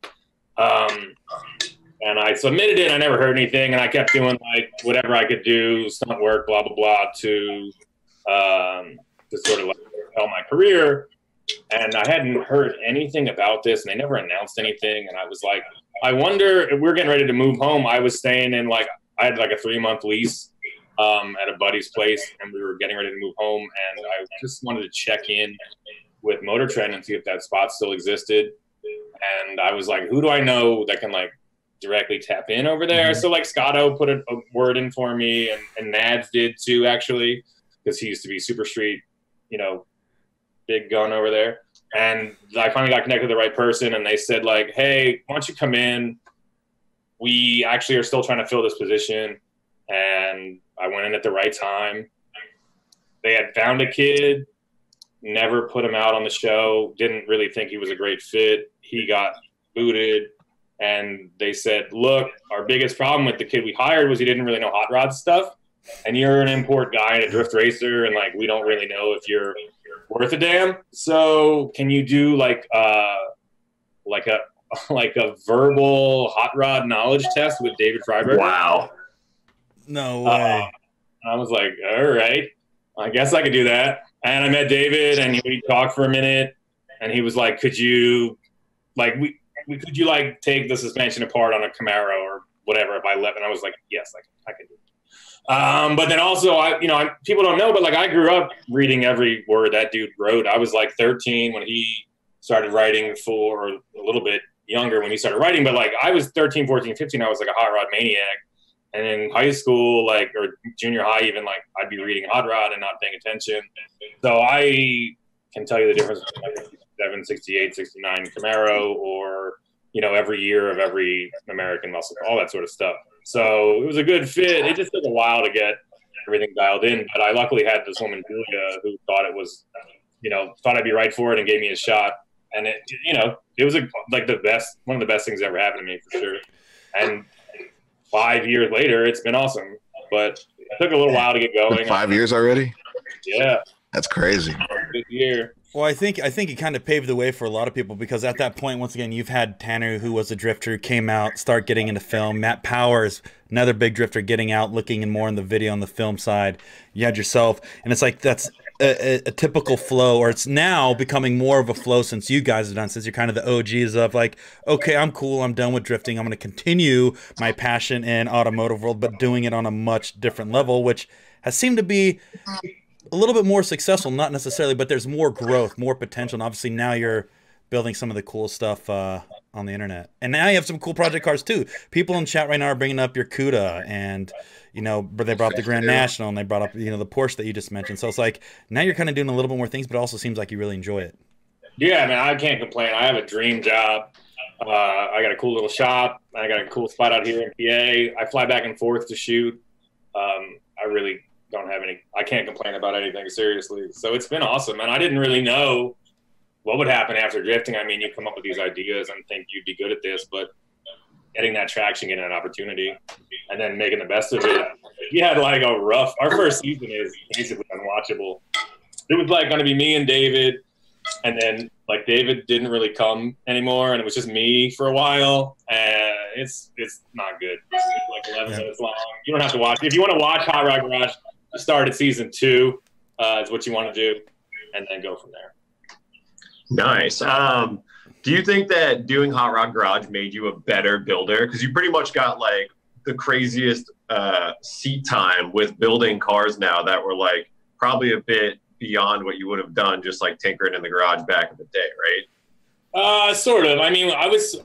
And I submitted it. I never heard anything. And I kept doing like whatever I could do, stunt work, blah, blah, blah, to sort of like propel my career. And I hadn't heard anything about this, and they never announced anything. And I was like, I wonder if we're getting ready to move home. I was staying in I had like a 3-month lease at a buddy's place, and we were getting ready to move home. And I just wanted to check in with Motor Trend and see if that spot still existed. And I was like, who do I know that can like directly tap in over there? So like Scotto put a word in for me, and Nads did too, actually, because he used to be Super Street, big gun over there. And I finally got connected to the right person, and they said like, hey, why don't you come in? We actually are still trying to fill this position. And I went in at the right time. They had found a kid, never put him out on the show, didn't really think he was a great fit. He got booted, and they said, look, our biggest problem with the kid we hired was he didn't really know hot rod stuff. And you're an import guy and a drift racer, and like we don't really know if you're worth a damn. So can you do like a verbal hot rod knowledge test with David Freiberg? Wow. No way. I was like, all right, I guess I could do that. And I met David, and we talked for a minute, and he was like, could you take the suspension apart on a Camaro or whatever if I left? And I was like, yes, I can do it. But then also, people don't know, but like I grew up reading every word that dude wrote. I was like 13 when he started writing, or a little bit younger when he started writing. But like I was 13, 14, 15. I was like a hot rod maniac. And in high school, or junior high, even, like I'd be reading Hot Rod and not paying attention. So I can tell you the difference between like 67, 68, 69 Camaro, or every year of every American muscle, all that sort of stuff. So it was a good fit. It just took a while to get everything dialed in, but I luckily had this woman, Julia, who thought it was, thought I'd be right for it and gave me a shot. And it was one of the best things that ever happened to me, for sure. And 5 years later, it's been awesome, but it took a little while to get going. 5 years already? Yeah. That's crazy. This year. Well, I think it kind of paved the way for a lot of people, because at that point, once again, you've had Tanner, who was a drifter, came out, start getting into film. Matt Powers, another big drifter, getting out, looking more in the video on the film side. You had yourself, and it's like that's a typical flow, or it's now becoming more of a flow since you guys have done, since you're kind of the OGs of like, okay, I'm cool, I'm done with drifting, I'm going to continue my passion in automotive world, but doing it on a much different level, which has seemed to be a little bit more successful, not necessarily, but there's more growth, more potential, and obviously now you're building some of the cool stuff on the internet. And now you have some cool project cars too. People in chat right now are bringing up your CUDA, and they brought up the Grand National, and they brought up the Porsche that you just mentioned. So it's like now you're kind of doing a little bit more things, but it also seems like you really enjoy it. Yeah, man, I can't complain. I have a dream job. I got a cool little shop. I got a cool spot out here in PA. I fly back and forth to shoot. I really don't have I can't complain about anything, seriously. So it's been awesome, and I didn't really know what would happen after drifting. I mean, you come up with these ideas and think you'd be good at this, but getting that traction, getting that opportunity, and then making the best of it. We had like our first season is basically unwatchable. It was like going to be me and David, and then like David didn't really come anymore, and it was just me for a while, and it's not good. It's like 11 minutes long. You don't have to watch. If you want to watch Hot Rod Garage, start at season 2 is what you want to do, and then go from there. Nice. Do you think that doing Hot Rod Garage made you a better builder? Because you pretty much got like the craziest seat time with building cars now that were like probably a bit beyond what you would have done just like tinkering in the garage back in the day, right? Sort of. I mean,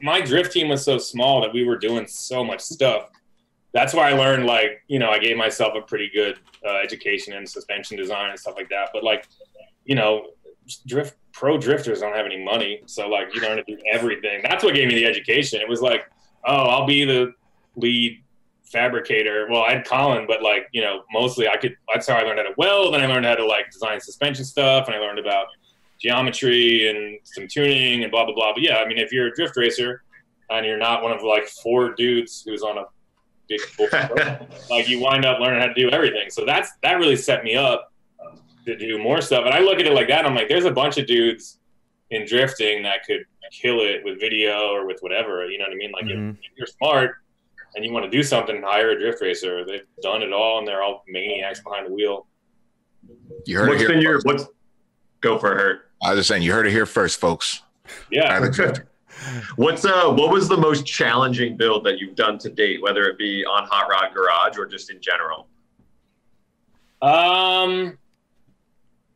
my drift team was so small that we were doing so much stuff. That's why I learned, like, I gave myself a pretty good education in suspension design and stuff like that. But like, pro drifters don't have any money, so like you learn to do everything. That's what gave me the education. It was like, oh, I'll be the lead fabricator. Well, I had Colin, but like mostly that's how I learned how to weld, and I learned how to like design suspension stuff, and I learned about geometry and some tuning and blah blah blah. But yeah, I mean, if you're a drift racer and you're not one of like 4 dudes who's on a big like you wind up learning how to do everything. So that really set me up to do more stuff. And I look at it like that, and I'm like, there's a bunch of dudes in drifting that could kill it with video or with whatever, you know what I mean? Like if you're smart and you want to do something, hire a drift racer. They've done it all, and they're all maniacs behind the wheel. You heard it here. Go for it, Hurt. I was just saying, you heard it here first, folks. Yeah. What was the most challenging build that you've done to date, whether it be on Hot Rod Garage or just in general?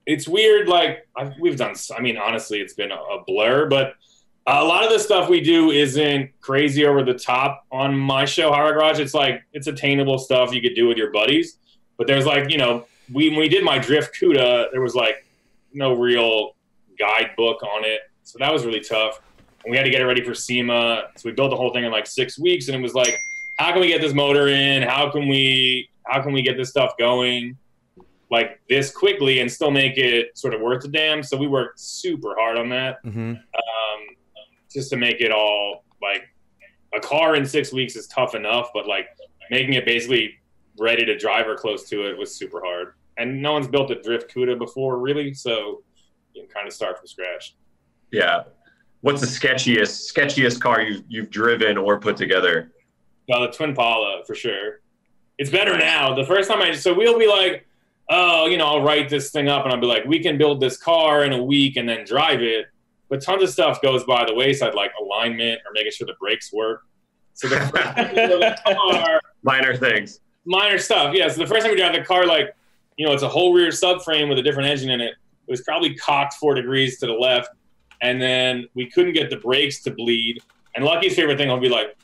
It's weird. Like we've done, I mean, honestly, it's been a blur, but a lot of the stuff we do isn't crazy over the top on my show, Hot Rod Garage. It's like, it's attainable stuff you could do with your buddies. But there's like, when we did my drift CUDA, there was like no real guidebook on it. So that was really tough. And we had to get it ready for SEMA. So we built the whole thing in like 6 weeks, and it was like, how can we get this motor in? How can we get this stuff going like this quickly and still make it sort of worth a damn? So we worked super hard on that. Just to make it all, like, a car in 6 weeks is tough enough, but like making it basically ready to drive or close to it was super hard. And no one's built a drift CUDA before, really, so you can kind of start from scratch. Yeah. What's the sketchiest car you've driven or put together? The Twin Pala, for sure. It's better now. The first time so we'll be like, oh, you know, I'll write this thing up and I'll be like, we can build this car in a week and then drive it. But tons of stuff goes by the wayside, like alignment or making sure the brakes work. So the first time we build the car, minor things. Minor stuff, yeah. So the first time we drive the car, like, you know, it's a whole rear subframe with a different engine in it. It was probably cocked 4 degrees to the left. And then we couldn't get the brakes to bleed. And Lucky's favorite thing will be like,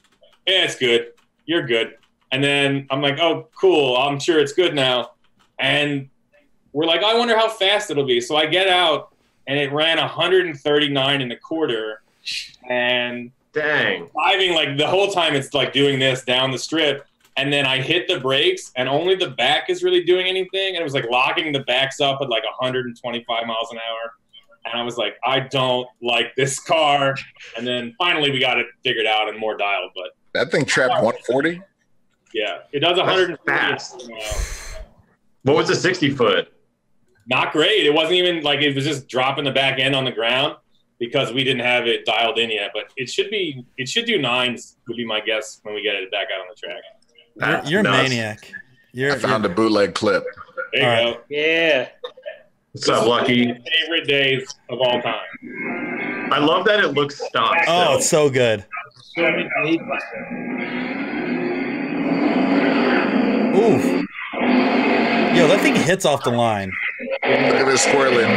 yeah, it's good. You're good. And then I'm like, oh, cool. I'm sure it's good now. And we're like, I wonder how fast it'll be. So I get out, and it ran 139 in the quarter. And dang, driving like the whole time, it's like doing this down the strip. And then I hit the brakes, and only the back is really doing anything. And it was like locking the backs up at like 125 miles an hour. And I was like, I don't like this car. And then finally we got it figured out and more dialed. But that thing trapped 140? Yeah, it does 140. Fast. What was the 60-foot? Not great. It wasn't even like, it was just dropping the back end on the ground because we didn't have it dialed in yet. But it should do 9s would be my guess when we get it back out on the track. You're a maniac. I found a bootleg clip. There you go. Yeah. What's up, Lucky? Favorite days of all time. I love that it looks stock. Oh, it's so good. Ooh. Yo, that thing hits off the line. Look at this squirreling.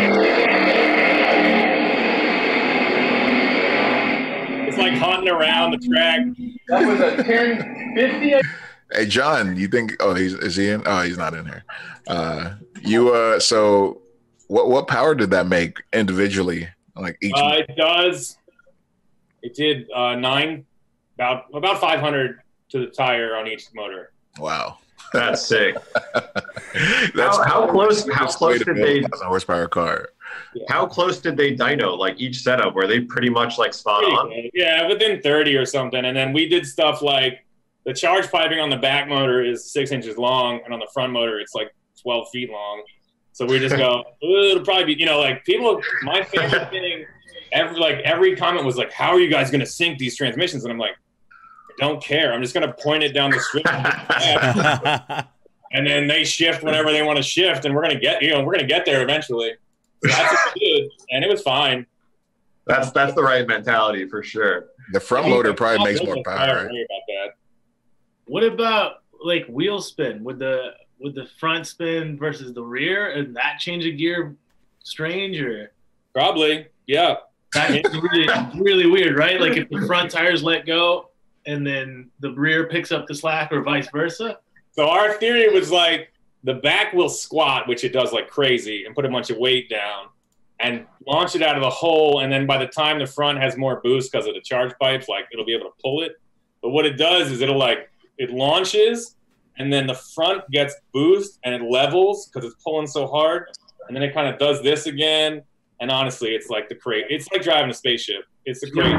It's like hunting around the track. That was a 1050. Hey, John, you think? Oh, is he in? Oh, he's not in here. So what power did that make individually? Like each. It did 9, about 500 to the tire on each motor. Wow. That's sick. How close did they horsepower car? How close did they dyno like each setup? Were they pretty much like spot on? Yeah, within 30 or something. And then we did stuff like the charge piping on the back motor is 6 inches long, and on the front motor it's like 12 feet long. So we just go, it'll probably be, like people. My favorite thing, every comment was like, "How are you guys going to sync these transmissions?" And I'm like, don't care. I'm just going to point it down the strip. And then they shift whenever they want to shift, and we're going to get there eventually. So that's what we did, and it was fine. That's the right mentality for sure. The front motor probably makes more power. Right? About that. What about like wheel spin? Would the front spin versus the rear, and that change of gear strange or? Probably, yeah. That's really weird, right? Like if the front tires let go, and then the rear picks up the slack or vice versa? So our theory was like the back will squat, which it does like crazy, and put a bunch of weight down and launch it out of the hole. And then by the time the front has more boost because of the charge pipes, like it'll be able to pull it. But what it does is it launches, and then the front gets boost and it levels because it's pulling so hard. And then it kind of does this again. And honestly, it's like it's like driving a spaceship. It's the crazy.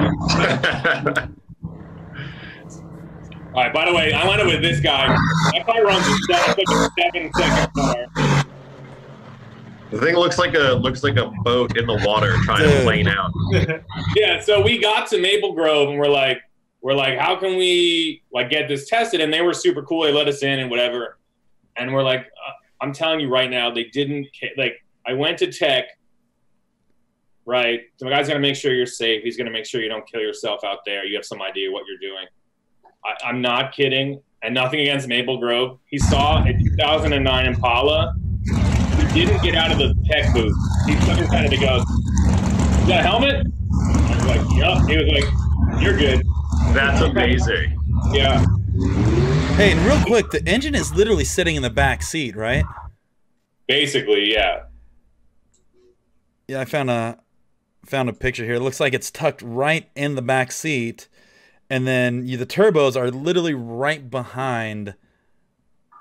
All right, by the way, I landed with this guy. That car runs a 7-second car. The thing looks like a boat in the water trying to plane out. Yeah, so we got to Maple Grove, and we're like, how can we get this tested? And they were super cool. They let us in and whatever. And we're like, I'm telling you right now, they didn't I went to tech. Right, so the guy's gonna make sure you're safe. He's gonna make sure you don't kill yourself out there. You have some idea what you're doing. I'm not kidding, and nothing against Maple Grove. He saw a 2009 Impala. He didn't get out of the tech booth. He took his head and he goes, "Is that a helmet?" I was like, "Yup." He was like, "You're good." That's amazing. Yeah. Hey, and real quick, the engine is literally sitting in the back seat, right? Basically, yeah. Yeah, I found a picture here. It looks like it's tucked right in the back seat. And then the turbos are literally right behind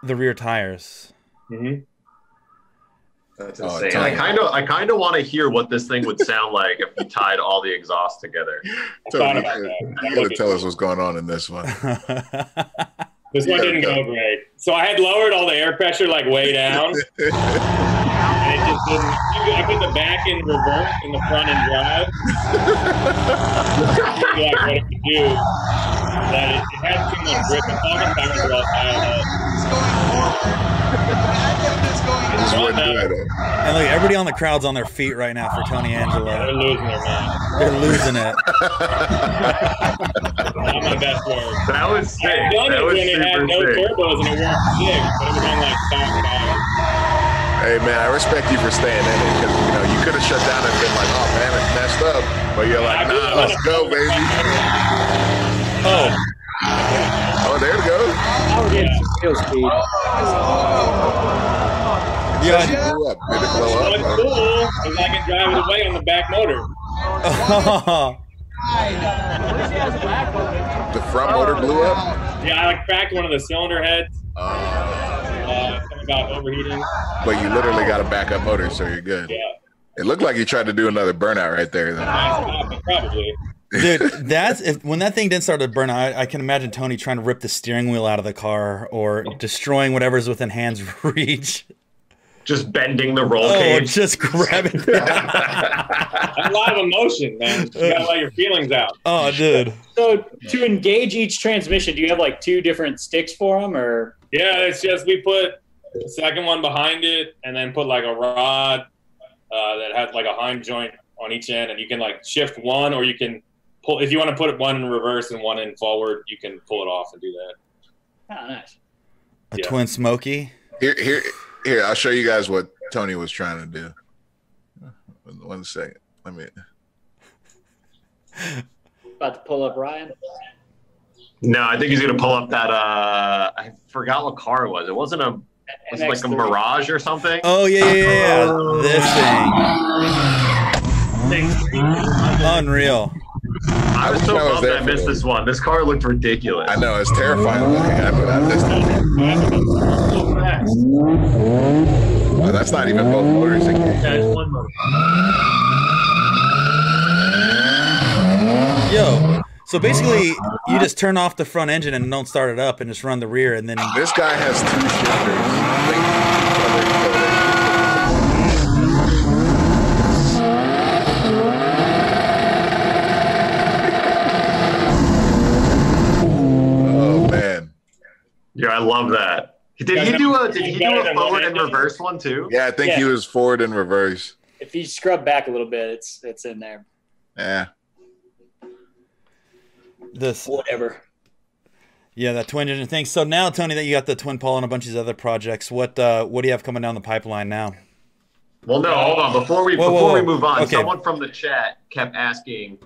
the rear tires. Mm-hmm. That's insane. I kind of want to hear what this thing would sound like if you tied all the exhausts together. You gotta tell us what's going on in this one. This one didn't go great. So I had lowered all the air pressure way down. And it just didn't. I put the back in reverse and the front in drive. What it could do. that it had too much grip. The fucking tires were all piled up. Just wouldn't do it. And look, everybody on the crowd's on their feet right now for Tony Angelo. They're losing their mind. They're losing it. Not my best work. That was sick. I've done That it was when it had no super sick. turbos and it worked sick, but it was on like stock tires. Hey man, I respect you for staying in it because you know you could have shut down and been like, oh man, it messed up, but you're like, nah, let's go, baby. Oh, there it goes. Now we're getting some real speed. yeah. Did it blow up? Did it blow Well, up? it's cool because I can drive it away on the back motor. The front motor blew up. Yeah, I like cracked one of the cylinder heads. Something about overheating. But you literally got a backup motor, so you're good. Yeah. It looked like you tried to do another burnout right there. Then. Probably. Dude, when that thing didn't start to burn out, I can imagine Tony trying to rip the steering wheel out of the car or destroying whatever's within hand's reach. Just bending the roll cage. Just grabbing. A lot of emotion, man. You gotta let your feelings out. Oh, dude. So to engage each transmission, do you have like 2 different sticks for them, or? Yeah, it's just we put the second one behind it, and then put like a rod that has like a Heim joint on each end, and you can like shift one, or you can pull. If you want to put one in reverse and one in forward, you can pull it off and do that. Oh, nice. A twin Smoky. Here, I'll show you guys what Tony was trying to do. 1 second. Let me. About to pull up Ryan. No, I think he's gonna pull up that. I forgot what car it was. It wasn't a. Was it like a Mirage or something? Oh yeah. This thing. Unreal. I was so bummed I missed this one. This car looked ridiculous. I know, it's terrifying looking. I missed it. Oh, that's not even both motors. That's one motor. Yo, so basically, you just turn off the front engine and don't start it up and just run the rear, and then this guy has 2 shifters. Oh man. Yeah, I love that. Did he do a forward and reverse one too? Yeah, I think he was forward and reverse. If you scrub back a little bit, it's in there. Yeah. Whatever. Yeah, that twin engine thing. So now, Tony, that you got the Twin Paul and a bunch of these other projects, what do you have coming down the pipeline now? Well, no, hold on. Before we move on, okay. Someone from the chat kept asking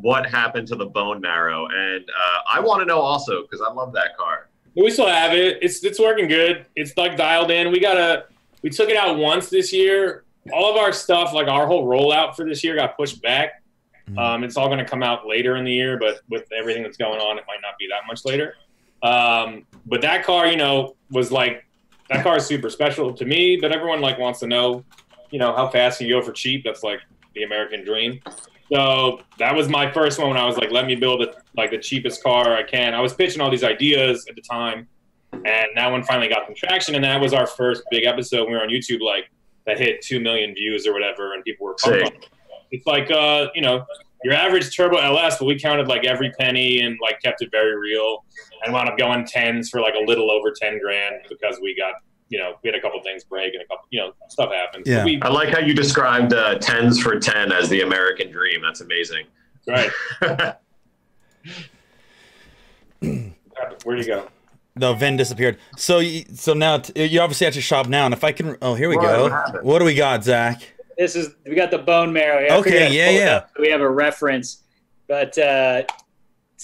what happened to the bone marrow, and I want to know also because I love that car. We still have it. It's working good. It's like dialed in. We took it out once this year. All of our stuff, like our whole rollout for this year, got pushed back. It's all going to come out later in the year, but with everything that's going on, it might not be that much later. But that car, was like, that car is super special to me, but everyone like wants to know, how fast can you go for cheap? That's like the American dream. So that was my first one when I was like, let me build the cheapest car I can. I was pitching all these ideas at the time, and that one finally got some traction, and that was our first big episode. We were on YouTube, like, that hit 2 million views or whatever, and people were pumped on it. It's like, your average turbo LS, but we counted like every penny and like kept it very real and wound up going 10s for like a little over 10 grand because we got, we had a couple things break and a couple, stuff happens. Yeah. I like how you described 10s for 10 as the American dream. That's amazing. Right. Where'd you go? No, Vin disappeared. So now you're obviously at your shop now, and if I can, here we go. What do we got, Zach? We got the bone marrow here. Okay, yeah. We have a reference, but so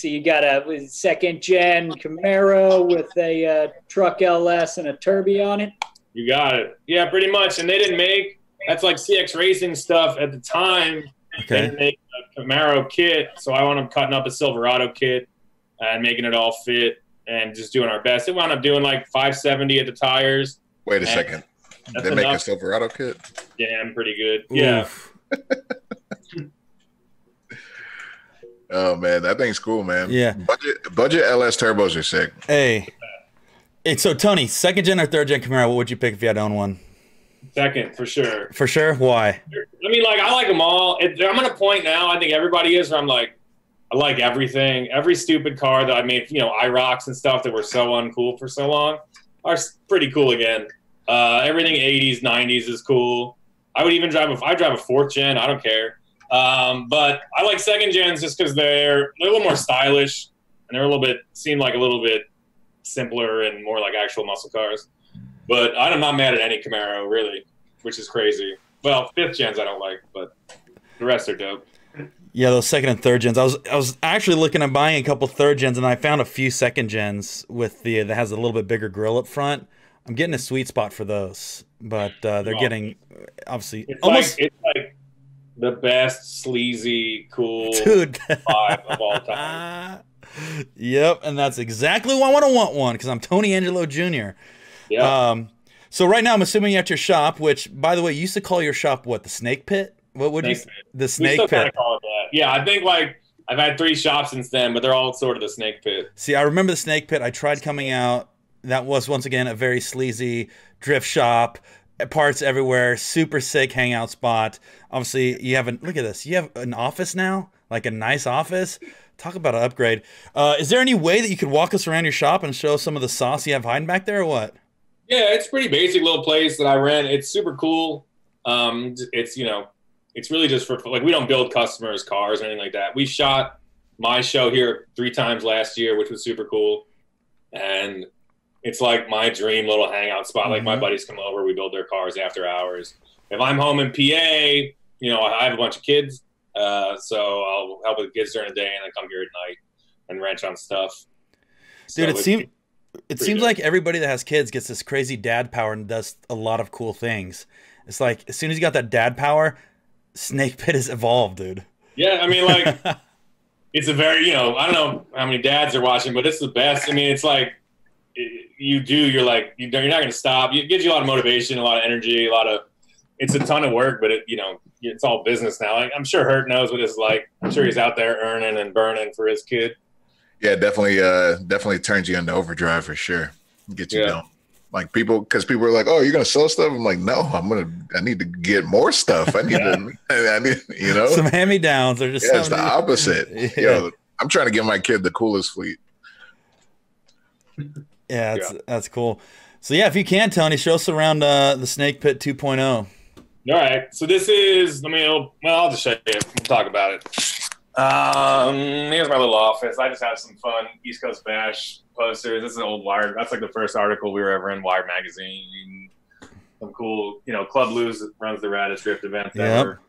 you got a second gen Camaro with a truck LS and a Turbo on it. You got it. Yeah, pretty much. And they didn't make, that's like CX Racing stuff at the time. Okay. They didn't make a Camaro kit, so I wound up cutting up a Silverado kit and making it all fit and just doing our best. It wound up doing like 570 at the tires. Wait a second. They make a Silverado kit? Yeah, I'm pretty good. Yeah. Oh man, that thing's cool, man. Yeah. Budget LS turbos are sick. Hey, so Tony, second gen or third gen Camaro, what would you pick if you had to own one? Second, for sure. For sure? Why? I mean, like, I like them all. I'm at a point now, I think everybody is, where I'm like, I like everything. Every stupid car that I made, you know, IROCs and stuff that were so uncool for so long are pretty cool again. Everything 80s, 90s is cool. I would even drive I drive a 4th gen. I don't care. But I like 2nd gens just because they're a little more stylish and they're seem like a little bit simpler and more like actual muscle cars. But I'm not mad at any Camaro really, which is crazy. Well, 5th gens I don't like, but the rest are dope. Yeah, those 2nd and 3rd gens. I was actually looking at buying a couple 3rd gens, and I found a few 2nd gens with that has a little bit bigger grill up front. I'm getting a sweet spot for those, but they're getting obviously it's almost. It's like the best sleazy cool Dude. vibe of all time. Yep, and that's exactly why I want one because I'm Tony Angelo Jr. Yeah. So right now I'm assuming you're at your shop, which by the way, you used to call your shop what, the Snake Pit? What would you? The Snake we still Pit. kind of call it that. Yeah, I think like I've had 3 shops since then, but they're all sort of the Snake Pit. See, I remember the Snake Pit. I tried coming out. That was once again a very sleazy drift shop, parts everywhere, super sick hangout spot. Obviously, you have look at this. You have an office now, like a nice office. Talk about an upgrade. Is there any way that you could walk us around your shop and show some of the sauce you have hiding back there, or what? Yeah, it's a pretty basic little place that I rent. It's super cool. It's, you know, it's really just for, like, we don't build customers' cars or anything like that. We shot my show here 3 times last year, which was super cool. And it's like my dream little hangout spot. Like, my buddies come over, we build their cars after hours. If I'm home in PA, you know, I have a bunch of kids, so I'll help with the kids during the day and then come here at night and wrench on stuff. Dude, So it seems like everybody that has kids gets this crazy dad power and does a lot of cool things. It's like, as soon as you got that dad power, Snake Pit has evolved, dude. Yeah, I mean, like, it's a very, you know, I don't know how many dads are watching, but it's the best. I mean, it's like, you're like, you're not going to stop. It gives you a lot of motivation, a lot of energy, it's a ton of work, but you know, it's all business now. Like, I'm sure Hurt knows what it's like. I'm sure he's out there earning and burning for his kid. Yeah, definitely turns you into overdrive for sure. Get you going. Like because people are like, "Oh, you're gonna sell stuff." I'm like, "No, I need to get more stuff. I need, you know, some hand-me-downs. Or just it's the opposite. Yeah. Yo, I'm trying to give my kid the coolest fleet. Yeah, that's cool. So yeah, if you can, Tony, show us around the Snake Pit 2.0. All right. So this is. I'll just show you. We'll talk about it. Here's my little office. I just have some fun East Coast Bash posters. This is an old Wired. That's like the first article we were ever in, Wired magazine. Some cool, you know, Club Luz runs the raddest drift events ever.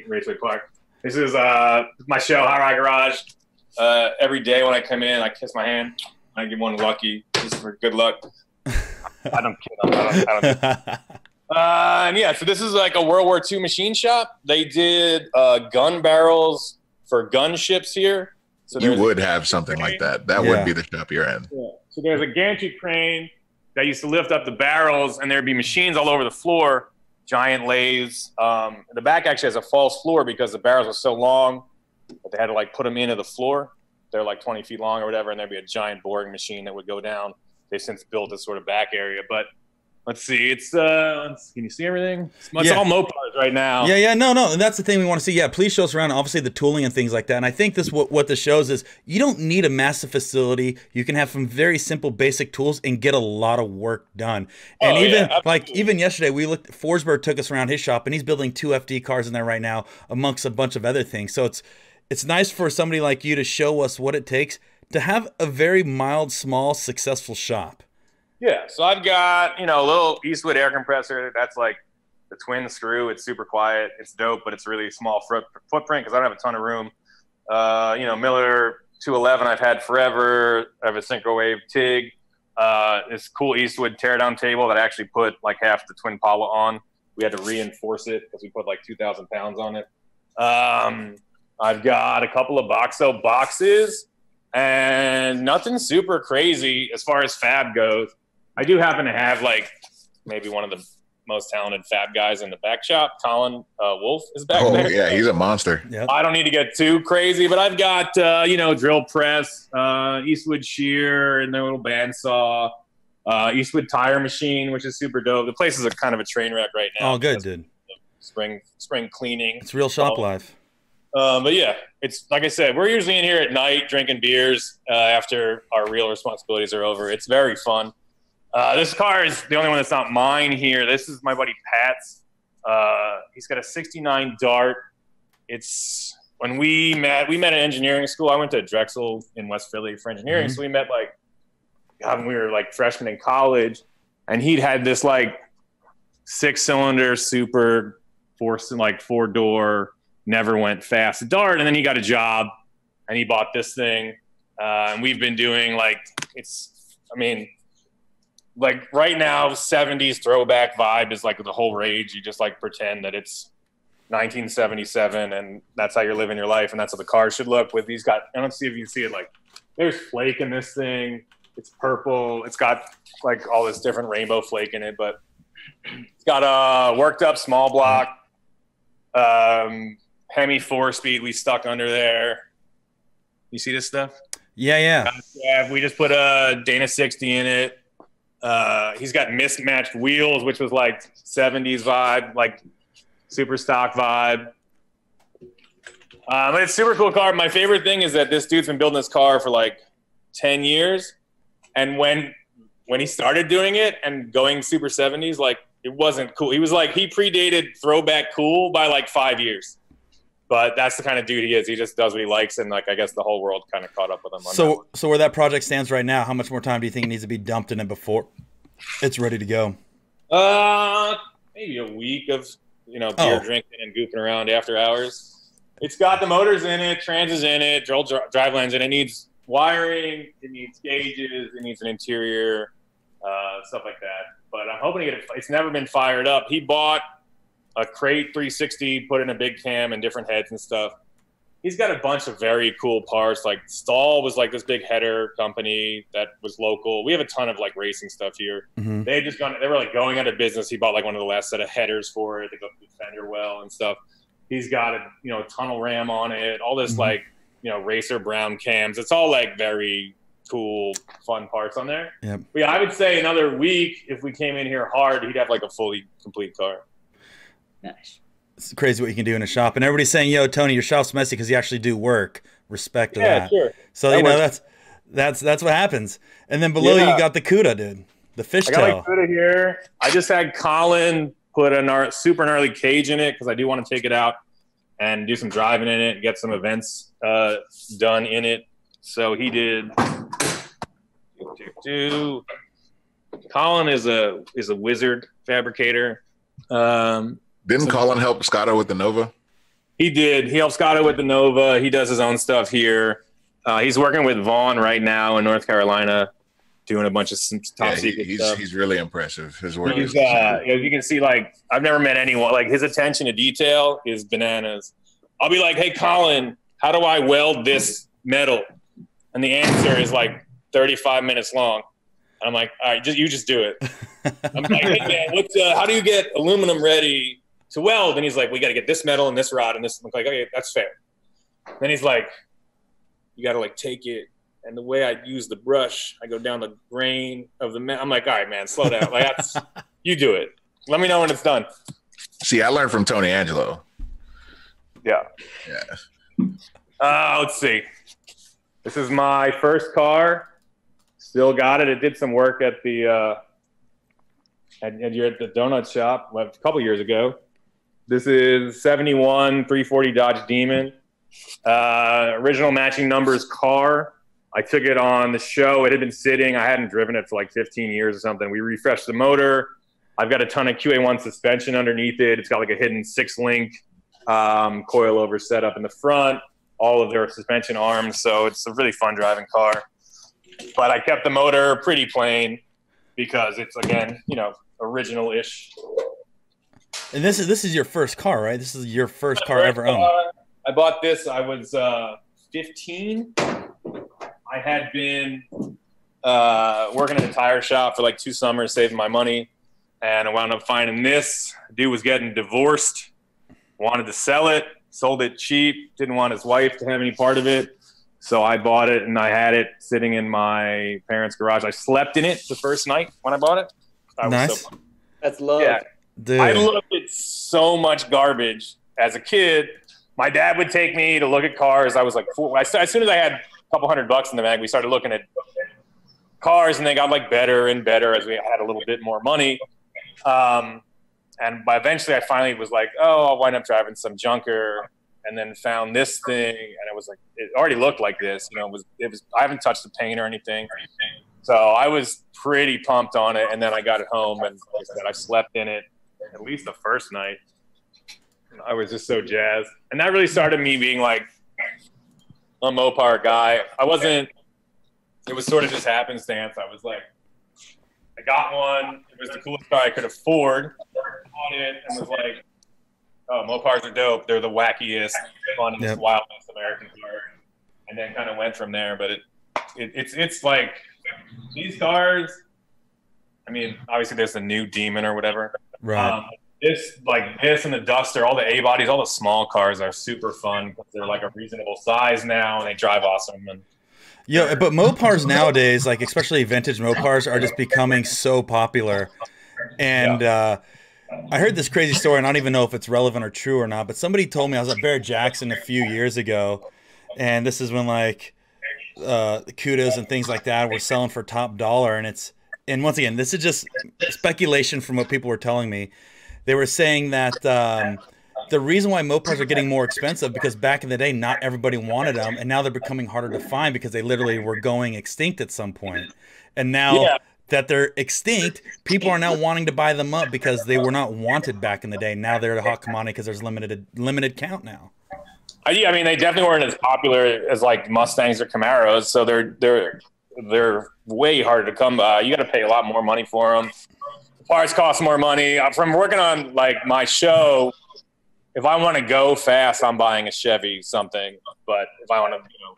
Raceway Park. This is my show, Hot Rod Garage. Every day when I come in, I kiss my hand. I give one to Lucky just for good luck. I don't kid him. And yeah, so this is like a World War II machine shop. They did gun barrels for gunships here. So you would have something like that. That would be the shop you're in. Yeah. So there's a gantry crane that used to lift up the barrels, and there'd be machines all over the floor, giant lathes. The back actually has a false floor because the barrels were so long that they had to like put them into the floor. They're like 20 feet long or whatever, and there'd be a giant boring machine that would go down. They've since built this sort of back area, but let's see. It's can you see everything? It's all Mopars right now. Yeah, no, and that's the thing we want to see. Yeah, please show us around. Obviously, the tooling and things like that. And I think what this shows is you don't need a massive facility. You can have some very simple, basic tools and get a lot of work done. And even yesterday, we looked. Forsberg took us around his shop, and he's building 2 FD cars in there right now, amongst a bunch of other things. So it's nice for somebody like you to show us what it takes to have a very mild, small, successful shop. Yeah, so I've got, you know, a little Eastwood air compressor. That's like the twin screw. It's super quiet. It's dope, but it's really small footprint because I don't have a ton of room. You know, Miller 211 I've had forever. I have a Synchro Wave TIG. This cool Eastwood teardown table that I actually put like half the twin Paula on. We had to reinforce it because we put like 2,000 pounds on it. I've got a couple of Boxo boxes and nothing super crazy as far as fab goes. I do happen to have like maybe one of the most talented fab guys in the back shop. Colin Wolf is back there. Oh yeah, he's a monster. Yep. I don't need to get too crazy, but I've got you know, drill press, Eastwood shear, and their little bandsaw, Eastwood tire machine, which is super dope. The place is a kind of a train wreck right now. Oh, good, dude. Spring cleaning. It's real shop life. But yeah, it's like I said, we're usually in here at night drinking beers after our real responsibilities are over. It's very fun. This car is the only one that's not mine here. This is my buddy Pat's. He's got a 69 Dart. It's when we met at engineering school. I went to Drexel in West Philly for engineering. So we met when we were like freshmen in college, and he'd had this like 6-cylinder super four-door, never went fast Dart. And then he got a job and he bought this thing. And we've been doing right now, 70s throwback vibe is like the whole rage. You just like pretend that it's 1977 and that's how you're living your life. And that's how the car should look with these I don't see if you can see it. Like there's flake in this thing. It's purple. It's got like all this different rainbow flake in it, but it's got a worked up small block, Hemi 4-speed we stuck under there. You see this stuff? Yeah. We just put a Dana 60 in it. He's got mismatched wheels, which was like 70s vibe, like super stock vibe. But it's a super cool car. My favorite thing is that this dude's been building this car for like 10 years. And when he started doing it and going super 70s, like it wasn't cool. He was like, he predated throwback cool by like 5 years. But that's the kind of dude he is. He just does what he likes, and like I guess the whole world kind of caught up with him. So where that project stands right now, how much more time do you think it needs to be dumped in it before it's ready to go? Maybe a week of beer drinking and goofing around after hours. It's got the motors in it, trans is in it, drivelines, and it needs wiring, it needs gauges, it needs an interior, stuff like that. But I'm hoping to get it. It's never been fired up. He bought a crate 360, put in a big cam and different heads and stuff. He's got a bunch of very cool parts. Like Stahl was like this big header company that was local. We have a ton of like racing stuff here. Mm-hmm. They were like going out of business. He bought like one of the last set of headers for it. They go through the fender well and stuff. He's got a tunnel ram on it. All this racer brown cams. It's all like very cool, fun parts on there. Yep. But yeah, I would say another week if we came in here hard, he'd have like a fully complete car. Nice. It's crazy what you can do in a shop. And everybody's saying, yo, Tony, your shop's messy because you actually do work. Respect to that. Sure. So, that's what happens. And then below you got the CUDA, dude. The fishtail. I got like CUDA here. I just had Colin put a super gnarly cage in it because I do want to take it out and do some driving in it, get some events done in it. So he did. Colin is a wizard fabricator. Didn't Colin help Scotto with the Nova? He did. He helped Scotto with the Nova. He does his own stuff here. He's working with Vaughn right now in North Carolina, doing a bunch of top secret stuff. He's really impressive. His work is you can see, like, I've never met anyone like his attention to detail is bananas. I'll be like, hey, Colin, how do I weld this metal? And the answer is like 35 minutes long. I'm like, all right, you just do it. I'm like, hey man, how do you get aluminum ready to weld? And he's like, we got to get this metal and this rod and this. I'm like, okay, that's fair. Then he's like, you got to like take it. And the way I use the brush, I go down the grain of the metal. I'm like, all right, man, slow down. Like, you do it. Let me know when it's done. See, I learned from Tony Angelo. Yeah. Let's see. This is my first car. Still got it. It did some work at the at the donut shop a couple years ago. This is 71 340 Dodge Demon. Original matching numbers car. I took it on the show. It had been sitting. I hadn't driven it for like 15 years or something. We refreshed the motor. I've got a ton of QA1 suspension underneath it. It's got like a hidden 6-link coilover setup in the front. All of their suspension arms. So it's a really fun driving car. But I kept the motor pretty plain because it's, again, original-ish. And this is your first car, right? This is your first car ever owned. I bought this. I was 15. I had been working at a tire shop for like 2 summers, saving my money, and I wound up finding this. Dude was getting divorced, wanted to sell it, sold it cheap, didn't want his wife to have any part of it. So I bought it, and I had it sitting in my parents' garage. I slept in it the first night when I bought it. Nice. That's love. Yeah. Dude. I looked at so much garbage as a kid my dad would take me to look at cars. I was like, as soon as I had a couple $100 in the bag, we started looking at cars, and they got like better and better as we had a little bit more money. And by eventually I finally was like, oh, I'll wind up driving some junker, and then found this thing, and it was like, it already looked like this, you know, it was, I haven't touched the paint or anything. So I was pretty pumped on it. And then I got it home, and like I said, I slept in it at least the first night. I was just so jazzed. And that really started me being like a Mopar guy. It was sort of just happenstance. I was like, I got one. It was the coolest car I could afford. Bought it and was like, oh, Mopars are dope. They're the wackiest, funniest, wildest American car. And then kind of went from there. But it's like these cars. I mean, obviously there's the new Demon or whatever. Right. This and the Duster, all the A bodies, all the small cars are super fun because they're like a reasonable size now and they drive awesome. And yeah, but Mopars nowadays, like especially vintage Mopars, are just becoming so popular. And I heard this crazy story, and I don't even know if it's relevant or true or not, but somebody told me, I was at Bear Jackson a few years ago, and this is when like the Cudas and things like that were selling for top dollar, and once again, this is just speculation from what people were telling me. They were saying that the reason why Mopars are getting more expensive because back in the day, not everybody wanted them, and now they're becoming harder to find because they literally were going extinct at some point. And now that they're extinct, people are now wanting to buy them up because they were not wanted back in the day. Now they're a hot commodity because there's limited count now. Yeah, I mean, they definitely weren't as popular as like Mustangs or Camaros, so they're way harder to come by. You got to pay a lot more money for them. Parts cost more money. From working on like my show, if I want to go fast, I'm buying a Chevy something. But if I want to, you know,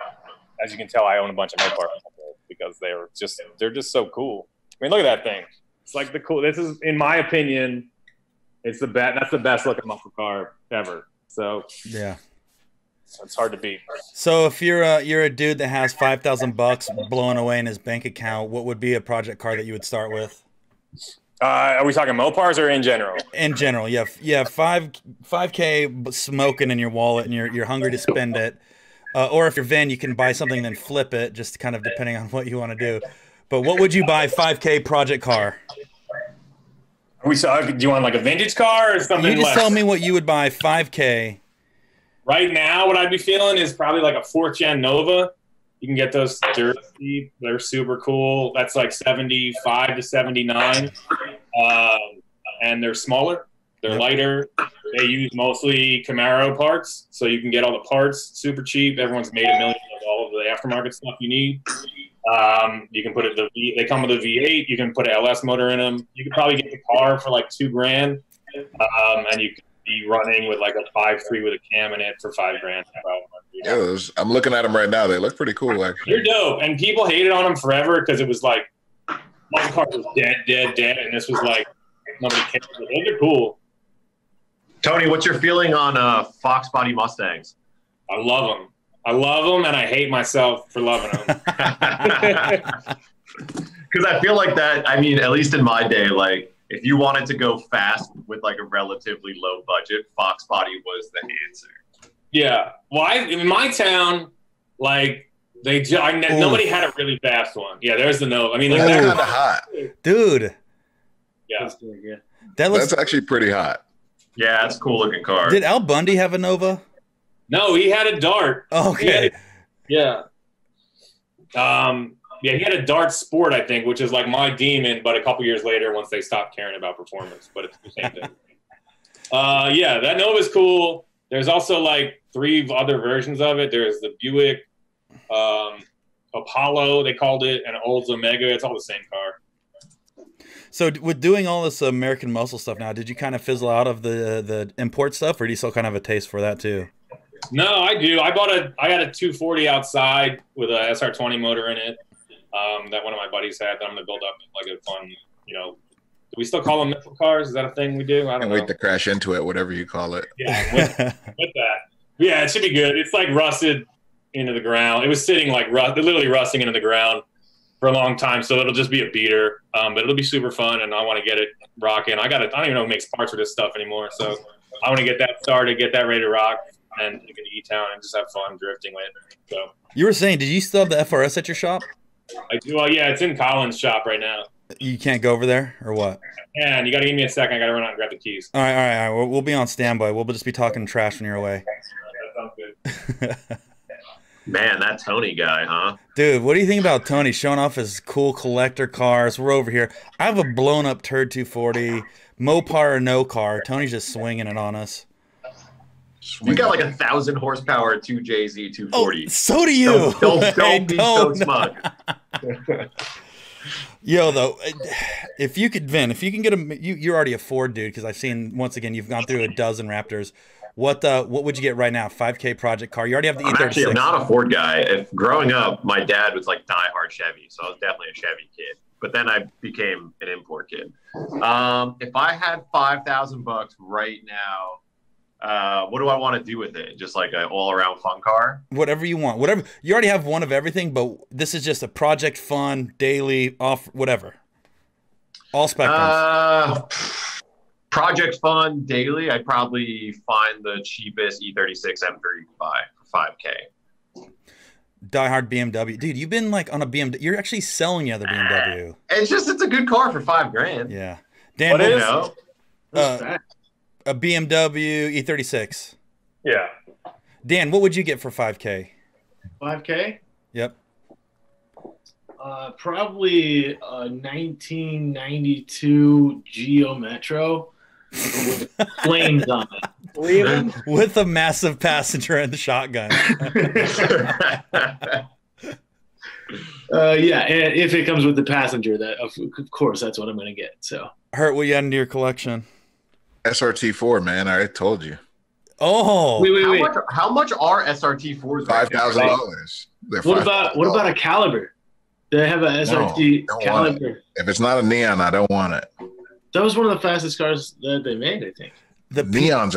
as you can tell, I own a bunch of Mopars because they're just so cool. I mean, look at that thing. It's like the cool. This is, in my opinion, it's the best. That's the best looking muscle car ever. So yeah, it's hard to beat. So if you're a dude that has $5,000 blowing away in his bank account, what would be a project car that you would start with? Are we talking Mopars or in general? In general, yeah, 5K smoking in your wallet, and you're hungry to spend it. Or if you're Vin, you can buy something and then flip it, just kind of depending on what you want to do. But what would you buy 5K project car? Do you want like a vintage car or something? You just tell me what you would buy 5K. Right now, what I'd be feeling is probably like a 4th Gen Nova. You can get those dirt cheap. They're super cool. That's like 75 to 79. And they're smaller. They're lighter. They use mostly Camaro parts, so you can get all the parts super cheap. Everyone's made $1 million of all of the aftermarket stuff you need. You can put it. They come with a V8. You can put an LS motor in them. You could probably get the car for like $2,000, and you could be running with like a 5.3 with a cam in it for $5,000. Yeah, I'm looking at them right now. They look pretty cool, actually. They're dope, and people hated on them forever because it was like muscle car was dead, and this was like nobody cared. Those are cool. Tony, what's your feeling on Fox body Mustangs? I love them. And I hate myself for loving them. Because I feel like that, I mean, at least in my day, like, if you wanted to go fast with, like, a relatively low budget, Fox body was the answer. Yeah. Well, in my town, like, nobody had a really fast one. Yeah, there's the Nova. I mean, like, that's kind of hot. Dude. Yeah. That's actually pretty hot. Yeah, it's a cool looking car. Did Al Bundy have a Nova? No, he had a Dart. Okay. He had a Dart Sport, I think, which is like my Demon, but a couple years later once they stopped caring about performance, but it's the same thing. Yeah, that Nova's cool. There's also like 3 other versions of it. There's the Buick, Apollo, they called it, and Olds Omega. It's all the same car. So with doing all this American muscle stuff now, did you kind of fizzle out of the import stuff, or do you still kind of have a taste for that too? No, I do. I got a 240 outside with a SR20 motor in it that one of my buddies had that I'm going to build up like a fun, you know, do we still call them missile cars? Is that a thing we do? I don't know. Wait to crash into it, whatever you call it. Yeah, with that. Yeah, it should be good. It's like rusted into the ground. It was sitting like literally rusting into the ground for a long time, so it'll just be a beater. But it'll be super fun, and I want to get it rocking. I don't even know who makes parts for this stuff anymore, so I want to get that started, get that ready to rock. and take it to E-Town and just have fun drifting with it. So You were saying, did you still have the FRS at your shop? I do. Well, yeah, it's in Colin's shop right now. You can't go over there, or what? And you got to give me a second. I got to run out and grab the keys. All right. We'll be on standby. We'll just be talking trash when you're away. That sounds good. Man, that Tony guy, huh? Dude, what do you think about Tony showing off his cool collector cars? We're over here. I have a blown up Turd 240, Mopar or no car. Tony's just swinging it on us. You got like 1,000 horsepower 2JZ 240. Oh, so do you. Don't be so smug. Yo, though, if you could, Vin, if you can get you're already a Ford dude, because I've seen, once again, you've gone through a dozen Raptors. What would you get right now? 5K project car. You already have the E36. I'm not a Ford guy. Growing up, my dad was like diehard Chevy, so I was definitely a Chevy kid. But then I became an import kid. If I had $5,000 right now, what do I want to do with it? Just like an all-around fun car? Whatever you want. Whatever. You already have one of everything, but this is just a project fun, daily, off, whatever. All spectrums. Project fun, daily, I'd probably find the cheapest E36 M3 for 5K. Diehard BMW. Dude, you've been like on a BMW. You're actually selling the other BMW. It's a good car for $5,000. Yeah. Dan, what is a BMW E36. Yeah. Dan, what would you get for 5K? 5K? Yep. Probably a 1992 Geo Metro with flames on it. Three of them? With a massive passenger and the shotgun. Yeah, and if it comes with the passenger, that of course that's what I'm going to get. So, Hurt, what you add into your collection? SRT4, man. I already told you. Oh, wait. How much are SRT4s? $5,000. What about a Caliber? Do they have a SRT Caliber? If it's not a neon, I don't want it. That was one of the fastest cars that they made, I think. The neons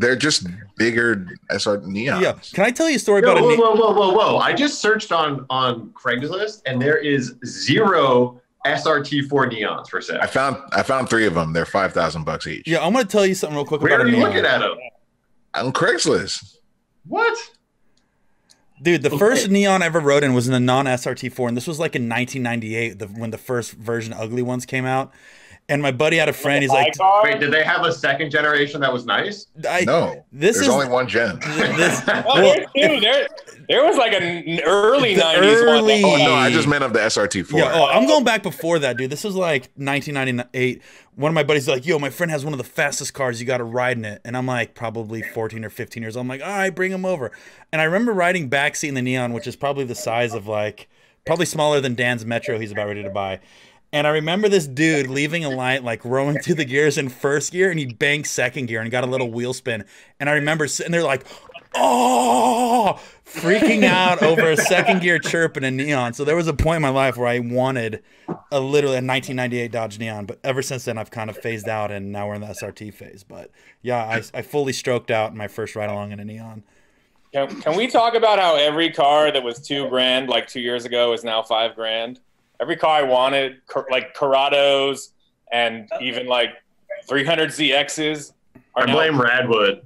they're just bigger SR neons. Yeah. Can I tell you a story about whoa. I just searched on Craigslist and there is 0 SRT4 neons for sale. I found 3 of them. They're $5,000 each. Yeah, I'm going to tell you something real quick Where about are you neon. looking at them? On Craigslist. What? Dude, the first neon I ever rode in was in a non-SRT4, and this was like in 1998 when the first version Ugly Ones came out. And my buddy had a friend. He's like, wait, did they have a second generation that was nice? No, there's only one gen. There was like an early 90s one. Oh, no, I just meant of the SRT4. Yeah, I'm going back before that, dude. This was like 1998. One of my buddies was like, yo, my friend has one of the fastest cars. You got to ride in it. And I'm like probably 14 or 15 years old. I'm like, all right, bring him over. And I remember riding backseat in the Neon, which is probably the size of like, probably smaller than Dan's Metro he's about ready to buy. And I remember this dude leaving a light, like rowing through the gears in first gear, and he banked second gear and got a little wheel spin. And I remember sitting there like, oh, freaking out over a second gear chirp in a Neon. So there was a point in my life where I wanted literally a 1998 Dodge Neon. But ever since then, I've kind of phased out, and now we're in the SRT phase. But yeah, I fully stroked out in my first ride along in a Neon. Can we talk about how every car that was $2,000 like 2 years ago is now $5,000? Every car I wanted, like Corrados and even like 300ZXs. I blame Radwood.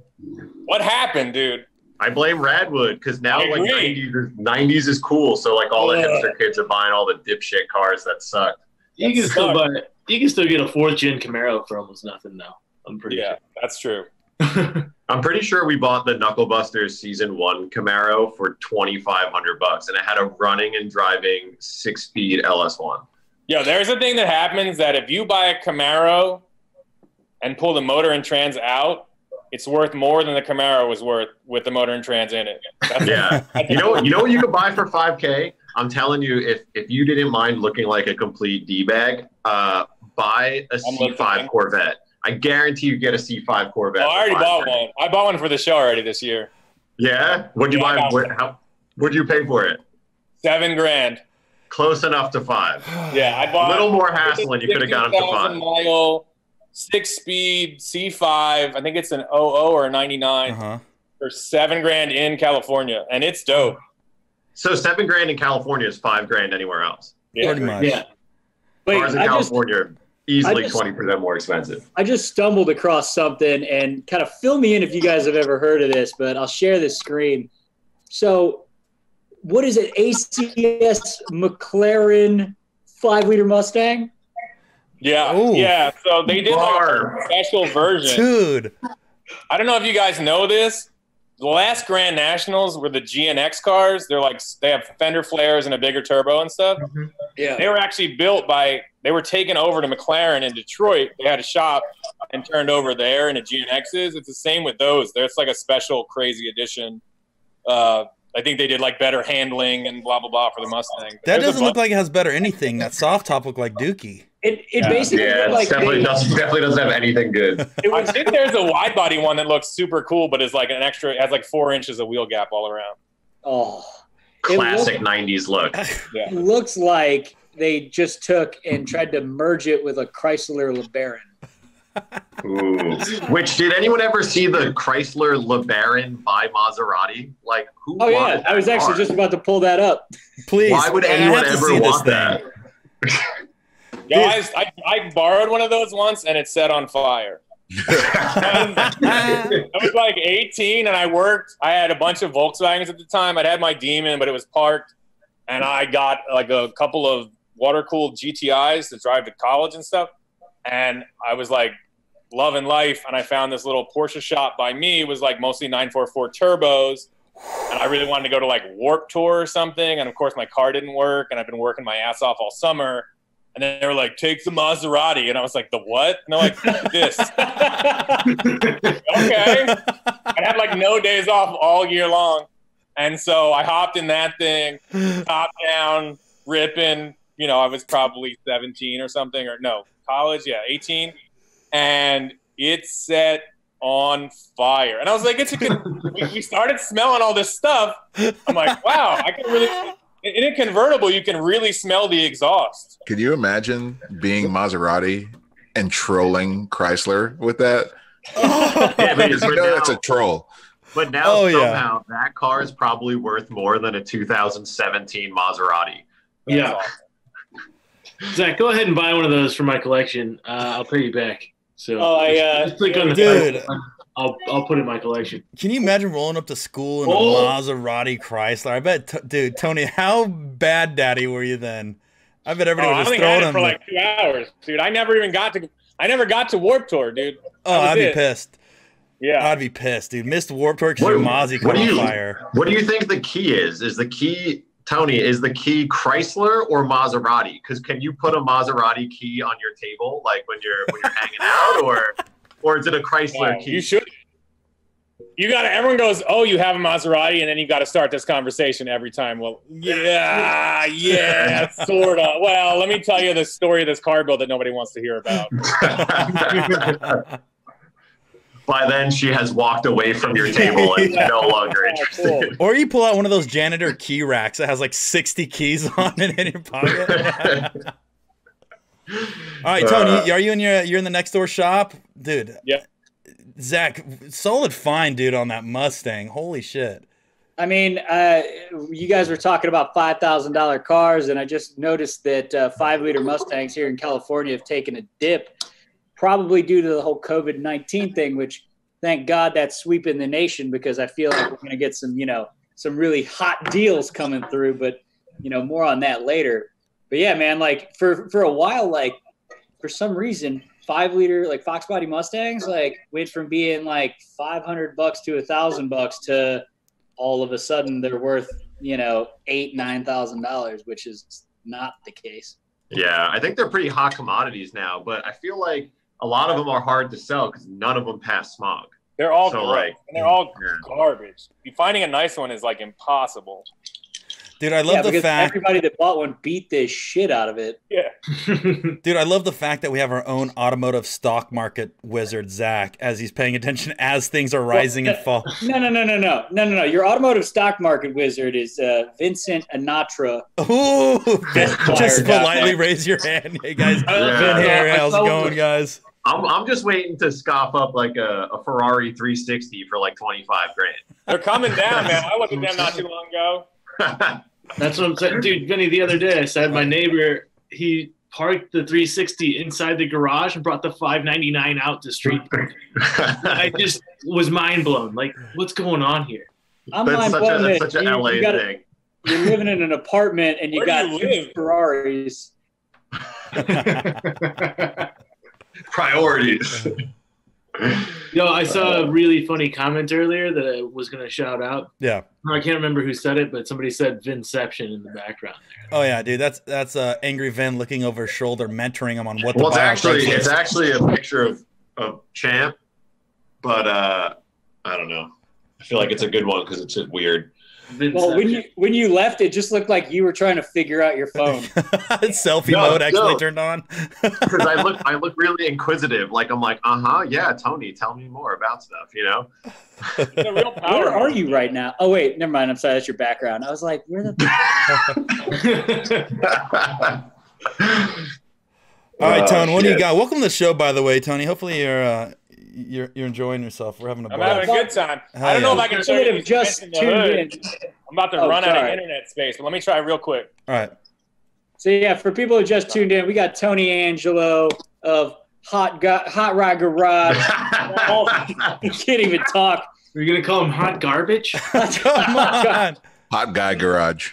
What happened, dude? I blame Radwood because now like 90s is cool. So like all the hipster kids are buying all the dipshit cars that suck. You can still buy it. You can still get a 4th gen Camaro for almost nothing now. I'm pretty sure. That's true. I'm pretty sure we bought the Knucklebusters Season 1 Camaro for $2,500, and it had a running and driving 6-speed LS1. Yo, there's a thing that happens that if you buy a Camaro and pull the motor and trans out, it's worth more than the Camaro was worth with the motor and trans in it. Yeah. You know what you could buy for $5K? I'm telling you, if you didn't mind looking like a complete D-bag, buy a C5 Corvette. I guarantee you get a C5 Corvette. Oh, I already bought one. I bought one for the show already this year. Yeah? What'd you buy? What'd you pay for it? $7,000. Close enough to 5. Yeah, I bought a little more hassle and you could have got them to 5. Mile, 6-speed C5. I think it's an 00 or a 99 for $7,000 in California, and it's dope. So $7,000 in California is $5,000 anywhere else. Yeah, pretty much. Yeah. Cars in California are easily 20% more expensive. I just stumbled across something, and kind of fill me in if you guys have ever heard of this, but I'll share this screen. So what is it? ACS McLaren 5-liter Mustang? Yeah. Ooh. Yeah. So they did like a special version. Dude. I don't know if you guys know this. The last Grand Nationals were the GNX cars. They're like, they have fender flares and a bigger turbo and stuff. Yeah. They were actually built by, they were taken over to McLaren in Detroit. They had a shop and turned over there into GNXs. It's the same with those. There's like a special crazy edition. I think they did like better handling and blah, blah, blah for the Mustang. But That doesn't look like it has better anything. That soft top looked like Dookie. It basically looked like definitely doesn't have anything good. I think there's a wide body one that looks super cool, but is like an extra, it has like 4 inches of wheel gap all around. Oh, Classic 90s look. It looks like they just took and tried to merge it with a Chrysler LeBaron. Ooh. Which, did anyone ever see the Chrysler LeBaron by Maserati? Like, who? Oh yeah, I was actually just about to pull that up. Please. Why would anyone ever want that? Guys, I borrowed one of those once and it set on fire. I was like 18 and I had a bunch of Volkswagens at the time. I'd had my Demon, but it was parked, and I got like a couple of water-cooled GTIs to drive to college and stuff. And I was like loving life, and I found this little Porsche shop by me. It was like mostly 944 turbos, and I really wanted to go to like Warped Tour or something. And of course my car didn't work, and I've been working my ass off all summer. And then they were like, take the Maserati. And I was like, the what? And they're like, this. Okay. I had like no days off all year long. And so I hopped in that thing, top down, ripping. You know, I was probably 17 or something, or no, college, 18. And it set on fire. And I was like, we started smelling all this stuff. I'm like, wow, I can really... In a convertible, you can really smell the exhaust. Can you imagine being Maserati and trolling Chrysler with that? Yeah, Because you know it's a troll. But now somehow that car is probably worth more than a 2017 Maserati. Yeah. Zach, go ahead and buy one of those for my collection. I'll pay you back. So just click on the dude. I'll put it in my collection. Can you imagine rolling up to school in a Maserati Chrysler? I bet, dude, Tony, how bad daddy were you then? I bet everybody was just throwing him for like 2 hours, dude. I never got to Warped Tour, dude. Oh, I'd be pissed. Yeah, I'd be pissed, dude. Missed Warped Tour because your Mozzie caught on fire. What do you think the key is? Is the key, Tony, is the key Chrysler or Maserati? Because can you put a Maserati key on your table, like when you're hanging out, or is it a Chrysler key? You should. You got to, everyone goes, oh, you have a Maserati, and then you got to start this conversation every time. Well, yeah, sort of. Well, let me tell you the story of this car build that nobody wants to hear about. By then, she has walked away from your table and is no longer interested. Or you pull out one of those janitor key racks that has like 60 keys on it in your pocket. All right, Tony, are you you're in the next door shop? Dude. Yeah. Zach, solid find, dude, on that Mustang. Holy shit. I mean, you guys were talking about $5,000 cars, and I just noticed that 5-liter Mustangs here in California have taken a dip, probably due to the whole COVID-19 thing, which thank God that's sweeping the nation, because I feel like we're going to get some, some really hot deals coming through, but, more on that later. But yeah, man, like for a while, like for some reason, 5-liter like Fox body Mustangs like went from being like $500 to $1,000 to all of a sudden they're worth $8,000-9,000, which is not the case. Yeah, I think they're pretty hot commodities now, but I feel like a lot of them are hard to sell because none of them pass smog. They're all and they're all garbage. Finding a nice one is like impossible. Dude, I love the fact everybody that bought one beat the shit out of it. Yeah. Dude, I love the fact that we have our own automotive stock market wizard, Zach, as he's paying attention as things are rising and fall. No. Your automotive stock market wizard is Vincent Anatra. Ooh, just politely raise your hand. Hey, guys. Vin here. How's it going, guys? I'm just waiting to scoff up like a Ferrari 360 for like $25,000. They're coming down, man. I looked at them not too long ago. That's what I'm saying. Dude, Vinny, the other day I said my neighbor, he parked the 360 inside the garage and brought the 599 out to street. I just was mind blown. Like, what's going on here? I'm mind blown that's such an LA thing. You're living in an apartment and you got two Ferraris. Priorities. Yo, I saw a really funny comment earlier that I was going to shout out. Yeah. I can't remember who said it, but somebody said Vinception in the background there. Oh yeah, dude, that's angry Vin looking over his shoulder, mentoring him on what the. Well, it's actually a picture of Champ, but I don't know. I feel like it's a good one because it's just weird. Well, when you left, it just looked like you were trying to figure out your phone. Selfie mode actually turned on. Because I look really inquisitive. Like I'm like, yeah, Tony, tell me more about stuff. You know. Where are you right now? Oh wait, never mind. I'm sorry, that's your background. I was like, where the? All right, Tony, what do you got? Welcome to the show, by the way, Tony. Hopefully you're enjoying yourself. We're having a blast. I'm having a good time. I don't know if I can show you just tuned in. I'm about to run out of internet space, but let me try real quick. All right. So yeah, for people who just tuned in, we got Tony Angelo of Hot Rod Garage. He can't even talk. Are you gonna call him Hot Garbage? Come on. Hot Guy Garage.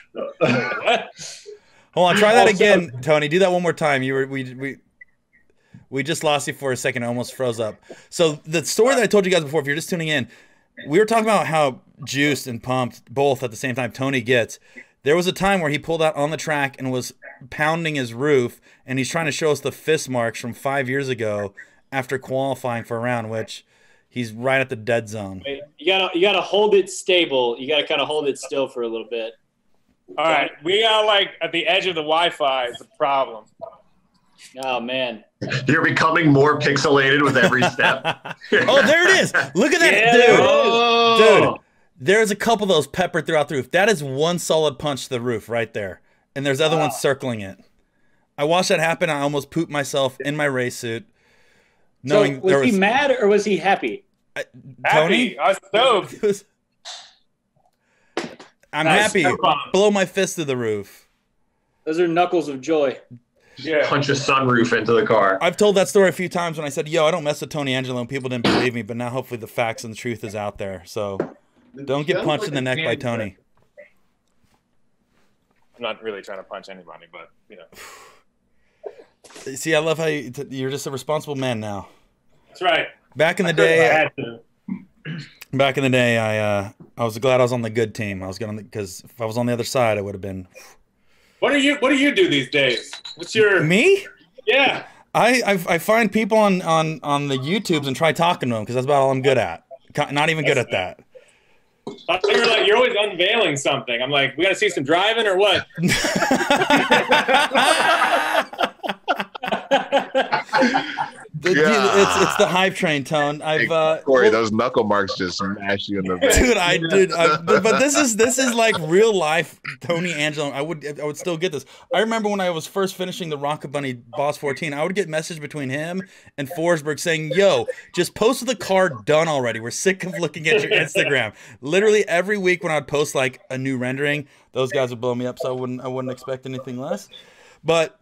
Hold on, try that again, Tony. Do that one more time. We just lost you for a second. I almost froze up. So the story that I told you guys before, if you're just tuning in, we were talking about how juiced and pumped both at the same time Tony gets. There was a time where he pulled out on the track and was pounding his roof, and he's trying to show us the fist marks from 5 years ago after qualifying for a round, which he's right at the dead zone. You gotta hold it stable. You gotta kind of hold it still for a little bit. All right, we are like at the edge of the Wi-Fi is the problem. Oh man, you're becoming more pixelated with every step. Oh, there it is! Look at that, dude! There's a couple of those peppered throughout the roof. That is one solid punch to the roof right there, and there's other ones circling it. I watched that happen. I almost pooped myself in my race suit. Knowing so was he mad or was he happy? Tony, I was stoked. I'm happy. Blow my fist through the roof. Those are knuckles of joy. Yeah. Punch a sunroof into the car. I've told that story a few times when I said, yo, I don't mess with Tony Angelo, and people didn't believe me, but now hopefully the facts and the truth is out there. So don't get punched in the neck by Tony. I'm not really trying to punch anybody, but, you know. See, I love how you're just a responsible man now. That's right. Back in the day, I was glad I was on the good team. I was gonna, because if I was on the other side, I would have been. What do you do these days? What's your me? Yeah. I find people on the YouTubes and try talking to them because that's about all I'm good at. Not even good at that. You're like, you're always unveiling something. I'm like, we got to see some driving or what? It's the hype train, Tone. Corey, those knuckle marks just smash you in the dude. But this is like real life Tony Angelo. I would still get this. I remember when I was first finishing the Rocket Bunny Boss 14, I would get message between him and Forsberg saying, "Yo, just post the car done already. We're sick of looking at your Instagram." Literally every week when I'd post like a new rendering, those guys would blow me up. So I wouldn't expect anything less. But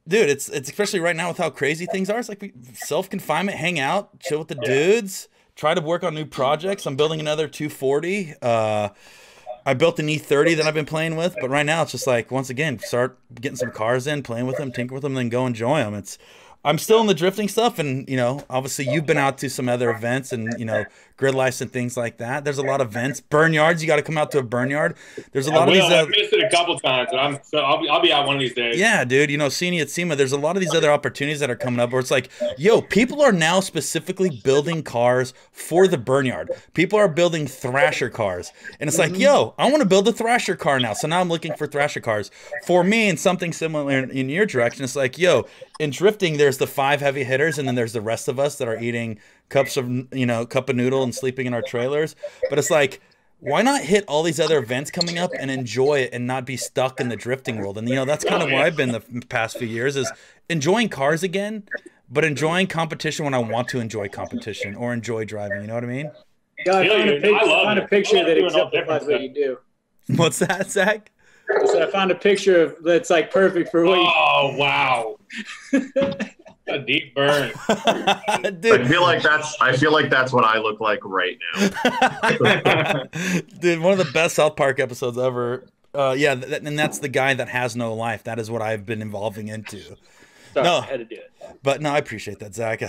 dude, it's especially right now with how crazy things are. It's like self-confinement, hang out, chill with the dudes, try to work on new projects. I'm building another 240. I built an E30 that I've been playing with, but right now it's just like, once again, start getting some cars in, playing with them, tinker with them, then go enjoy them. I'm still in the drifting stuff, and you know, obviously you've been out to some other events and you know, grid lights and things like that. There's a lot of events, burn yards. You got to come out to a burn yard. There's a lot of these. I've missed it a couple times, but I'll be out one of these days. Yeah, dude. You know, seeing you at SEMA, there's a lot of these other opportunities that are coming up where it's like, yo, people are now specifically building cars for the burn yard. People are building Thrasher cars, and it's like, yo, I want to build a Thrasher car now. So now I'm looking for Thrasher cars for me, and something similar in your direction. It's like, yo, in drifting, there's the 5 heavy hitters, and then there's the rest of us that are eating cup of noodle and sleeping in our trailers. But it's like, why not hit all these other events coming up and enjoy it and not be stuck in the drifting world? And you know, that's kind of where I've been the past few years, is enjoying cars again, but enjoying competition when I want to enjoy competition or enjoy driving. You know what I mean? God, I found a picture that exemplifies what you do. What's that, Zach? So I found a picture that's like perfect for what you. Oh wow. A deep burn. I feel like that's what I look like right now. Dude, one of the best South Park episodes ever. Yeah, and that's the guy that has no life. That is what I've been evolving into. Sorry, No, I had to do it. but no, I appreciate that, Zach.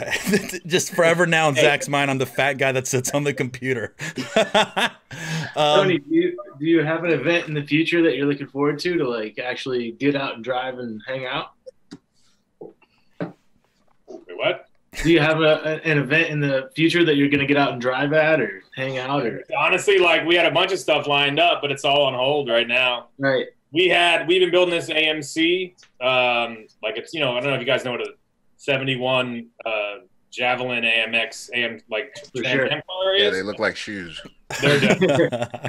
Just forever now in Zach's mind, I'm the fat guy that sits on the computer. Tony, do you have an event in the future that you're looking forward to like actually get out and drive and hang out? Wait, what? Do you have an event in the future that you're going to get out and drive at or hang out? Or Honestly, like we had a bunch of stuff lined up, but it's all on hold right now. Right. We've been building this AMC. Like it's, I don't know if you guys know what a 71 Javelin AMX like For Trans Am car is. Yeah, they look like shoes. They're dope.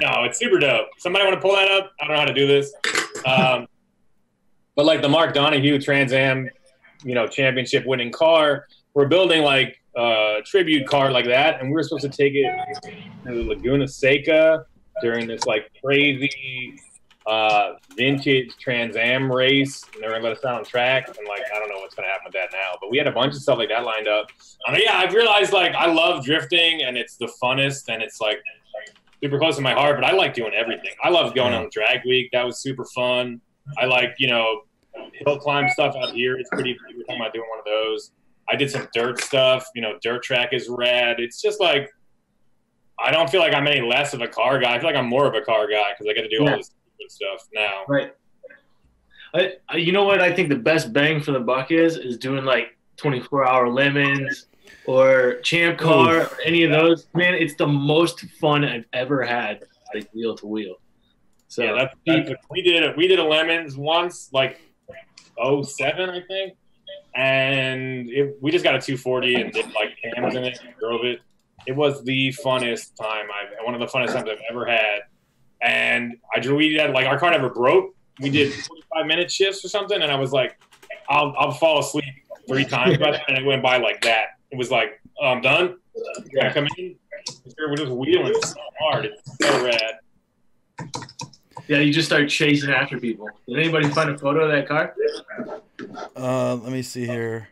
No, it's super dope. Somebody want to pull that up? I don't know how to do this. But like the Mark Donahue Trans Am, championship winning car, we're building like a tribute car like that, and we were supposed to take it to Laguna Seca during this like crazy vintage Trans Am race, and they're gonna let us out on track, and like I don't know what's gonna happen with that now, but we had a bunch of stuff like that lined up. Yeah, I've realized like I love drifting, and it's the funnest, and it's like super close to my heart, but I like doing everything. I love going on drag week. That was super fun. I like hill climb stuff out here. It's pretty. We were talking about doing one of those. I did some dirt stuff. Dirt track is rad. It's just like I don't feel like I'm any less of a car guy. I feel like I'm more of a car guy because I get to do all this good stuff now. Right. You know what I think the best bang for the buck is doing like 24-hour lemons or champ car or any of those. Man, it's the most fun I've ever had, like wheel to wheel. So yeah, we did a lemons once, like 07, I think. And we just got a 240 and did like cams in it and drove it. It was the funnest time one of the funnest times I've ever had. And we had like our car never broke. We did 45-minute shifts or something, and I was like, I'll fall asleep 3 times by then, and it went by like that. It was like, oh, I'm done. Yeah, come in. We're just wheeling so hard. It's so rad. Yeah, you just start chasing after people. Did anybody find a photo of that car? Let me see here.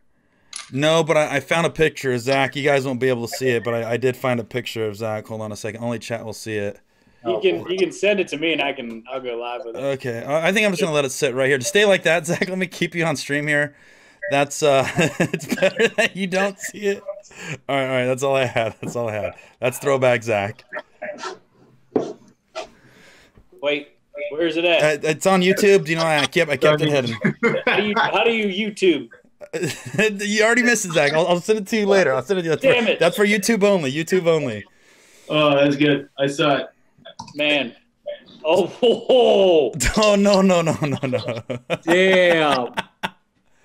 No, but I found a picture of Zach. You guys won't be able to see it, but I did find a picture of Zach. Hold on a second. Only chat will see it. You can send it to me and I'll go live with it. Okay, I think I'm just gonna let it sit right here. Just stay like that, Zach. Let me keep you on stream here. That's it's better that you don't see it. All right. That's all I had. That's throwback Zach. Wait, where is it at? It's on YouTube. Do you know? I kept it hidden. How do you YouTube? You already missed it, Zach. I'll send it to you later. I'll send it to you. Damn it. That's for YouTube only. YouTube only. Oh, that's good. I saw it. Man. Oh no.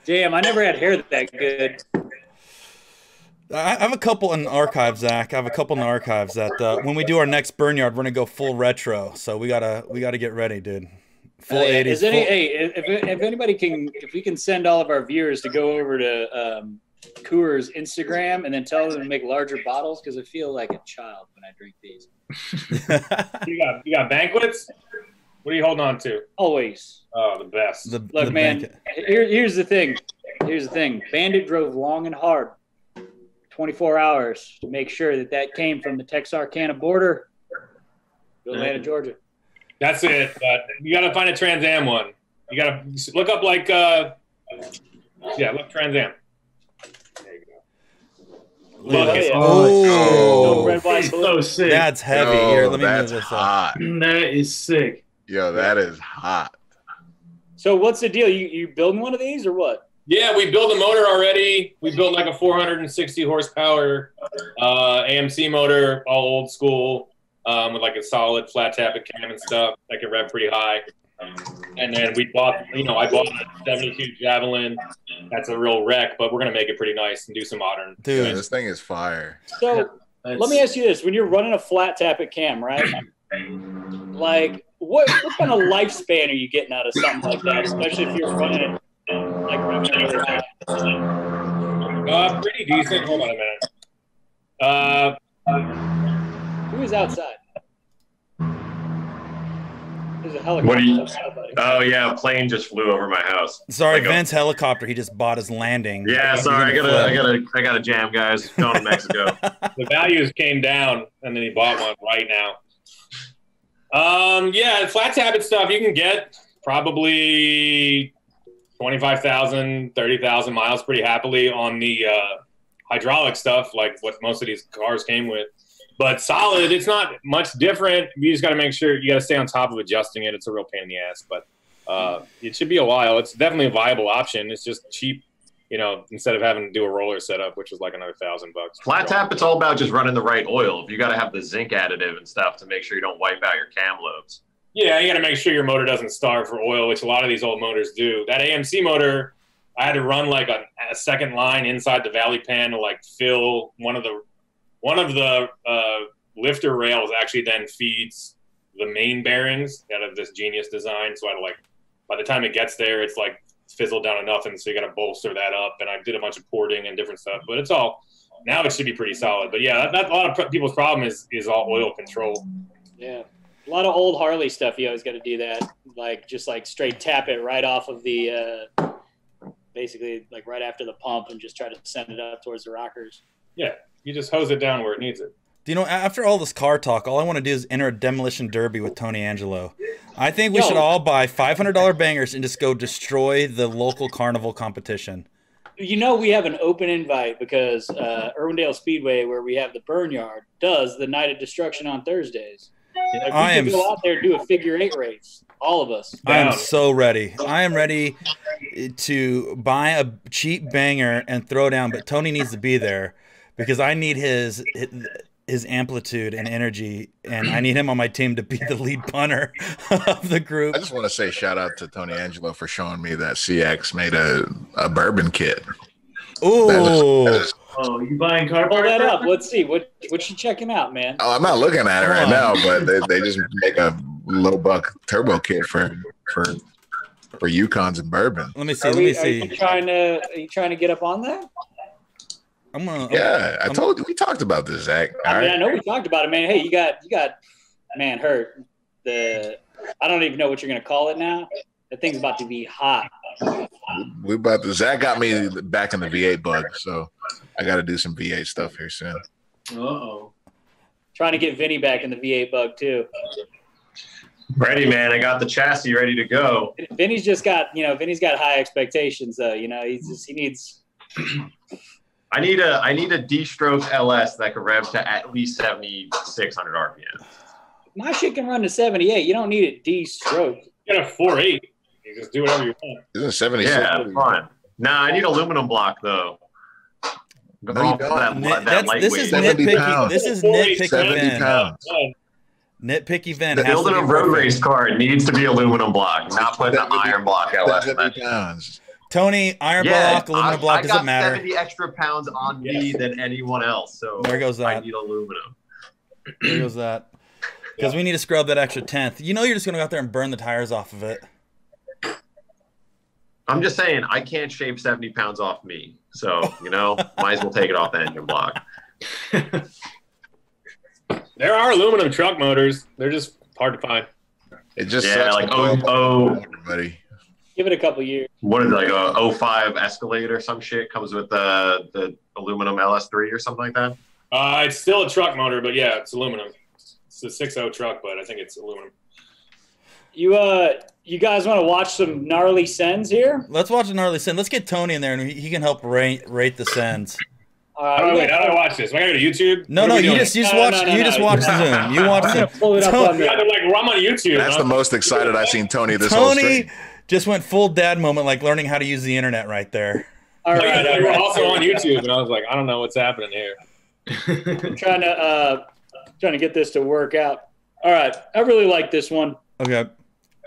Damn, I never had hair that good. I have a couple in archives, Zach. I have a couple in the archives that when we do our next burn yard, we're gonna go full retro. So we gotta get ready, dude. Full 80s. If anybody if we can send all of our viewers to go over to Coors Instagram and then tell them to make larger bottles, because I feel like a child when I drink these. You got banquets? What are you holding on to? Always. Oh, the best. Look, man. Here's the thing. Bandit drove long and hard, 24 hours, to make sure that came from the Texarkana border to Atlanta, Georgia. That's it. But you got to find a Trans Am one. You got to look up like, look Trans Am. Look at so sick. That's heavy. Here, let me move this hot. up. That is sick. Yo, that is hot. So what's the deal? You building one of these or what? Yeah, we built a motor already. We built like a 460 horsepower AMC motor, all old school, with like a solid flat tappet cam and stuff that can rev pretty high. And then I bought a 72 Javelin. That's a real wreck, but we're gonna make it pretty nice and do some modern. Dude, this thing is fire. So let me ask you this: when you're running a flat tappet cam, right? Like, what kind of lifespan are you getting out of something like that, especially if you're running it like really high? Pretty decent. Hold on a minute. Who is outside? There's a helicopter. What do you? Oh yeah, a plane just flew over my house. Sorry, Vince helicopter. He just bought his landing. Yeah, sorry, I got a jam, guys. Going to Mexico. The values came down, and then he bought one right now. Yeah, flat tappet stuff you can get probably 25,000, 30,000 miles pretty happily on the hydraulic stuff, like what most of these cars came with. But solid, it's not much different. You just got to make sure you got to stay on top of adjusting it. It's a real pain in the ass, but it should be a while. It's definitely a viable option. It's just cheap, you know, instead of having to do a roller setup, which is like another $1,000. Flat tap, it's all about just running the right oil. You got to have the zinc additive and stuff to make sure you don't wipe out your cam lobes. Yeah, you got to make sure your motor doesn't starve for oil, which a lot of these old motors do. That AMC motor, I had to run like a second line inside the valley pan to like fill one of the lifter rails actually then feeds the main bearings out of this genius design. So I had to like, by the time it gets there, it's like fizzled down to nothing. So you got to bolster that up. And I did a bunch of porting and different stuff, but it's all, now it should be pretty solid. But yeah, that a lot of people's problem is all oil control. Yeah. A lot of old Harley stuff. You always got to do that. Like, just like straight tap it right off of the, basically like right after the pump and just try to send it up towards the rockers. Yeah. You just hose it down where it needs it. Do you know, after all this car talk, all I want to do is enter a demolition derby with Tony Angelo. I think we should all buy $500 bangers and just go destroy the local carnival competition. You know, we have an open invite because Irwindale Speedway, where we have the burn yard, does the Night of Destruction on Thursdays. Like, we could go out there and do a figure 8 race. All of us. I am so ready. I am ready to buy a cheap banger and throw down, but Tony needs to be there because I need his amplitude and energy, and I need him on my team to be the lead punter of the group. I just want to say shout out to Tony Angelo for showing me that CX made a bourbon kit. Ooh. Oh, you buying car Pull parts? that up. Let's see. What you checking out, man? Oh, I'm not looking at it right now, but they just make a low buck turbo kit for Yukons and bourbon. Let me see. Are you trying to get up on that? We talked about this, Zach. I know we talked about it, man. Hey, you got man hurt. I don't even know what you're gonna call it now. That thing's about to be hot. Zach got me back in the V8 bug, so I got to do some V8 stuff here soon. Uh-oh. Trying to get Vinny back in the V8 bug too. Ready, man. I got the chassis ready to go. Vinny's got high expectations though. You know, he needs. I need a D-stroke LS that can rev to at least 7,600 RPM. My shit can run to 78. You don't need a D-stroke. You got a 4.8. You just do whatever you want. Isn't 76? Yeah, fine. Nah, I need aluminum block though. No, you don't. This is nitpicky. This is nitpicky. 70 pounds. Nitpicky Van. Building a road race car needs to be aluminum block, not putting an iron block LS. 70 pounds. Tony, iron block, aluminum block, doesn't matter. I got 70 extra pounds on me than anyone else, so there goes that. I need aluminum. There goes that. Because we need to scrub that extra 10th. You know you're just going to go out there and burn the tires off of it. I'm just saying, I can't shave 70 pounds off me. So, might as well take it off the engine block. There are aluminum truck motors. They're just hard to find. It just everybody. Give it a couple years. What is it, like a 05 Escalade or some shit comes with the aluminum LS3 or something like that? It's still a truck motor, but yeah, it's aluminum. It's a 6.0 truck, but I think it's aluminum. You guys want to watch some gnarly sends here? Let's watch a gnarly send. Let's get Tony in there, and he can help rate the sends. How do I watch this? Am I going to go to YouTube? No, you just watch the Zoom. You watch the pull it up on I'm on YouTube. That's the most excited I've seen Tony this whole stream. Tony just went full dad moment, like learning how to use the internet right there. All right. We're also on YouTube, and I was like, I don't know what's happening here. I'm trying to get this to work out. All right, I really like this one. Okay.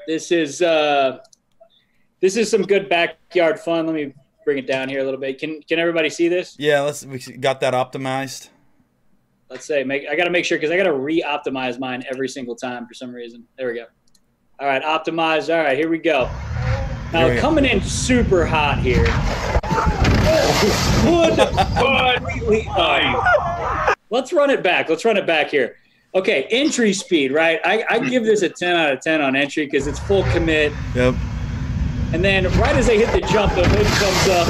This is some good backyard fun. Let me bring it down here a little bit. Can everybody see this? Yeah, we got that optimized. Let's say I got to make sure because I got to re-optimize mine every single time for some reason. There we go. All right, optimized. All right, here we go. Now coming in super hot here. Let's run it back. Let's run it back here. Okay, entry speed, right? I give this a 10 out of 10 on entry because it's full commit. Yep. And then right as they hit the jump, the hood comes up.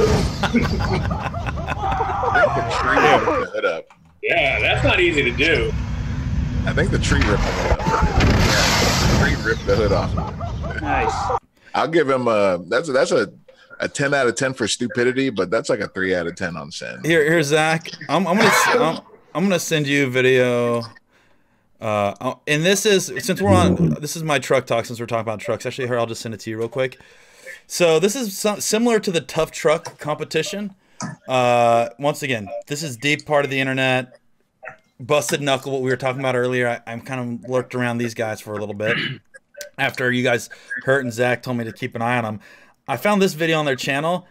Yeah, that's not easy to do. I think the tree ripped the hood up. Yeah, the tree ripped the hood off. Nice. I'll give him that's a 10 out of 10 for stupidity, but that's like a 3 out of 10 on sin. Here, Zach. I'm gonna send you a video. And this is this is my truck talk since we're talking about trucks. Actually, here, I'll just send it to you real quick. So this is similar to the tough truck competition. Once again, this is deep part of the internet. Busted knuckle, what we were talking about earlier. I'm kind of lurked around these guys for a little bit. After you guys hurt and Zach told me to keep an eye on them, I found this video on their channel.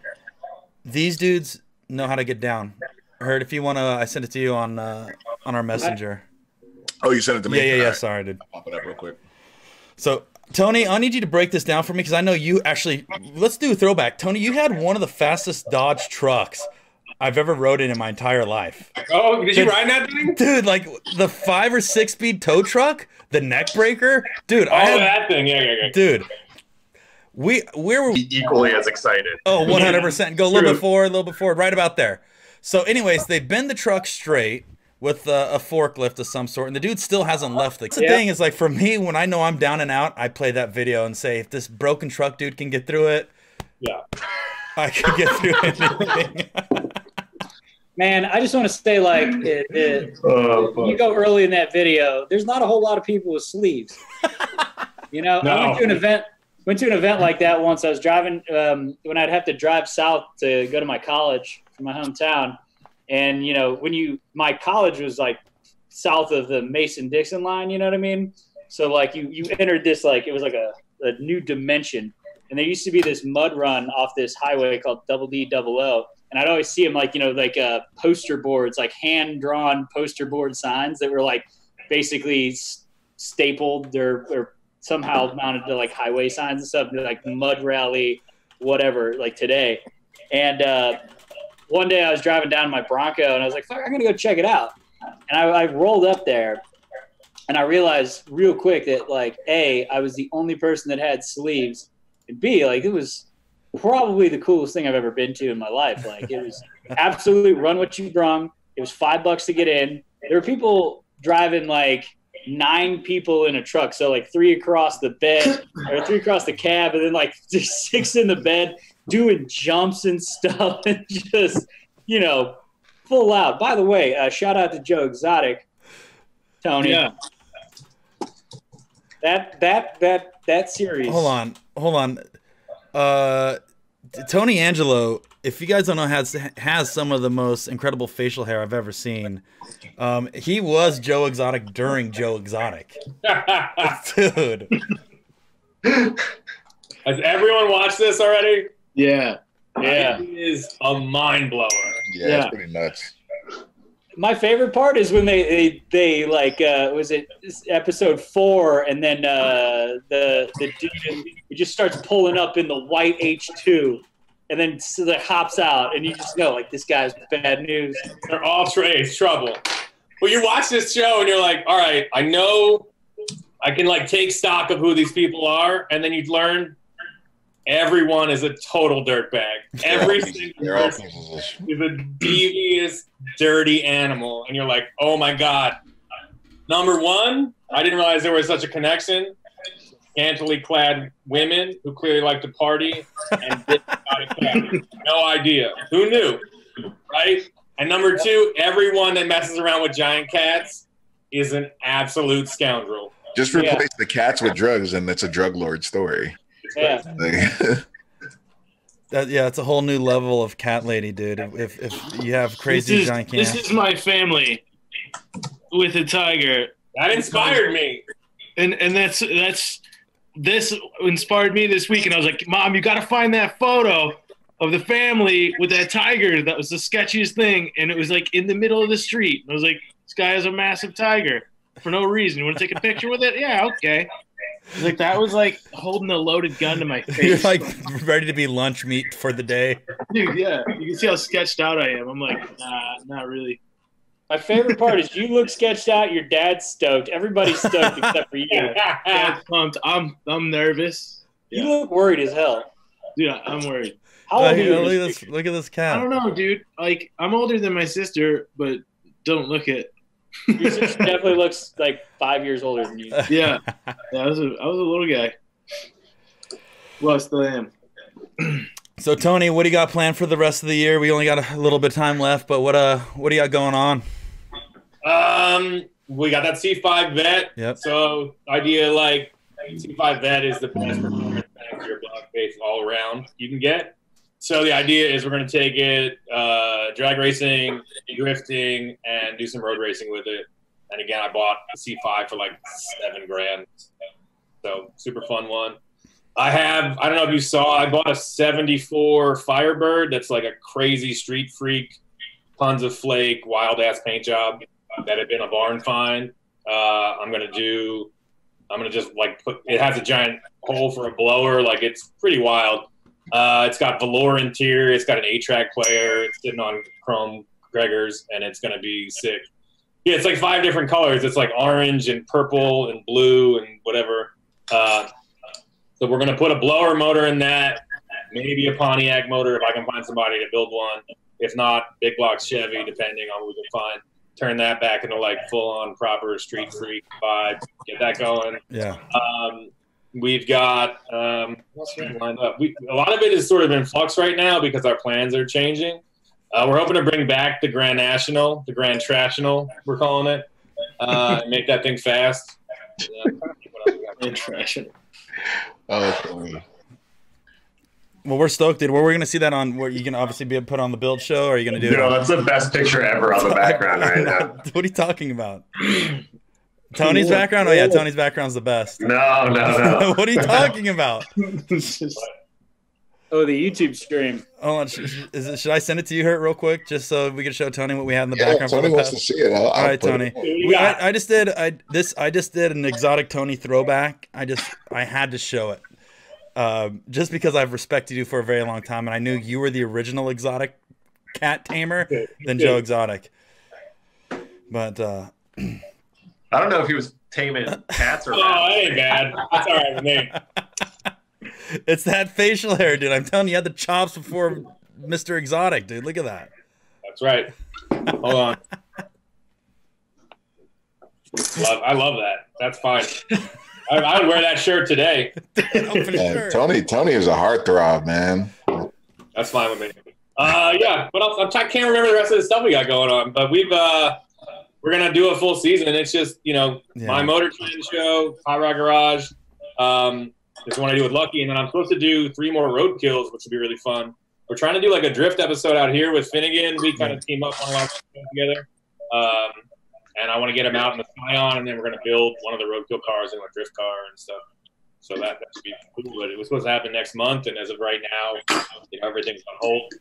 These dudes know how to get down. Hurt, if you want to, I sent it to you on our messenger. Oh, you sent it to me? Yeah. Right. Sorry, dude. I'll pop it up real quick. So, Tony, I need you to break this down for me because I know you actually. Let's do a throwback. Tony, you had one of the fastest Dodge trucks I've ever rode in my entire life. Oh, did you ride that thing? Dude, like the 5 or 6 speed tow truck, the neck breaker. Dude, that thing. Yeah. Dude, we were equally as excited. Oh, 100%. Go a little bit forward, right about there. So anyways, they bend the truck straight with a forklift of some sort, and the dude still hasn't left it. The thing is, like, for me, when I know I'm down and out, I play that video and say, if this broken truck dude can get through it, yeah, I can get through anything. Man, I just want to say, like, you go early in that video, there's not a whole lot of people with sleeves. You know, No. I went to an event like that once. I was driving when I'd have to drive south to go to my college from my hometown. And, you know, my college was like south of the Mason-Dixon line, you know what I mean? So like you entered this, like, it was like a new dimension. And there used to be this mud run off this highway called Double D Double O. And I'd always see them like, you know, like poster boards, like hand-drawn poster board signs that were like basically stapled or somehow mounted to like highway signs and stuff, like mud rally, whatever, like today. And one day I was driving down my Bronco and I was like, fuck, I'm going to go check it out. And I rolled up there and I realized real quick that, like, A, I was the only person that had sleeves, and B, like, it was probably the coolest thing I've ever been to in my life. Like, it was absolutely run what you brung. It was $5 to get in. There were people driving like 9 people in a truck, so like 3 across the bed or 3 across the cab, and then like just 6 in the bed doing jumps and stuff, and just, you know, full out. By the way, shout out to Joe Exotic, Tony. Yeah. That series. Hold on. Tony Angelo, if you guys don't know, has some of the most incredible facial hair I've ever seen. He was Joe Exotic during Joe Exotic. Dude. Has everyone watched this already? Yeah. It is a mind blower. Yeah, it's pretty nuts. My favorite part is when they like was it episode 4, and then the dude he just starts pulling up in the white H2, and then so that hops out, and you just know, like, this guy's bad news. They're all trouble. Well, you watch this show and you're like, all right, I know I can like take stock of who these people are, and then you learn everyone is a total dirtbag. Every single person is a devious, dirty animal. And you're like, oh my God. Number one, I didn't realize there was such a connection. Scantily clad women who clearly like to party and no idea. Who knew? Right? And number two, everyone that messes around with giant cats is an absolute scoundrel. Just replace the cats with drugs, and it's a drug lord story. Yeah. It's a whole new level of cat lady, dude. If you have crazy giant cats. This is my family with a tiger. That inspired me. And this inspired me this week, and I was like, Mom, you got to find that photo of the family with that tiger. That was the sketchiest thing, and it was like in the middle of the street. I was like, this guy has a massive tiger for no reason. You want to take a picture with it? Yeah, okay. Like, that was like holding a loaded gun to my face. You're like ready to be lunch meat for the day. Dude, yeah. You can see how sketched out I am. I'm like, nah, not really. My favorite part is you look sketched out. Your dad's stoked. Everybody's stoked except for you. Dad's pumped. I'm nervous. You look worried as hell. Yeah, I'm worried. How old are you? Look at this cat. I don't know, dude. Like, I'm older than my sister, but don't look it. Your sister definitely looks like 5 years older than you. Yeah. I was a little guy. Well, I still am. So, Tony, what do you got planned for the rest of the year? We only got a little bit of time left, but what do you got going on? We got that C5 vet. Yep. So, idea like C5 vet is the best performance bang for your block face all around you can get. So the idea is we're going to take it drag racing, drifting, and do some road racing with it. And again, I bought a C5 for like $7,000. So super fun one. I don't know if you saw, I bought a 74 Firebird that's like a crazy street freak, tons of flake, wild ass paint job that had been a barn find. I'm going to just like it has a giant hole for a blower. Like it's pretty wild. It's got velour interior. It's got an 8-track player. It's sitting on chrome Gregors, and it's going to be sick. Yeah, it's like 5 different colors. It's like orange and purple and blue and whatever. So we're going to put a blower motor in that, maybe a Pontiac motor if I can find somebody to build one. If not, big block Chevy, depending on what we can find. Turn that back into like full-on proper street freak vibe. Get that going. Yeah. We've got what's lined up. A lot of it is sort of in flux right now because our plans are changing. We're hoping to bring back the Grand National, the Grand Trashional, we're calling it, and make that thing fast. Grand Trashional. Oh, well, we're stoked, dude. Where we're going to see that on? Where you can obviously be put on the build show, or are you going to do? No, that's the best picture ever on the background right now. What are you talking about? Tony's background? Oh yeah, Tony's background's the best. No. What are you talking about? Oh, the YouTube stream. Oh, should I send it to you, Hurt, real quick, just so we can show Tony what we had in the background? Tony wants to see it. All right, Tony. I just did an exotic Tony throwback. I had to show it, just because I've respected you for a very long time, and I knew you were the original exotic cat tamer than Joe Exotic. But I don't know if he was taming cats or. Oh, that ain't bad. That's all right with me. It's that facial hair, dude. I'm telling you, you had the chops before Mr. Exotic, dude. Look at that. That's right. Hold on. I love that. That's fine. I would wear that shirt today. Yeah, Tony is a heartthrob, man. That's fine with me. Yeah. What else? I can't remember the rest of the stuff we got going on, but we're gonna do a full season. It's just my Motor Trend show, Hot Rod Garage. It's one I do with Lucky, and then I'm supposed to do 3 more road kills, which would be really fun. We're trying to do like a drift episode out here with Finnegan. We kind of team up on a lot of stuff together, and I want to get him out in the Scion, and then we're gonna build one of the roadkill cars into a drift car and stuff. So that should be cool. But it was supposed to happen next month, and as of right now, everything's on hold.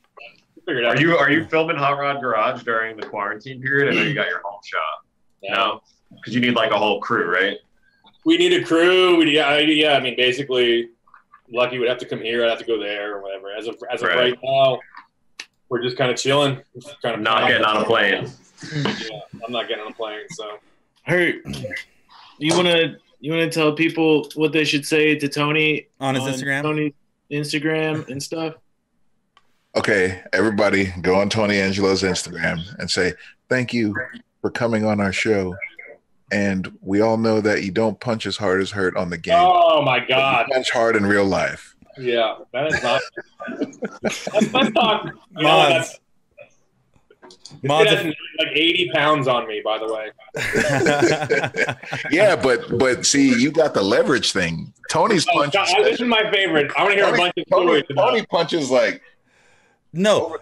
Figure it out. Are you filming Hot Rod Garage during the quarantine period? I know you got your home shop. No, because you need like a whole crew, right? We need a crew. Yeah. I mean, basically, Lucky would have to come here. I'd have to go there or whatever. As of right now, we're just kind of chilling. Not getting on a plane. Yeah, I'm not getting on a plane. So, Hurt. You wanna tell people what they should say to Tony on his Instagram? Tony's Instagram and stuff. Okay, everybody, go on Tony Angelo's Instagram and say thank you for coming on our show. And we all know that you don't punch as hard as Hurt on the game. Oh my God! You punch hard in real life. Yeah, that is not. Let's talk. Mods. Mods has like 80 pounds on me, by the way. Yeah, but see, you got the leverage thing. Tony's punch. This is my favorite. I want to hear a bunch of stories. Tony punches like over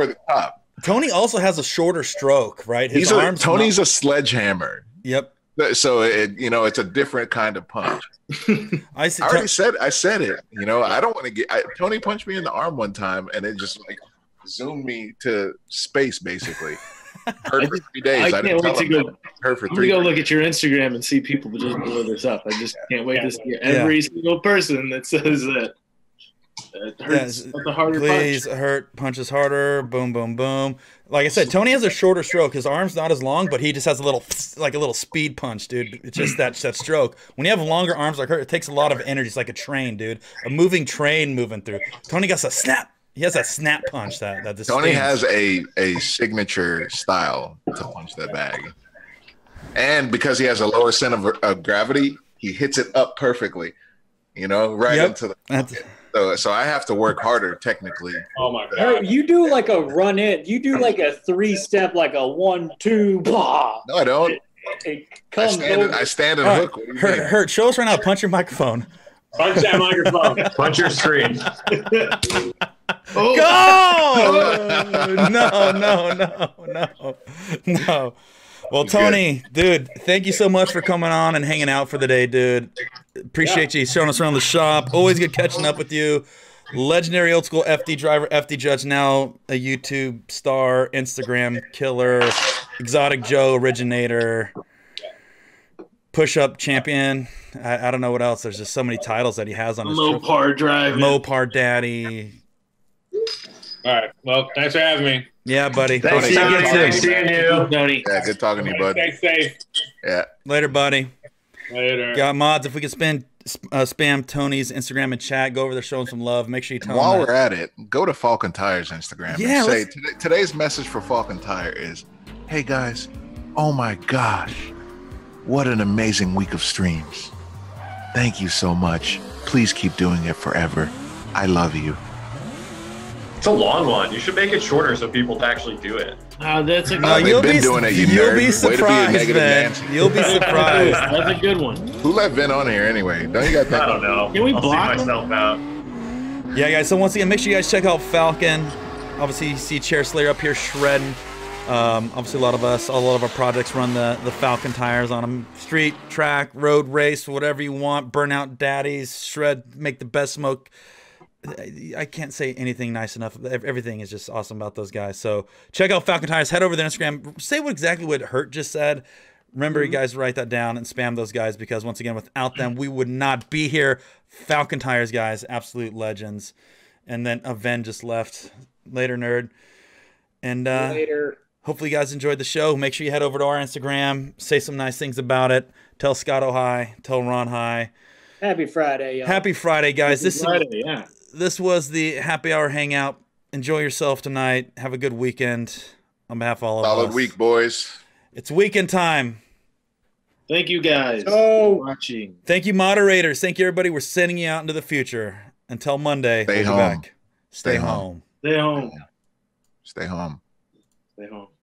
the top. Tony also has a shorter stroke, right? His arms. Tony's a sledgehammer. Yep. So it's a different kind of punch. I said it. I don't want to get. Tony punched me in the arm one time, and it just like zoomed me to space, basically. Hurt for 3 days. I can't wait to go. Hurt for 3 I'm gonna go look at your Instagram and see people just blow this up. I just can't wait to see every single person that says that. It hurts. That's a harder please punch. hurt punches harder. Boom, boom, boom. Like I said, Tony has a shorter stroke. His arm's not as long, but he just has a little speed punch, dude. It's just that stroke. When you have longer arms like her, it takes a lot of energy. It's like a train, dude. A moving train moving through. Tony got a snap. He has that snap punch that Tony has a signature style to punch that bag. And because he has a lower center of gravity, he hits it up perfectly, right into the. So I have to work harder technically. Oh my god! You do like a run in. You do like a 3-step, like a 1-2. Blah. No, I don't. I stand and hook. Hurt. Show us right now. Punch your microphone. Punch that microphone. Punch your screen. Go! No. Well, Tony, dude, thank you so much for coming on and hanging out for the day, dude. Appreciate you showing us around the shop. Always good catching up with you. Legendary old school FD driver, FD judge, now a YouTube star, Instagram killer, Exotic Joe originator, push-up champion. I don't know what else. There's just so many titles that he has on his Mopar driving. Mopar daddy. All right. Well, thanks for having me. Yeah, buddy. Thanks, seeing you, Tony. Yeah, good talking to you, bud. Stay safe. Yeah. Later, buddy. Later. Got mods. If we could spam Tony's Instagram and chat, go over there, show him some love. Make sure you tell him. While we're at it, go to Falcon Tire's Instagram Yeah, and say today's message for Falcon Tire is, "Hey guys, oh my gosh, what an amazing week of streams! Thank you so much. Please keep doing it forever. I love you." It's a long one. You should make it shorter so people actually do it. That's a good one. They've been doing it, you You'll nerd. be Way to be a surprised, negative man. Nancy. You'll be surprised. That's a good one. Who let Vin on here anyway? Don't you got that? I don't know. Can we I'll block see myself out. Yeah, guys. So once again, make sure you guys check out Falcon. Obviously, you see Chair Slayer up here shredding. Obviously, a lot of our projects run the Falcon tires on them. Street, track, road race, whatever you want. Burnout daddies, shred, make the best smoke. I can't say anything nice enough. Everything is just awesome about those guys. So check out Falcon Tires. Head over to their Instagram. Say exactly what Hurt just said. Remember, you guys write that down and spam those guys because, once again, without them, we would not be here. Falcon Tires, guys, absolute legends. And then Ven just left. Later, nerd. And later. Hopefully, you guys enjoyed the show. Make sure you head over to our Instagram. Say some nice things about it. Tell Scotto hi. Tell Ron hi. Happy Friday, y'all. Happy Friday, guys. Yeah. This was the Happy Hour Hangout. Enjoy yourself tonight. Have a good weekend. On behalf of all of us. Solid week, boys. It's weekend time. Thank you, guys. for watching. Thank you, moderators. Thank you, everybody. We're sending you out into the future. Until Monday. Stay we'll be home. back. Stay home. Stay home. Stay home. Stay home.